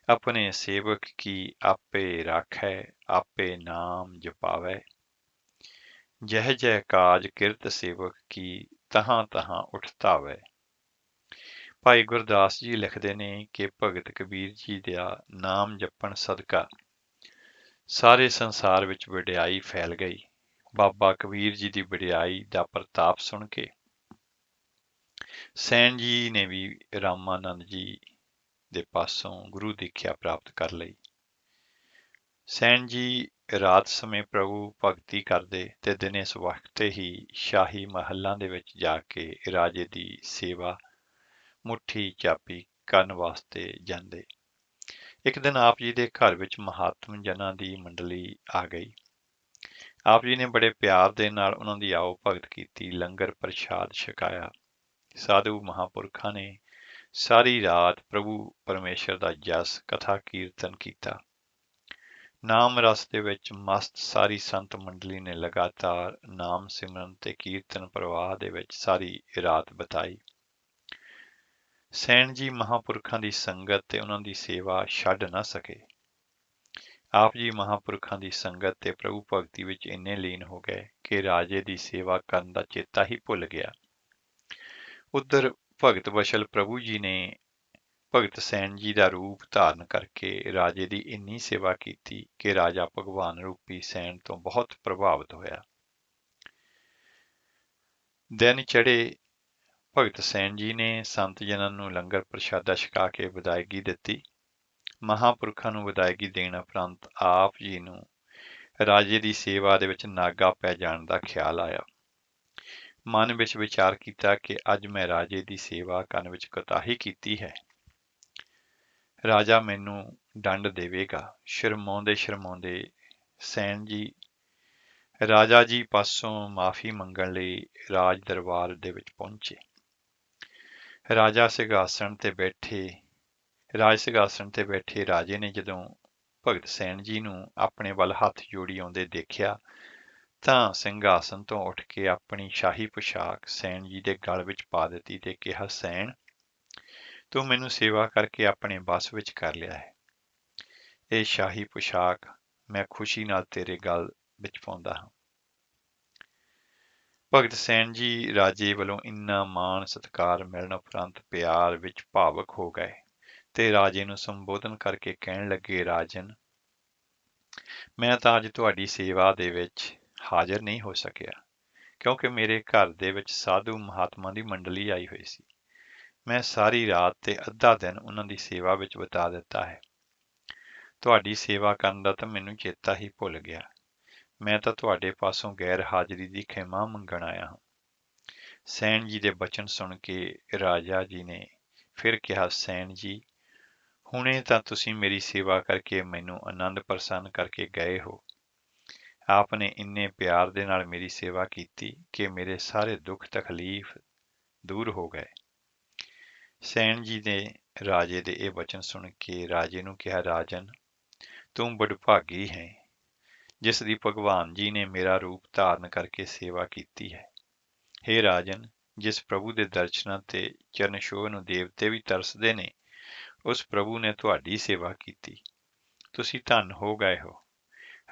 ਆਪਣੇ ਸੇਵਕ ਕੀ ਆਪੇ ਰਾਖੈ, ਆਪੇ ਨਾਮ ਜਪਾਵੈ। ਜਹ ਜਹ ਕਾਜ ਕਿਰਤ ਸੇਵਕ ਕੀ, ਤਹਾਂ ਤਹਾਂ ਉਠ ਧਾਵੈ। ਭਾਈ ਗੁਰਦਾਸ ਜੀ ਲਿਖਦੇ ਨੇ ਕਿ ਭਗਤ ਕਬੀਰ ਜੀ ਦਾ ਨਾਮ ਜਪਣ ਸਦਕਾ ਸਾਰੇ ਸੰਸਾਰ ਵਿੱਚ ਵਡਿਆਈ ਫੈਲ ਗਈ। ਬਾਬਾ ਕਬੀਰ ਜੀ ਦੀ ਵਡਿਆਈ ਦਾ ਪ੍ਰਤਾਪ ਸੁਣ ਕੇ ਸੈਣ ਜੀ ਨੇ ਵੀ ਰਾਮਾਨੰਦ ਜੀ ਦੇ ਪਾਸੋਂ ਗੁਰੂ ਦੀਖਿਆ ਪ੍ਰਾਪਤ ਕਰ ਲਈ। ਸੈਣ ਜੀ ਰਾਤ ਸਮੇਂ ਪ੍ਰਭੂ ਭਗਤੀ ਕਰਦੇ ਤੇ ਦਿਨੇ ਸਵਖਤੇ ਹੀ ਸ਼ਾਹੀ ਮਹੱਲਾਂ ਦੇ ਵਿੱਚ ਜਾ ਕੇ ਰਾਜੇ ਦੀ ਸੇਵਾ ਮੁੱਠੀ ਚਾਪੀ ਕਰਨ ਵਾਸਤੇ ਜਾਂਦੇ। ਇੱਕ ਦਿਨ ਆਪ ਜੀ ਦੇ ਘਰ ਵਿੱਚ ਮਹਾਤਮ ਜਨਾਂ ਦੀ ਮੰਡਲੀ ਆ ਗਈ। ਆਪ ਜੀ ਨੇ ਬੜੇ ਪਿਆਰ ਦੇ ਨਾਲ ਉਹਨਾਂ ਦੀ ਆਓ ਭਗਤ ਕੀਤੀ, ਲੰਗਰ ਪ੍ਰਸ਼ਾਦ ਛਕਾਇਆ। ਸਾਧੂ ਮਹਾਂਪੁਰਖਾਂ ਨੇ ਸਾਰੀ ਰਾਤ ਪ੍ਰਭੂ ਪਰਮੇਸ਼ਰ ਦਾ ਜਸ ਕਥਾ ਕੀਰਤਨ ਕੀਤਾ। ਨਾਮ ਰਸ ਦੇ ਵਿੱਚ ਮਸਤ ਸਾਰੀ ਸੰਤ ਮੰਡਲੀ ਨੇ ਲਗਾਤਾਰ ਨਾਮ ਸਿਮਰਨ ਤੇ ਕੀਰਤਨ ਪ੍ਰਵਾਹ ਦੇ ਵਿੱਚ ਸਾਰੀ ਰਾਤ ਬਿਤਾਈ। ਸੈਣ ਜੀ ਮਹਾਂਪੁਰਖਾਂ ਦੀ ਸੰਗਤ ਤੇ ਉਹਨਾਂ ਦੀ ਸੇਵਾ ਛੱਡ ਨਾ ਸਕੇ। ਆਪ ਜੀ ਮਹਾਂਪੁਰਖਾਂ ਦੀ ਸੰਗਤ ਤੇ ਪ੍ਰਭੂ ਭਗਤੀ ਵਿੱਚ ਇੰਨੇ ਲੀਨ ਹੋ ਗਏ ਕਿ ਰਾਜੇ ਦੀ ਸੇਵਾ ਕਰਨ ਦਾ ਚੇਤਾ ਹੀ ਭੁੱਲ ਗਿਆ। ਉੱਧਰ ਭਗਤ ਵਸ਼ਲ ਪ੍ਰਭੂ ਜੀ ਨੇ ਭਗਤ ਸੈਣ ਜੀ ਦਾ ਰੂਪ ਧਾਰਨ ਕਰਕੇ ਰਾਜੇ ਦੀ ਇੰਨੀ ਸੇਵਾ ਕੀਤੀ ਕਿ ਰਾਜਾ ਭਗਵਾਨ ਰੂਪੀ ਸੈਣ ਤੋਂ ਬਹੁਤ ਪ੍ਰਭਾਵਿਤ ਹੋਇਆ। ਦਿਨ ਚੜ੍ਹੇ, ਭਗਤ ਸੈਣ ਜੀ ਨੇ ਸੰਤ ਜਨਾਂ ਨੂੰ ਲੰਗਰ ਪ੍ਰਸ਼ਾਦਾ ਛਕਾ ਕੇ ਵਿਦਾਇਗੀ ਦਿੱਤੀ। ਮਹਾਂਪੁਰਖਾਂ ਨੂੰ ਵਿਦਾਇਗੀ ਦੇਣ ਉਪਰੰਤ ਆਪ ਜੀ ਨੂੰ ਰਾਜੇ ਦੀ ਸੇਵਾ ਦੇ ਵਿੱਚ ਨਾਗਾ ਪੈ ਜਾਣ ਦਾ ਖਿਆਲ ਆਇਆ। ਮਨ ਵਿੱਚ ਵਿਚਾਰ ਕੀਤਾ ਕਿ ਅੱਜ ਮੈਂ ਰਾਜੇ ਦੀ ਸੇਵਾ ਕਰਨ ਵਿੱਚ ਕੋਤਾਹੀ ਕੀਤੀ ਹੈ, ਰਾਜਾ ਮੈਨੂੰ ਦੰਡ ਦੇਵੇਗਾ। ਸ਼ਰਮਾਉਂਦੇ ਸ਼ਰਮਾਉਂਦੇ ਸੈਣ ਜੀ ਰਾਜਾ ਜੀ ਪਾਸੋਂ ਮਾਫੀ ਮੰਗਣ ਲਈ ਰਾਜ ਦਰਬਾਰ ਦੇ ਵਿੱਚ ਪਹੁੰਚੇ। ਰਾਜ ਸਿੰਘਾਸਣ ਤੇ ਬੈਠੇ ਰਾਜੇ ਨੇ ਜਦੋਂ ਭਗਤ ਸੈਣ ਜੀ ਨੂੰ ਆਪਣੇ ਵੱਲ ਹੱਥ ਜੋੜੀ ਆਉਂਦੇ ਦੇਖਿਆ ਤਾਂ ਸਿੰਘਾਸਣ ਤੋਂ ਉੱਠ ਕੇ ਆਪਣੀ ਸ਼ਾਹੀ ਪੁਸ਼ਾਕ ਸੈਣ ਜੀ ਦੇ ਗਲ ਵਿੱਚ ਪਾ ਦਿੱਤੀ ਤੇ ਕਿਹਾ, ਸੈਣ, ਤੂੰ ਮੈਨੂੰ ਸੇਵਾ ਕਰਕੇ ਆਪਣੇ ਵੱਸ ਵਿੱਚ ਕਰ ਲਿਆ ਹੈ। ਇਹ ਸ਼ਾਹੀ ਪੁਸ਼ਾਕ ਮੈਂ ਖੁਸ਼ੀ ਨਾਲ ਤੇਰੇ ਗਲ ਵਿੱਚ ਪਾਉਂਦਾ ਹਾਂ। ਭਗਤ ਸੈਣ ਜੀ ਰਾਜੇ ਵੱਲੋਂ ਇੰਨਾ ਮਾਣ ਸਤਿਕਾਰ ਮਿਲਣ ਉਪਰੰਤ ਪਿਆਰ ਵਿੱਚ ਭਾਵਕ ਹੋ ਗਏ ਤੇ ਰਾਜੇ ਨੂੰ ਸੰਬੋਧਨ ਕਰਕੇ ਕਹਿਣ ਲੱਗੇ, ਰਾਜਨ, ਮੈਂ ਤਾਂ ਅੱਜ ਤੁਹਾਡੀ ਸੇਵਾ ਦੇ ਵਿੱਚ ਹਾਜ਼ਰ ਨਹੀਂ ਹੋ ਸਕਿਆ ਕਿਉਂਕਿ ਮੇਰੇ ਘਰ ਦੇ ਵਿੱਚ ਸਾਧੂ ਮਹਾਤਮਾ ਦੀ ਮੰਡਲੀ ਆਈ ਹੋਈ ਸੀ। ਮੈਂ ਸਾਰੀ ਰਾਤ ਤੇ ਅੱਧਾ ਦਿਨ ਉਹਨਾਂ ਦੀ ਸੇਵਾ ਵਿੱਚ ਬਿਤਾ ਦਿੱਤਾ ਹੈ। ਤੁਹਾਡੀ ਸੇਵਾ ਕਰਨ ਦਾ ਤਾਂ ਮੈਨੂੰ ਚੇਤਾ ਹੀ ਭੁੱਲ ਗਿਆ। ਮੈਂ ਤਾਂ ਤੁਹਾਡੇ ਪਾਸੋਂ ਗੈਰ ਹਾਜ਼ਰੀ ਦੀ ਖਿਮਾ ਮੰਗਣ ਆਇਆ ਹਾਂ। ਸੈਣ ਜੀ ਦੇ ਬਚਨ ਸੁਣ ਕੇ ਰਾਜਾ ਜੀ ਨੇ ਫਿਰ ਕਿਹਾ, ਸੈਣ ਜੀ, ਹੁਣੇ ਤਾਂ ਤੁਸੀਂ ਮੇਰੀ ਸੇਵਾ ਕਰਕੇ ਮੈਨੂੰ ਆਨੰਦ ਪ੍ਰਸੰਨ ਕਰਕੇ ਗਏ ਹੋ। ਆਪ ਨੇ ਇੰਨੇ ਪਿਆਰ ਦੇ ਨਾਲ ਮੇਰੀ ਸੇਵਾ ਕੀਤੀ ਕਿ ਮੇਰੇ ਸਾਰੇ ਦੁੱਖ ਤਕਲੀਫ ਦੂਰ ਹੋ ਗਏ। ਸੈਣ ਜੀ ਨੇ ਰਾਜੇ ਦੇ ਇਹ ਬਚਨ ਸੁਣ ਕੇ ਰਾਜੇ ਨੂੰ ਕਿਹਾ, ਰਾਜਨ, ਤੂੰ ਬਦਭਾਗੀ ਹੈ ਜਿਸ ਦੀ ਭਗਵਾਨ ਜੀ ਨੇ ਮੇਰਾ ਰੂਪ ਧਾਰਨ ਕਰਕੇ ਸੇਵਾ ਕੀਤੀ ਹੈ। ਹੇ ਰਾਜਨ, ਜਿਸ ਪ੍ਰਭੂ ਦੇ ਦਰਸ਼ਨਾਂ ਤੇ ਚਰਨ ਛੋਹ ਨੂੰ ਦੇਵਤੇ ਵੀ ਤਰਸਦੇ ਨੇ, ਉਸ ਪ੍ਰਭੂ ਨੇ ਤੁਹਾਡੀ ਸੇਵਾ ਕੀਤੀ। ਤੁਸੀਂ ਧੰਨ ਹੋ ਗਏ ਹੋ।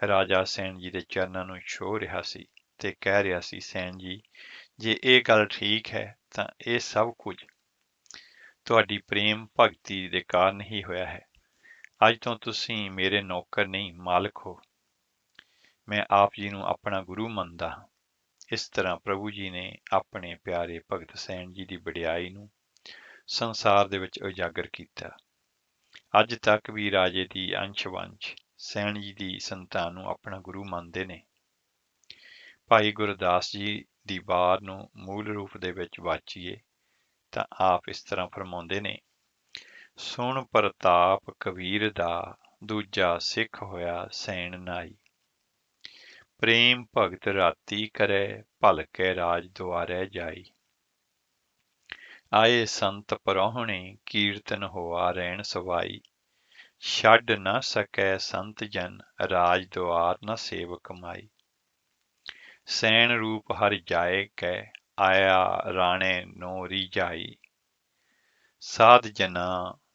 ਰਾਜਾ ਸੈਣ ਜੀ ਦੇ ਚਰਨਾਂ ਨੂੰ ਛੋਹ ਰਿਹਾ ਸੀ ਤੇ ਕਹਿ ਰਿਹਾ ਸੀ, ਸੈਣ ਜੀ, ਜੇ ਇਹ ਗੱਲ ਠੀਕ ਹੈ ਤਾਂ ਇਹ ਸਭ ਕੁਝ ਤੁਹਾਡੀ ਪ੍ਰੇਮ ਭਗਤੀ ਦੇ ਕਾਰਨ ਹੀ ਹੋਇਆ ਹੈ। ਅੱਜ ਤੋਂ ਤੁਸੀਂ ਮੇਰੇ ਨੌਕਰ ਨਹੀਂ, ਮਾਲਕ ਹੋ। ਮੈਂ ਆਪ ਜੀ ਨੂੰ ਆਪਣਾ ਗੁਰੂ ਮੰਨਦਾ ਹਾਂ। ਇਸ ਤਰ੍ਹਾਂ ਪ੍ਰਭੂ ਜੀ ਨੇ ਆਪਣੇ ਪਿਆਰੇ ਭਗਤ ਸੈਣ ਜੀ ਦੀ ਵਡਿਆਈ ਨੂੰ ਸੰਸਾਰ ਦੇ ਵਿੱਚ ਉਜਾਗਰ ਕੀਤਾ। ਅੱਜ ਤੱਕ ਵੀ ਰਾਜੇ ਦੀ ਅੰਸ਼-ਵੰਸ਼ ਸੈਣ ਜੀ ਦੀ ਸੰਤਾਨ ਨੂੰ ਆਪਣਾ ਗੁਰੂ ਮੰਨਦੇ ਨੇ। ਭਾਈ ਗੁਰਦਾਸ ਜੀ ਦੀ ਵਾਰ ਨੂੰ ਮੂਲ ਰੂਪ ਦੇ ਵਿੱਚ ਵਾਚੀਏ ਤਾਂ ਆਪ ਇਸ ਤਰ੍ਹਾਂ ਫਰਮਾਉਂਦੇ ਨੇ, ਸੁਣ ਪ੍ਰਤਾਪ ਕਬੀਰ ਦਾ, ਦੂਜਾ ਸਿੱਖ ਹੋਇਆ ਸੈਣ ਨਾਈ। ਪ੍ਰੇਮ ਭਗਤ ਰਾਤੀ ਕਰੈ, ਭਲਕੈ ਰਾਜ ਦੁਆਰੈ ਜਾਈ। ਆਏ ਸੰਤ ਪਰਹੁਣੇ ਕੀਰਤਨ ਹੋਆ ਰਹਿਣ ਸਵਾਈ। ਛੱਡ ਨਾ ਸਕੈ ਸੰਤ ਜਨ ਰਾਜ ਦੁਆਰ ਨ ਸੇਵ ਕਮਾਈ। ਸੈਣ ਰੂਪ ਹਰ ਜਾਏ ਕੈ ਆਇਆ ਰਾਣੇ ਨੋ ਰੀਝਾਈ। ਸਾਧ ਜਨਾ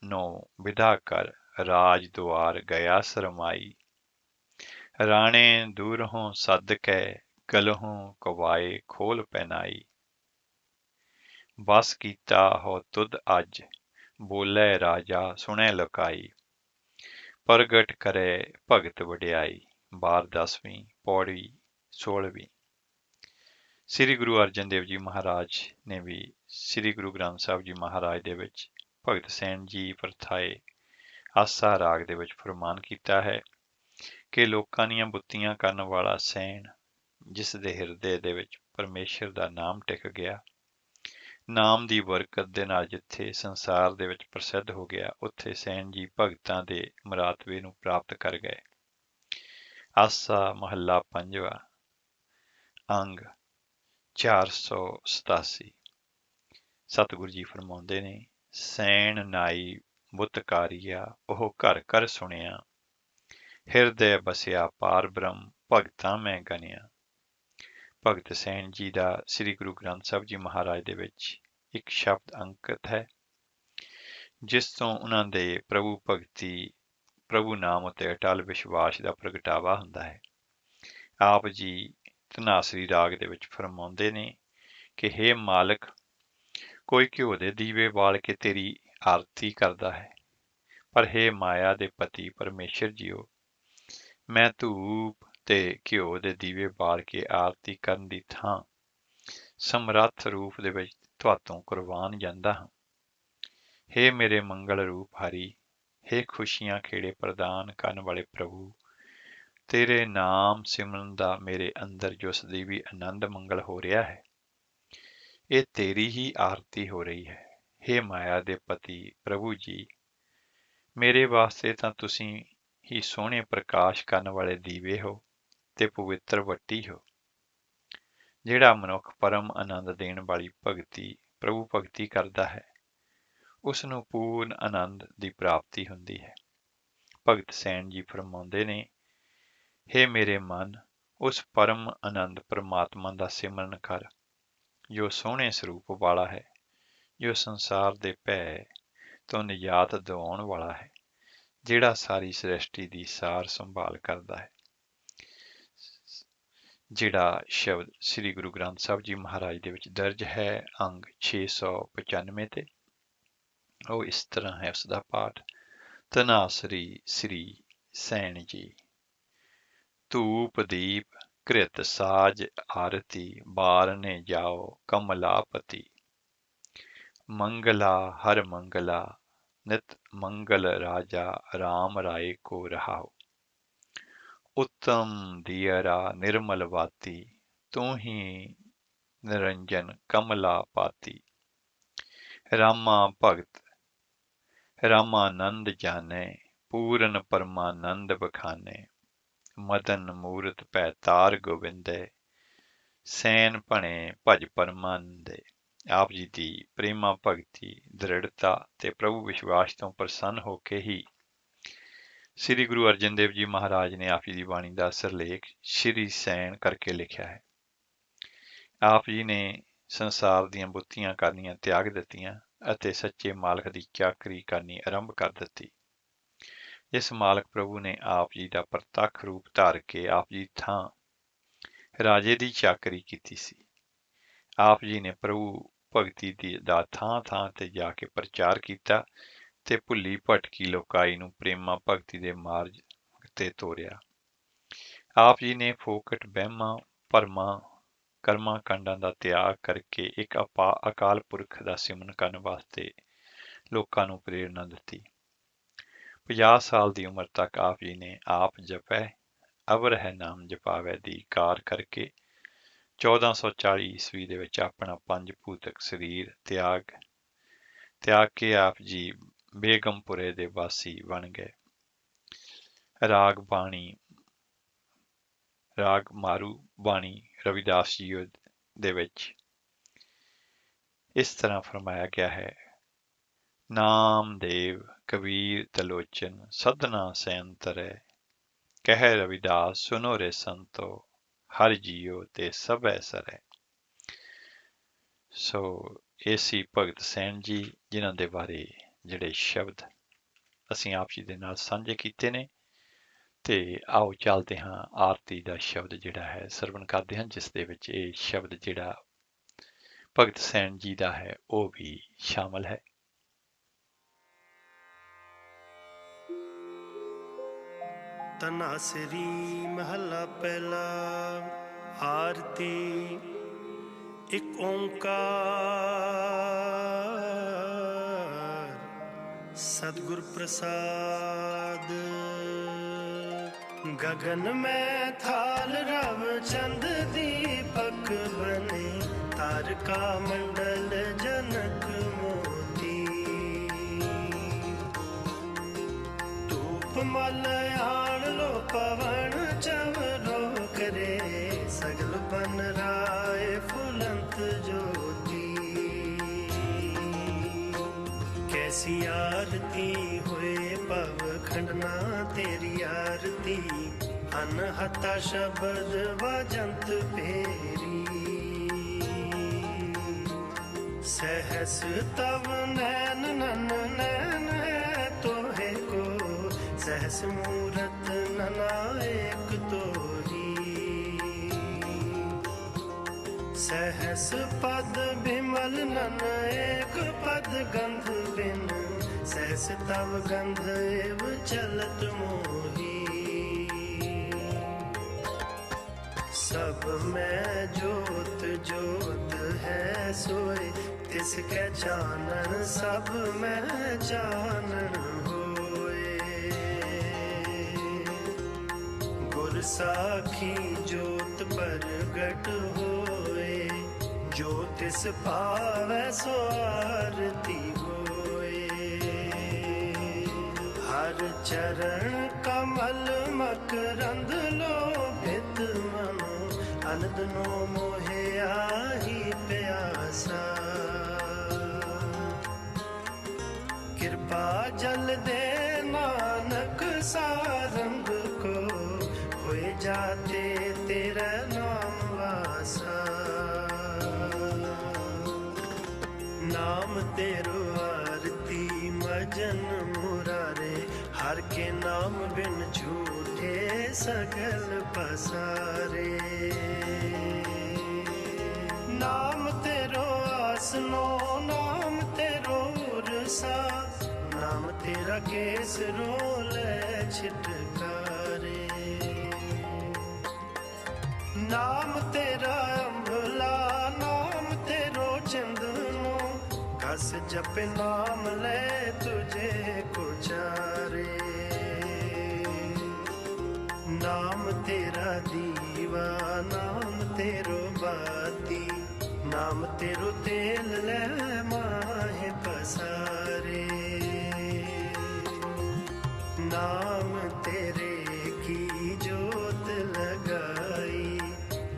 ਨੋ ਵਿਦਾ ਕਰ ਰਾਜ ਦੁਆਰ ਗਿਆ ਸਰਮਾਈ। ਰਾਣੇ ਦੂਰੋਂ ਸੱਦ ਕੈ ਗਲਹੋਂ ਕਵਾਏ ਖੋਲ ਪਹਿਨਾਈ। ਬਸ ਕੀਤਾ ਹੋ ਤੁਧ ਅੱਜ ਬੋਲੇ ਰਾਜਾ ਸੁਣੇ ਲੁਕਾਈ। ਪ੍ਰਗਟ ਕਰੇ ਭਗਤ ਵਡਿਆਈ। ਬਾਰ 10ਵੀਂ ਪੌੜੀ 16ਵੀਂ। ਸ੍ਰੀ ਗੁਰੂ ਅਰਜਨ ਦੇਵ ਜੀ ਮਹਾਰਾਜ ਨੇ ਵੀ ਸ੍ਰੀ ਗੁਰੂ ਗ੍ਰੰਥ ਸਾਹਿਬ ਜੀ ਮਹਾਰਾਜ ਦੇ ਵਿੱਚ ਭਗਤ ਸੈਣ ਜੀ ਪਰਥਾਏ ਆਸਾ ਰਾਗ ਦੇ ਵਿੱਚ ਫਰਮਾਨ ਕੀਤਾ ਹੈ ਕਿ ਲੋਕਾਂ ਦੀਆਂ ਬੁੱਤੀਆਂ ਕਰਨ ਵਾਲਾ ਸੈਣ, ਜਿਸ ਦੇ ਹਿਰਦੇ ਦੇ ਵਿੱਚ ਪਰਮੇਸ਼ਰ ਦਾ ਨਾਮ ਟਿਕ ਗਿਆ, ਨਾਮ ਦੀ ਬਰਕਤ ਦੇ ਨਾਲ ਜਿੱਥੇ ਸੰਸਾਰ ਦੇ ਵਿੱਚ ਪ੍ਰਸਿੱਧ ਹੋ ਗਿਆ, ਉੱਥੇ ਸੈਣ ਜੀ ਭਗਤਾਂ ਦੇ ਮਰਾਤਬੇ ਨੂੰ ਪ੍ਰਾਪਤ ਕਰ ਗਏ। ਆਸਾ ਮਹੱਲਾ ਪੰਜਵਾਂ, ਅੰਗ 487। ਸਤਿਗੁਰੂ ਜੀ ਫਰਮਾਉਂਦੇ ਨੇ, ਸੈਣ ਨਾਈ ਬੁੱਤਕਾਰੀਆ ਉਹ ਘਰ ਘਰ ਸੁਣਿਆ। ਹਿਰਦੇ ਬਸਿਆ ਪਾਰ ਬ੍ਰਹਮ ਭਗਤਾਂ ਮੈਂ ਗਨਿਆ। ਭਗਤ ਸੈਣ ਜੀ ਦਾ ਸ੍ਰੀ ਗੁਰੂ ਗ੍ਰੰਥ ਸਾਹਿਬ ਜੀ ਮਹਾਰਾਜ ਦੇ ਵਿੱਚ ਇੱਕ ਸ਼ਬਦ ਅੰਕਿਤ ਹੈ, ਜਿਸ ਤੋਂ ਉਹਨਾਂ ਦੇ ਪ੍ਰਭੂ ਭਗਤੀ, ਪ੍ਰਭੂ ਨਾਮ ਅਤੇ ਅਟਲ ਵਿਸ਼ਵਾਸ ਦਾ ਪ੍ਰਗਟਾਵਾ ਹੁੰਦਾ ਹੈ। ਆਪ ਜੀ ਧਨਾਸਰੀ ਰਾਗ ਦੇ ਵਿੱਚ ਫਰਮਾਉਂਦੇ ਨੇ ਕਿ ਹੇ ਮਾਲਕ, ਕੋਈ ਘਿਓ ਦੇ ਦੀਵੇ ਬਾਲ ਕੇ ਤੇਰੀ ਆਰਤੀ ਕਰਦਾ ਹੈ, ਪਰ ਹੇ ਮਾਇਆ ਦੇ ਪਤੀ ਪਰਮੇਸ਼ਰ ਜੀਓ, ਮੈਂ ਧੂਪ ਤੇ ਘਿਓ ਦੇ ਦੀਵੇ ਬਾਲ ਕੇ ਆਰਤੀ ਕਰਨ ਦੀ ਥਾਂ ਸਮਰੱਥ ਰੂਪ ਦੇ ਵਿੱਚ ਤੁਹਾਤੋਂ ਕੁਰਬਾਨ ਜਾਂਦਾ ਹਾਂ। ਹੇ ਮੇਰੇ ਮੰਗਲ ਰੂਪ ਹਰੀ, ਹੇ ਖੁਸ਼ੀਆਂ ਖੇੜੇ ਪ੍ਰਦਾਨ ਕਰਨ ਵਾਲੇ ਪ੍ਰਭੂ, ਤੇਰੇ ਨਾਮ ਸਿਮਰਨ ਦਾ ਮੇਰੇ ਅੰਦਰ ਜੋ ਸਦੀਵੀ ਆਨੰਦ ਮੰਗਲ ਹੋ ਰਿਹਾ ਹੈ, ਇਹ ਤੇਰੀ ਹੀ ਆਰਤੀ ਹੋ ਰਹੀ ਹੈ। ਹੇ ਮਾਇਆ ਦੇ ਪਤੀ ਪ੍ਰਭੂ ਜੀ, ਮੇਰੇ ਵਾਸਤੇ ਤਾਂ ਤੁਸੀਂ ਹੀ ਸੋਹਣੇ ਪ੍ਰਕਾਸ਼ ਕਰਨ ਵਾਲੇ ਦੀਵੇ ਹੋ ਤੇ ਪਵਿੱਤਰ ਵੱਟੀ ਹੋ। ਜਿਹੜਾ ਮਨੁੱਖ ਪਰਮ ਆਨੰਦ ਦੇਣ ਵਾਲੀ ਭਗਤੀ, ਪ੍ਰਭੂ ਭਗਤੀ ਕਰਦਾ ਹੈ, ਉਸ ਨੂੰ ਪੂਰਨ ਆਨੰਦ ਦੀ ਪ੍ਰਾਪਤੀ ਹੁੰਦੀ ਹੈ। ਭਗਤ ਸੈਣ ਜੀ ਫਰਮਾਉਂਦੇ ਨੇ, ਹੇ ਮੇਰੇ ਮਨ, ਉਸ ਪਰਮ ਆਨੰਦ ਪਰਮਾਤਮਾ ਦਾ ਸਿਮਰਨ ਕਰ, ਜੋ ਸੋਹਣੇ ਸਰੂਪ ਵਾਲਾ ਹੈ, ਜੋ ਸੰਸਾਰ ਦੇ ਭੈ ਤੋਂ ਨਿਜਾਤ ਦਿਵਾਉਣ ਵਾਲਾ ਹੈ, ਜਿਹੜਾ ਸਾਰੀ ਸ੍ਰਿਸ਼ਟੀ ਦੀ ਸਾਰ ਸੰਭਾਲ ਕਰਦਾ ਹੈ। ਜਿਹੜਾ ਸ਼ਬਦ ਸ੍ਰੀ ਗੁਰੂ ਗ੍ਰੰਥ ਸਾਹਿਬ ਜੀ ਮਹਾਰਾਜ ਦੇ ਵਿੱਚ ਦਰਜ ਹੈ ਅੰਗ 695 ਤੇ, ਉਹ ਇਸ ਤਰ੍ਹਾਂ ਹੈ ਉਸ ਦਾ ਪਾਠ। ਧਨਾਸਰੀ ਸ੍ਰੀ ਸੈਣ ਜੀ, ਧੂਪ ਦੀਪ ਕ੍ਰਿਤ ਸਾਜ ਆਰਤੀ, ਬਾਰਨੇ ਜਾਓ ਕਮਲਾਪਤੀ। ਮੰਗਲਾ ਹਰ ਮੰਗਲਾ ਨਿਤ ਮੰਗਲ ਰਾਜਾ, ਰਾਮ ਰਾਏ ਕੋ ਰਹਾਓ। ਉੱਤਮ ਦੀਅਰਾ ਨਿਰਮਲ ਵਾਤੀ, ਤੂੰ ਹੀ ਨਿਰੰਜਨ ਕਮਲਾ ਪਾਤੀ। ਰਾਮਾ ਭਗਤ ਰਾਮਾਨੰਦ ਜਾਣੇ, ਪੂਰਨ ਪਰਮਾਨੰਦ ਬਖਾਨੇ। ਮਦਨ ਮੂਰਤ ਭੈ ਤਾਰ ਗੋਬਿੰਦੇ, ਸੈਨ ਭਣੇ ਭਜ ਪਰਮਾਨੰਦੇ। ਆਪ ਜੀ ਦੀ ਪ੍ਰੇਮਾ ਭਗਤੀ, ਦ੍ਰਿੜਤਾ ਤੇ ਪ੍ਰਭੂ ਵਿਸ਼ਵਾਸ ਤੋਂ ਪ੍ਰਸੰਨ ਹੋ ਕੇ ਹੀ ਸ੍ਰੀ ਗੁਰੂ ਅਰਜਨ ਦੇਵ ਜੀ ਮਹਾਰਾਜ ਨੇ ਆਪ ਜੀ ਦੀ ਬਾਣੀ ਦਾ ਸਿਰਲੇਖ ਸ੍ਰੀ ਸੈਣ ਕਰਕੇ ਲਿਖਿਆ ਹੈ। ਆਪ ਜੀ ਨੇ ਸੰਸਾਰ ਦੀਆਂ ਬੁੱਤੀਆਂ ਕਰਨੀਆਂ ਤਿਆਗ ਦਿੱਤੀਆਂ ਅਤੇ ਸੱਚੇ ਮਾਲਕ ਦੀ ਚਾਕਰੀ ਕਰਨੀ ਆਰੰਭ ਕਰ ਦਿੱਤੀ। ਇਸ ਮਾਲਕ ਪ੍ਰਭੂ ਨੇ ਆਪ ਜੀ ਦਾ ਪ੍ਰਤੱਖ ਰੂਪ ਧਾਰ ਕੇ ਆਪ ਜੀ ਥਾਂ ਰਾਜੇ ਦੀ ਚਾਕਰੀ ਕੀਤੀ ਸੀ। ਆਪ ਜੀ ਨੇ ਪ੍ਰਭੂ ਭਗਤੀ ਦਾ ਥਾਂ ਥਾਂ ਤੇ ਜਾ ਕੇ ਪ੍ਰਚਾਰ ਕੀਤਾ ਤੇ ਭੁੱਲੀ ਭਟਕੀ ਲੋਕਾਈ ਨੂੰ ਪ੍ਰੇਮਾ ਭਗਤੀ ਦੇ ਮਾਰਗ ਤੇ ਤੋਰਿਆ। ਆਪ ਜੀ ਨੇ ਫੋਕਟ ਵਹਿਮਾਂ ਭਰਮਾਂ ਕਰਮਾਂ ਕਾਂਡਾਂ ਦਾ ਤਿਆਗ ਕਰਕੇ ਇੱਕ ਅਕਾਲ ਪੁਰਖ ਦਾ ਸਿਮਰਨ ਕਰਨ ਵਾਸਤੇ ਲੋਕਾਂ ਨੂੰ ਪ੍ਰੇਰਨਾ ਦਿੱਤੀ। 50 ਸਾਲ ਦੀ ਉਮਰ ਤੱਕ ਆਪ ਜੀ ਨੇ ਆਪ ਜਪੈ ਅਵਰ ਹੈ ਨਾਮ ਜਪਾਵੈ ਦੀ ਕਾਰ ਕਰਕੇ 1440 ਈਸਵੀ ਦੇ ਵਿੱਚ ਆਪਣਾ ਪੰਜ ਭੂਤਕ ਸਰੀਰ ਤਿਆਗ ਕੇ ਆਪ ਜੀ ਬੇਗਮਪੁਰੇ ਦੇ ਵਾਸੀ ਬਣ ਗਏ। ਰਾਗ ਮਾਰੂ ਬਾਣੀ ਰਵਿਦਾਸ ਜੀ ਦੇ ਵਿੱਚ इस तरह फरमाया गया है, नामदेव कबीर तलोचन सदना से अंतरे, कह रविदास सुनो रे संतो, हर जियो ते सब सरे। ਸੋ ਇਹ ਸੀ ਭਗਤ ਸੈਣ ਜੀ, ਜਿਨ੍ਹਾਂ ਦੇ ਬਾਰੇ ਜਿਹੜੇ ਸ਼ਬਦ ਅਸੀਂ ਆਪ ਜੀ ਦੇ ਨਾਲ ਸਾਂਝੇ ਕੀਤੇ ਨੇ। ਤੇ ਆਓ ਚੱਲਦੇ ਹਾਂ ਆਰਤੀ ਦਾ ਸ਼ਬਦ ਜਿਹੜਾ ਹੈ ਸਰਵਣ ਕਰਦੇ ਹਾਂ, ਜਿਸ ਦੇ ਵਿੱਚ ਇਹ ਸ਼ਬਦ ਜਿਹੜਾ ਭਗਤ ਸੈਣ ਜੀ ਦਾ ਹੈ ਉਹ ਵੀ ਸ਼ਾਮਲ ਹੈ। ਤਨਾਸਰੀ ਮਹੱਲਾ ਪਹਿਲਾ। ਆਰਤੀ ਇੱਕ ਓੰਕਾਰ सतगुर प्रसाद। गगन में थाल रव चंद दीपक बने, तारका मंडल जनक मोती। धूप मल आण लो पवन चवरो करे, सगल बन राय फुलंत ज्योति। कैसी आरती हुए पव खंडना तेरी आरती, अनहता शब्द वाजंत फेरी। सहस तव नैन नन नैन है तोहे को, सहस मूरत ननायक तोही। सहस पद बिमल नन एक पद गंध बिन, सहस तव गंध एव चलत मोही। सब में जोत जोत है सोए, तिसके चानन सब में चानन होए। गुर साखी जोत प्रगट होए, जो तिस पावै सो आरती होए। हर चरण कमल मकरंद लोभित मनो, अनदनो मोहे आही प्यासा। कृपा जल दे नानक सारंग को, होए जाते तेरा नाम वासा। नाम तेरो आरती मजन मुरारे, हर के नाम बिन झूठे सगल पसारे। नाम तेरो आसनो नाम तेरो उरसा, नाम तेरा केसरो ले छिटकारे। नाम तेरा अम्बला नाम तेरो चंदनो, कस जप नाम ले तुझे कुचारे। नाम तेरा दीवा नाम तेरो बाती, नाम तेरो तेल ले माहे पसारे। नाम तेरे की जोत लगाई,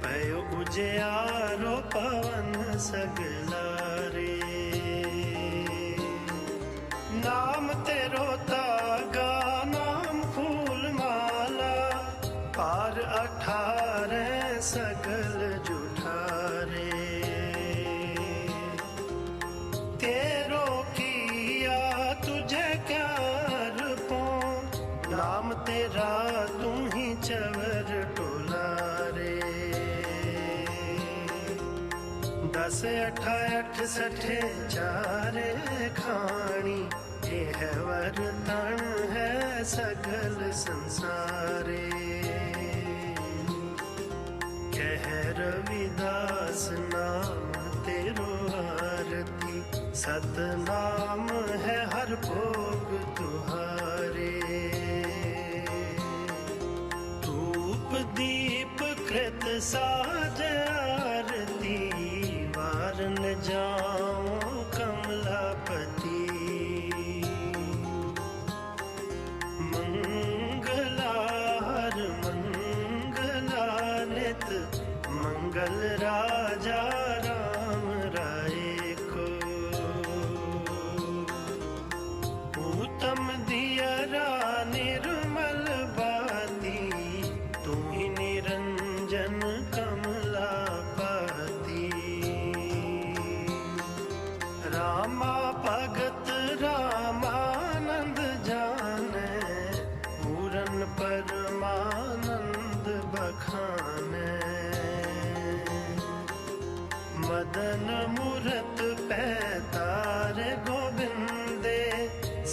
भयो उजियारो पवन सगलारे। नाम तेरो तागा नाम फूल माला, पार 18 सगल जुठारे। तेरो किया तुझे क्या अर्पो, नाम तेरा तू ही चवर टोलारे। 10 8 68 चारे खानी, यह वरदान है सगल संसारे। कह रविदास नाम तेरो आरती, सतनाम है हर भोग तुहारे। धूप दीप कृत साज आरती, वारन जाओ कमलापति। मंगलार मंगला नित, मंगल राजा राम राय को। बखाने मदन मूरत पैतार गोबिंदे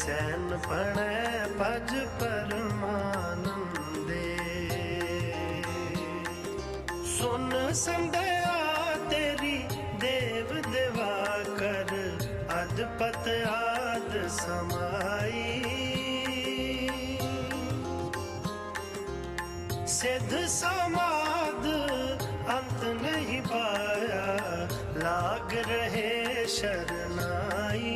सैन पणै पज परमानंदे सुन संध्या तेरी देव देवा कर अदपत आद समाई सिद्ध समाध अंत नहीं पाया लाग रहे शरनाई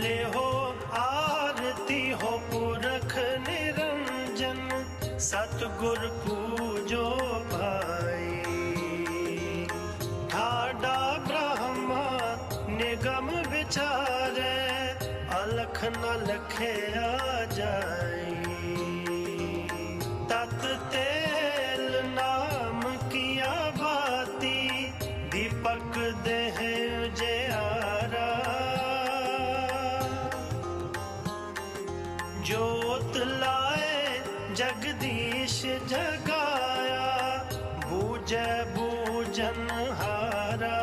ले हो आरती हो पुरख निरंजन सतगुर पूजो भाई ठाडा ब्रह्मा निगम विचारे अलख न लखे आ जाई तत तेल नाम किया बाती दीपक देह उजियारा जोत लाए जगदीश जगाया बूझे बूझन हारा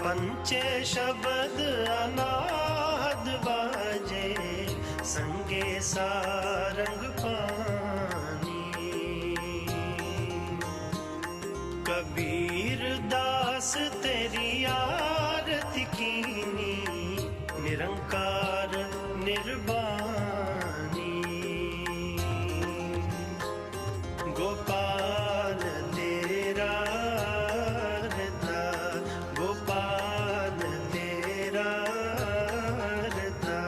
पंचे शब्द अनाहद बाजे संगे सारंग पानी कबीर दास तेरी आरती कीनी निरंकार निर्वाणी गोपाल तेरा रता गोपाल तेरा रता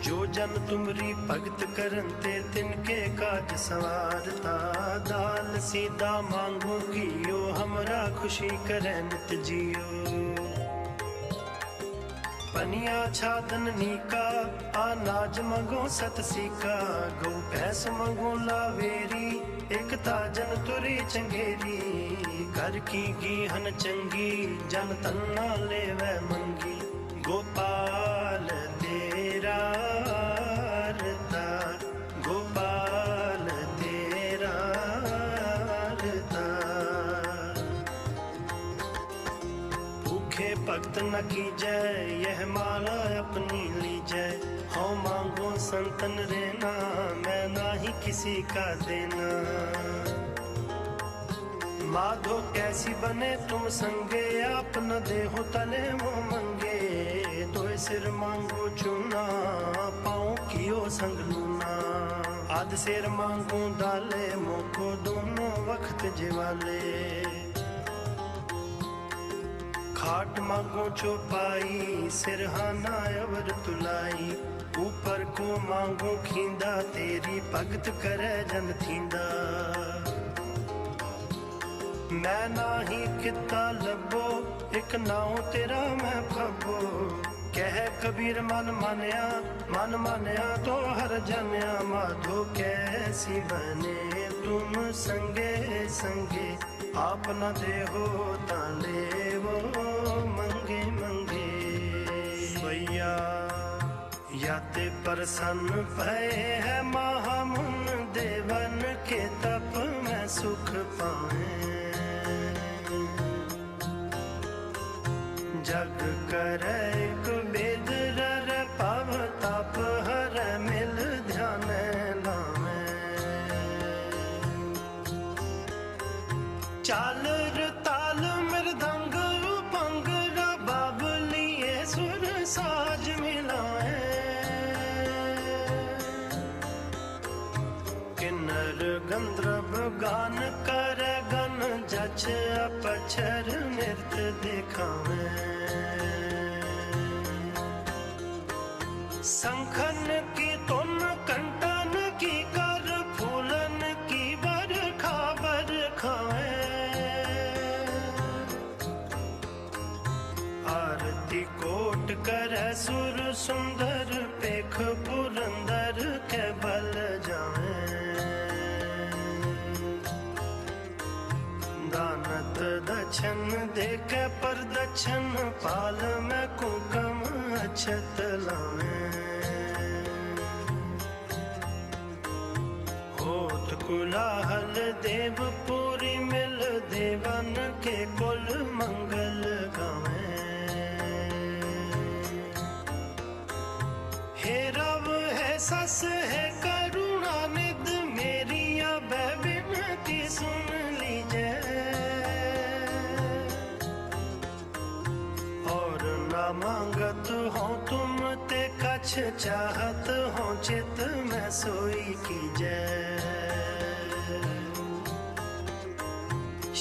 जो जन तुमरी भगत करन ते तिनके काज सवारता दाल सीधा मांगो कियो हमरा खुशी करे नित जियो पनिया छादन नीका अनाज मंगो सत सीका गौ भैंस मंगो लावेरी एक ताजन तुरी चंगेरी घर की गीहन चंगी जन तन्ना लेवे मंगी गोपाल तेरा रता गोपाल तेरा रता भूखे भक्त न कीजै यह माला अपनी लीजै हाँ मांगो संतन रहना मैं ना ही किसी का देना माधो कैसी बने तुम संगे आप न देहो तले वो मंगे तो सिर मांगो चूना पाओ कियो संग लूना आध सिर मांगो डाले मोको दोनों वक्त जिवाले खाट मांगो चौपाई सिरहाना अवर तुलाई ऊपर को मांगो खींदा तेरी भगत करे जन थींदा मैं नाही किता लबो एक नाव तेरा मैं फबो कह कबीर मन मानया तो हर जानिया माधो कैसी बने तुम संगे संगे आप न देहो ताले वो मंगे मंगे स्वैया याते प्रसन्न भय है महामुन देवन के तप में सुख पाए जग करे कुबेद रर पाव ताप हर मिल ध्यान लावे चाल ताल मृदंग भंग रबाब लिए सुर साज मिलाए किन्नर गंधर्व गान कर गन जच अपक्षर नृत्य दिखावे संखन की तुम कंटन की कर फूलन की बरखा बरखाए आरती कोट कर सुर सुंदर पेख पुरंदर के बल जाए दानत दक्ष छन देखे परदक्षन पाल में कुकम अछत लावे होत कुलाहल देव पूरी मिल देवन के कुल मंगल गावे हे रव है सस है करुणा निध मेरिया बिनती सुन लीजे और ना मांगत हो तुम ते कछ चाहत हो चित में सोई कीजे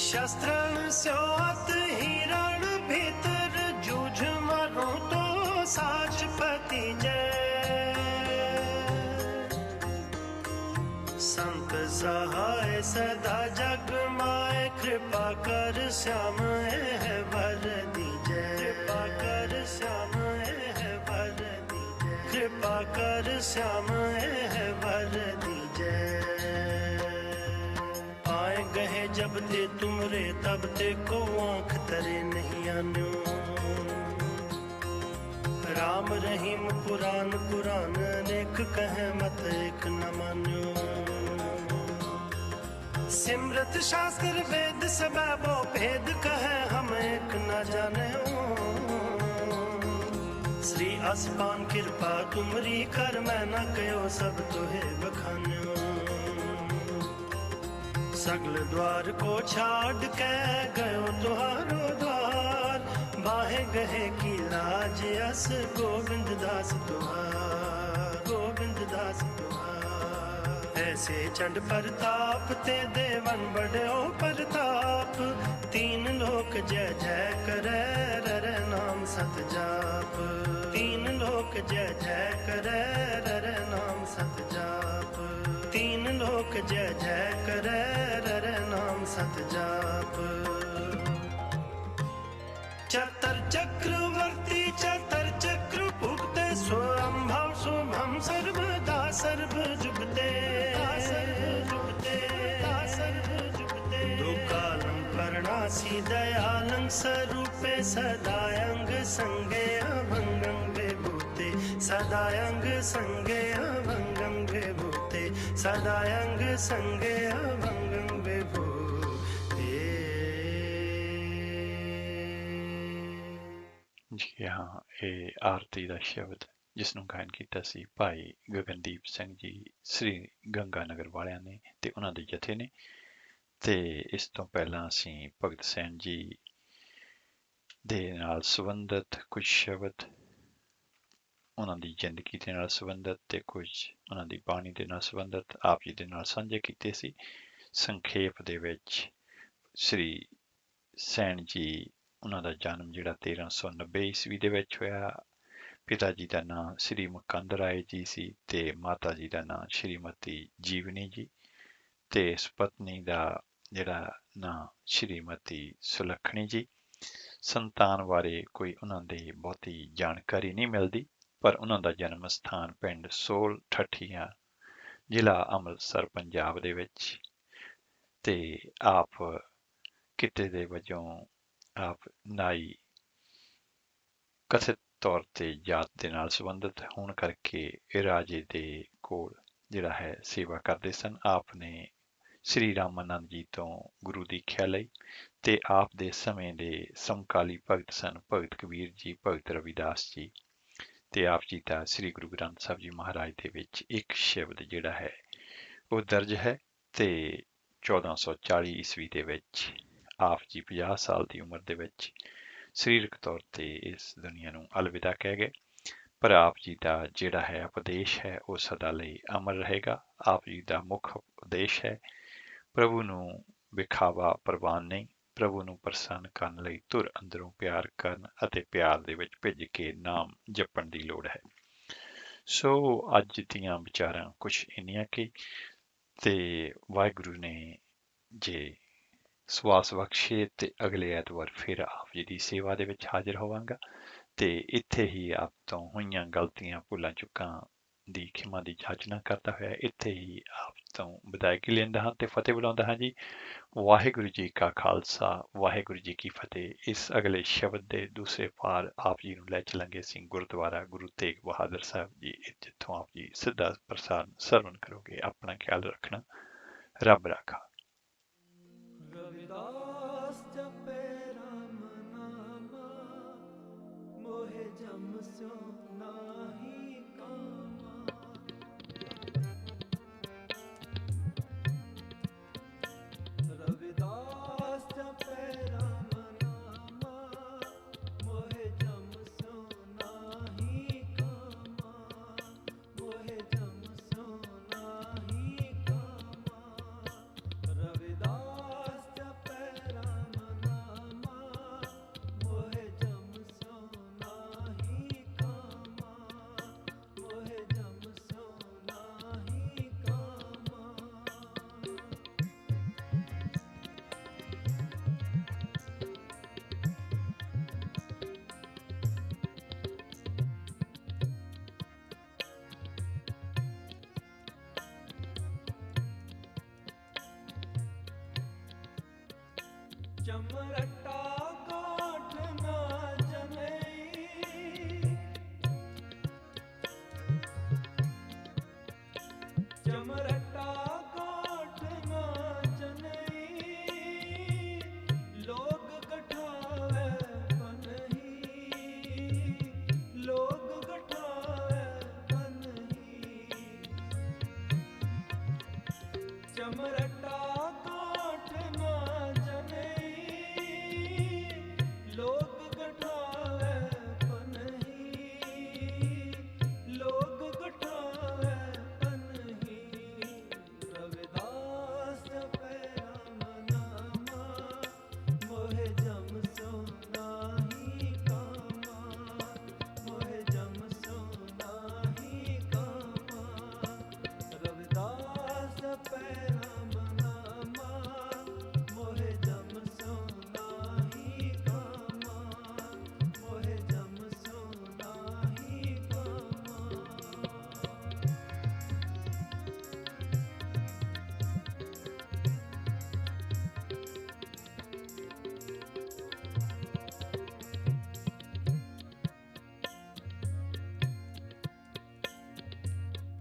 शस्त्रन स्योत हिरण भीतर जूझ मरो तो साच पति जय संत सहाय सदा जग माए कृपा कर श्याम है वर दीजय कृपा कर श्याम है वर दीजय कृपा कर श्याम है वर दीजय आए गए जब ते तुमरे तब ते को आंख तरे नहीं आन्यो राम रहीम पुराण कुरान अनेक कहे मत एक न मान्यो सिमरत शास्त्र वेद सबो भेद कहे हम एक न जाने श्री असपान कृपा तुमरी कर मैं न कयो सब तुहे बखान्यो सगल द्वार को छाड़ के गयो तुहारो द्वार बाहे गहे की लाज अस गोविंद दास तुहार गोविंद दास तुहार ऐसे चंड प्रताप ते देवन बड़ो प्रताप तीन लोक जय जय करे रर नाम सत जाप तीन लोक जय जय करे रर नाम सत जाप तीन लोक जय जय करे रर नाम सत जाप चतर चक्रवर्ती चतर चक्र भुगते स्वयंभव शुभम सर्वदा सर्व जुगते दुकालं करणासी दयालं स्वरूपे सदायंग संगे अभंगं विभूते सदायंग संगे अभंगं विभूते सदायंग संगे अभंगं विभूते। ਜੀ ਹਾਂ, ਇਹ ਆਰਤੀ ਦਾ ਸ਼ਬਦ ਜਿਸ ਨੂੰ ਗਾਇਨ ਕੀਤਾ ਸੀ ਭਾਈ ਗਗਨਦੀਪ ਸਿੰਘ ਜੀ ਸ੍ਰੀ ਗੰਗਾ ਨਗਰ ਵਾਲਿਆਂ ਨੇ ਤੇ ਉਹਨਾਂ ਦੇ ਜਥੇ ਨੇ। ਤੇ ਇਸ ਤੋਂ ਪਹਿਲਾਂ ਅਸੀਂ ਭਗਤ ਸੈਨ ਜੀ ਦੇ ਨਾਲ ਸੰਬੰਧਿਤ ਕੁਝ ਸ਼ਬਦ, ਉਹਨਾਂ ਦੀ ਜ਼ਿੰਦਗੀ ਦੇ ਨਾਲ ਸੰਬੰਧਿਤ ਤੇ ਕੁਝ ਉਹਨਾਂ ਦੀ ਬਾਣੀ ਦੇ ਨਾਲ ਸੰਬੰਧਿਤ ਆਪ ਜੀ ਦੇ ਨਾਲ ਸਾਂਝੇ ਕੀਤੇ ਸੀ। ਸੰਖੇਪ ਦੇ ਵਿੱਚ ਸ੍ਰੀ ਸੈਨ ਜੀ, ਉਹਨਾਂ ਦਾ ਜਨਮ ਜਿਹੜਾ 1390 ਈਸਵੀ ਦੇ ਵਿੱਚ ਹੋਇਆ। ਪਿਤਾ ਜੀ ਦਾ ਨਾਂ ਸ੍ਰੀ ਮੁਕੰਦ ਰਾਏ ਜੀ ਸੀ ਤੇ ਮਾਤਾ ਜੀ ਦਾ ਨਾਂ ਸ਼੍ਰੀਮਤੀ ਜੀਵਨੀ ਜੀ, ਤੇ ਸੁਪਤਨੀ ਦਾ ਜਿਹੜਾ ਨਾਂ ਸ਼੍ਰੀਮਤੀ ਸੁਲੱਖਣੀ ਜੀ। ਸੰਤਾਨ ਬਾਰੇ ਕੋਈ ਉਹਨਾਂ ਦੀ ਬਹੁਤੀ ਜਾਣਕਾਰੀ ਨਹੀਂ ਮਿਲਦੀ, ਪਰ ਉਹਨਾਂ ਦਾ ਜਨਮ ਸਥਾਨ ਪਿੰਡ ਸੋਲ ਠੱਠੀਆਂ, ਜ਼ਿਲ੍ਹਾ ਅੰਮ੍ਰਿਤਸਰ, ਪੰਜਾਬ ਦੇ ਵਿੱਚ, ਤੇ ਆਪ ਕਿੱਤੇ ਦੇ ਵਜੋਂ ਆਪ ਨਾਈ ਕਥਿਤ ਤੌਰ ਤੇ ਜਾਤ ਦੇ ਨਾਲ ਸੰਬੰਧਿਤ ਹੋਣ ਕਰਕੇ ਇਹ ਰਾਜੇ ਦੇ ਕੋਲ ਜਿਹੜਾ ਹੈ ਸੇਵਾ ਕਰਦੇ ਸਨ। ਆਪ ਨੇ ਸ੍ਰੀ ਰਾਮਾਨੰਦ ਜੀ ਤੋਂ ਗੁਰੂ ਦੀਖਿਆ ਲਈ ਤੇ ਆਪ ਦੇ ਸਮੇਂ ਦੇ ਸਮਕਾਲੀ ਭਗਤ ਸਨ ਭਗਤ ਕਬੀਰ ਜੀ, ਭਗਤ ਰਵਿਦਾਸ ਜੀ, ਤੇ ਆਪ ਜੀ ਦਾ ਸ੍ਰੀ ਗੁਰੂ ਗ੍ਰੰਥ ਸਾਹਿਬ ਜੀ ਮਹਾਰਾਜ ਦੇ ਵਿੱਚ ਇੱਕ ਸ਼ਬਦ ਜਿਹੜਾ ਹੈ ਉਹ ਦਰਜ ਹੈ। ਤੇ 1440 ਈਸਵੀ ਦੇ ਵਿੱਚ ਆਪ ਜੀ 50 ਸਾਲ ਦੀ ਉਮਰ ਦੇ ਵਿੱਚ ਸਰੀਰਕ ਤੌਰ ਤੇ ਇਸ ਦੁਨੀਆ ਨੂੰ ਅਲਵਿਦਾ ਕਹਿ ਗਏ, ਪਰ ਆਪ ਜੀ ਦਾ ਜਿਹੜਾ ਹੈ ਉਪਦੇਸ਼ ਹੈ ਉਹ ਸਦਾ ਲਈ ਅਮਰ ਰਹੇਗਾ। ਆਪ ਜੀ ਦਾ ਮੁੱਖ ਉਪਦੇਸ਼ ਹੈ, ਪ੍ਰਭੂ ਨੂੰ ਵਿਖਾਵਾ ਪ੍ਰਵਾਨ ਨਹੀਂ, ਪ੍ਰਭੂ ਨੂੰ ਪ੍ਰਸੰਨ ਕਰਨ ਲਈ ਧੁਰ ਅੰਦਰੋਂ ਪਿਆਰ ਕਰਨ ਅਤੇ ਪਿਆਰ ਦੇ ਵਿੱਚ ਭਿੱਜ ਕੇ ਨਾਮ ਜਪਣ ਦੀ ਲੋੜ ਹੈ। ਸੋ ਅੱਜ ਦੀਆਂ ਵਿਚਾਰਾਂ ਕੁਛ ਇੰਨੀਆਂ ਕਿ ਤੇ ਵਾਹਿਗੁਰੂ ਨੇ ਜੇ ਸਵਾਸ ਬਖਸ਼ੇ ਤੇ ਅਗਲੇ ਐਤਵਾਰ ਫਿਰ ਆਪ ਜੀ ਦੀ ਸੇਵਾ ਦੇ ਵਿੱਚ ਹਾਜ਼ਰ ਹੋਵਾਂਗਾ। ਤੇ ਇੱਥੇ ਹੀ ਆਪ ਤੋਂ ਹੋਈਆਂ ਗਲਤੀਆਂ, ਭੁੱਲਾਂ ਚੁੱਕਾਂ ਦੀ ਖਿਮਾ ਦੀ ਜਾਚਨਾ ਕਰਦਾ ਹੋਇਆ ਇੱਥੇ ਹੀ ਆਪ ਤੋਂ ਵਿਦਾਇਗੀ ਲੈਂਦਾ ਹਾਂ ਤੇ ਫਤਿਹ ਬੁਲਾਉਂਦਾ ਹਾਂ ਜੀ। ਵਾਹਿਗੁਰੂ ਜੀ ਕਾ ਖਾਲਸਾ, ਵਾਹਿਗੁਰੂ ਜੀ ਕੀ ਫਤਿਹ। ਇਸ ਅਗਲੇ ਸ਼ਬਦ ਦੇ ਦੂਸਰੇ ਪਾਰ ਆਪ ਜੀ ਨੂੰ ਲੈ ਚਲਾਂਗੇ ਅਸੀਂ ਗੁਰਦੁਆਰਾ ਗੁਰੂ ਤੇਗ ਬਹਾਦਰ ਸਾਹਿਬ ਜੀ, ਜਿੱਥੋਂ ਆਪ ਜੀ ਸਿੱਧਾ ਪ੍ਰਸਾਰਣ ਸਰਵਣ ਕਰੋਗੇ। ਆਪਣਾ ਖਿਆਲ ਰੱਖਣਾ। ਰੱਬ ਰਾਖਾ। रविदास जपे राम नामा, मोहे जम स्यो नाही कामा। रविदास जपे राम नामा, मोहे जम स्यो नाही कामा, मोहे जम स्यो नाही कामा। रविदास जपे राम नामा, मोहे जम स्यो नाही कामा, मोहे जम स्यो नाही कामा। चमरटा काठ ना जमई, चमरटा काठ ना जनई, लोग गठावे बनही, लोग गठावे बनही। चमरटा काठ ना जनई, लोग गठावे बनही, लोग गठावे बनही। रविदास जपे राम नामा, मोहे जम स्यो नाही कामा, मोहे जम स्यो नाही कामा। रविदास जपे राम नामा, मोहे जम स्यो नाही कामा, मोहे जम स्यो नाही कामा।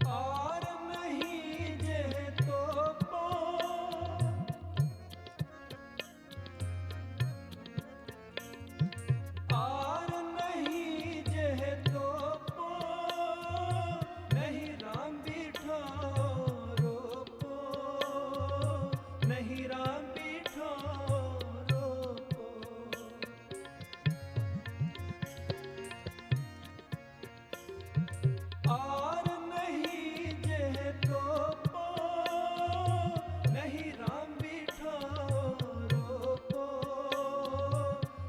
आर नहीं जे तो पो, आर नहीं जे तो पो, नहीं राम बिठो रोपो, नहीं राम बिठो रोपो। आर नहीं जे तो पो, नहीं राम बिठो रोपो,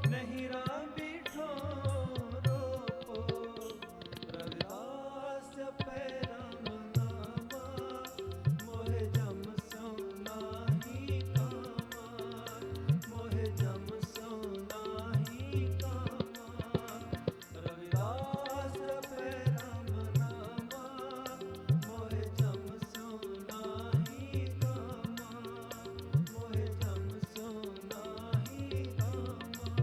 नहीं राम बिठो रोपो। रविदास जपे राम नामा, मोहे जम स्यो नाही कामा, मोहे जम स्यो नाही कामा। रविदास जपे राम नामा, मोहे जम स्यो नाही कामा, मोहे जम स्यो नाही कामा।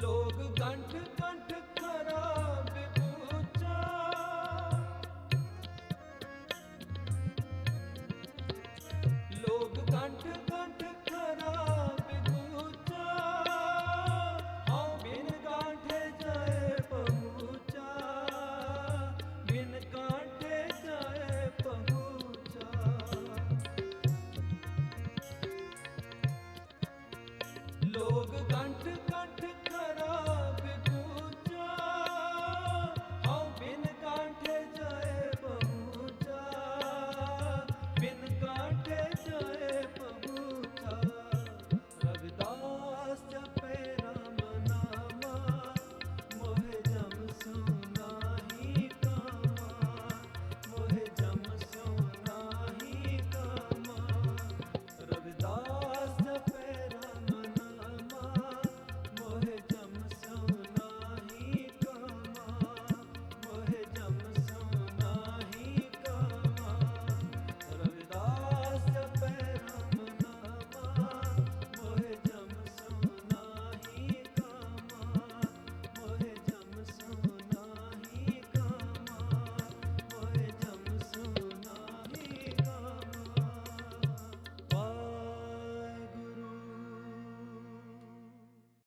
लोग गंठ गंठ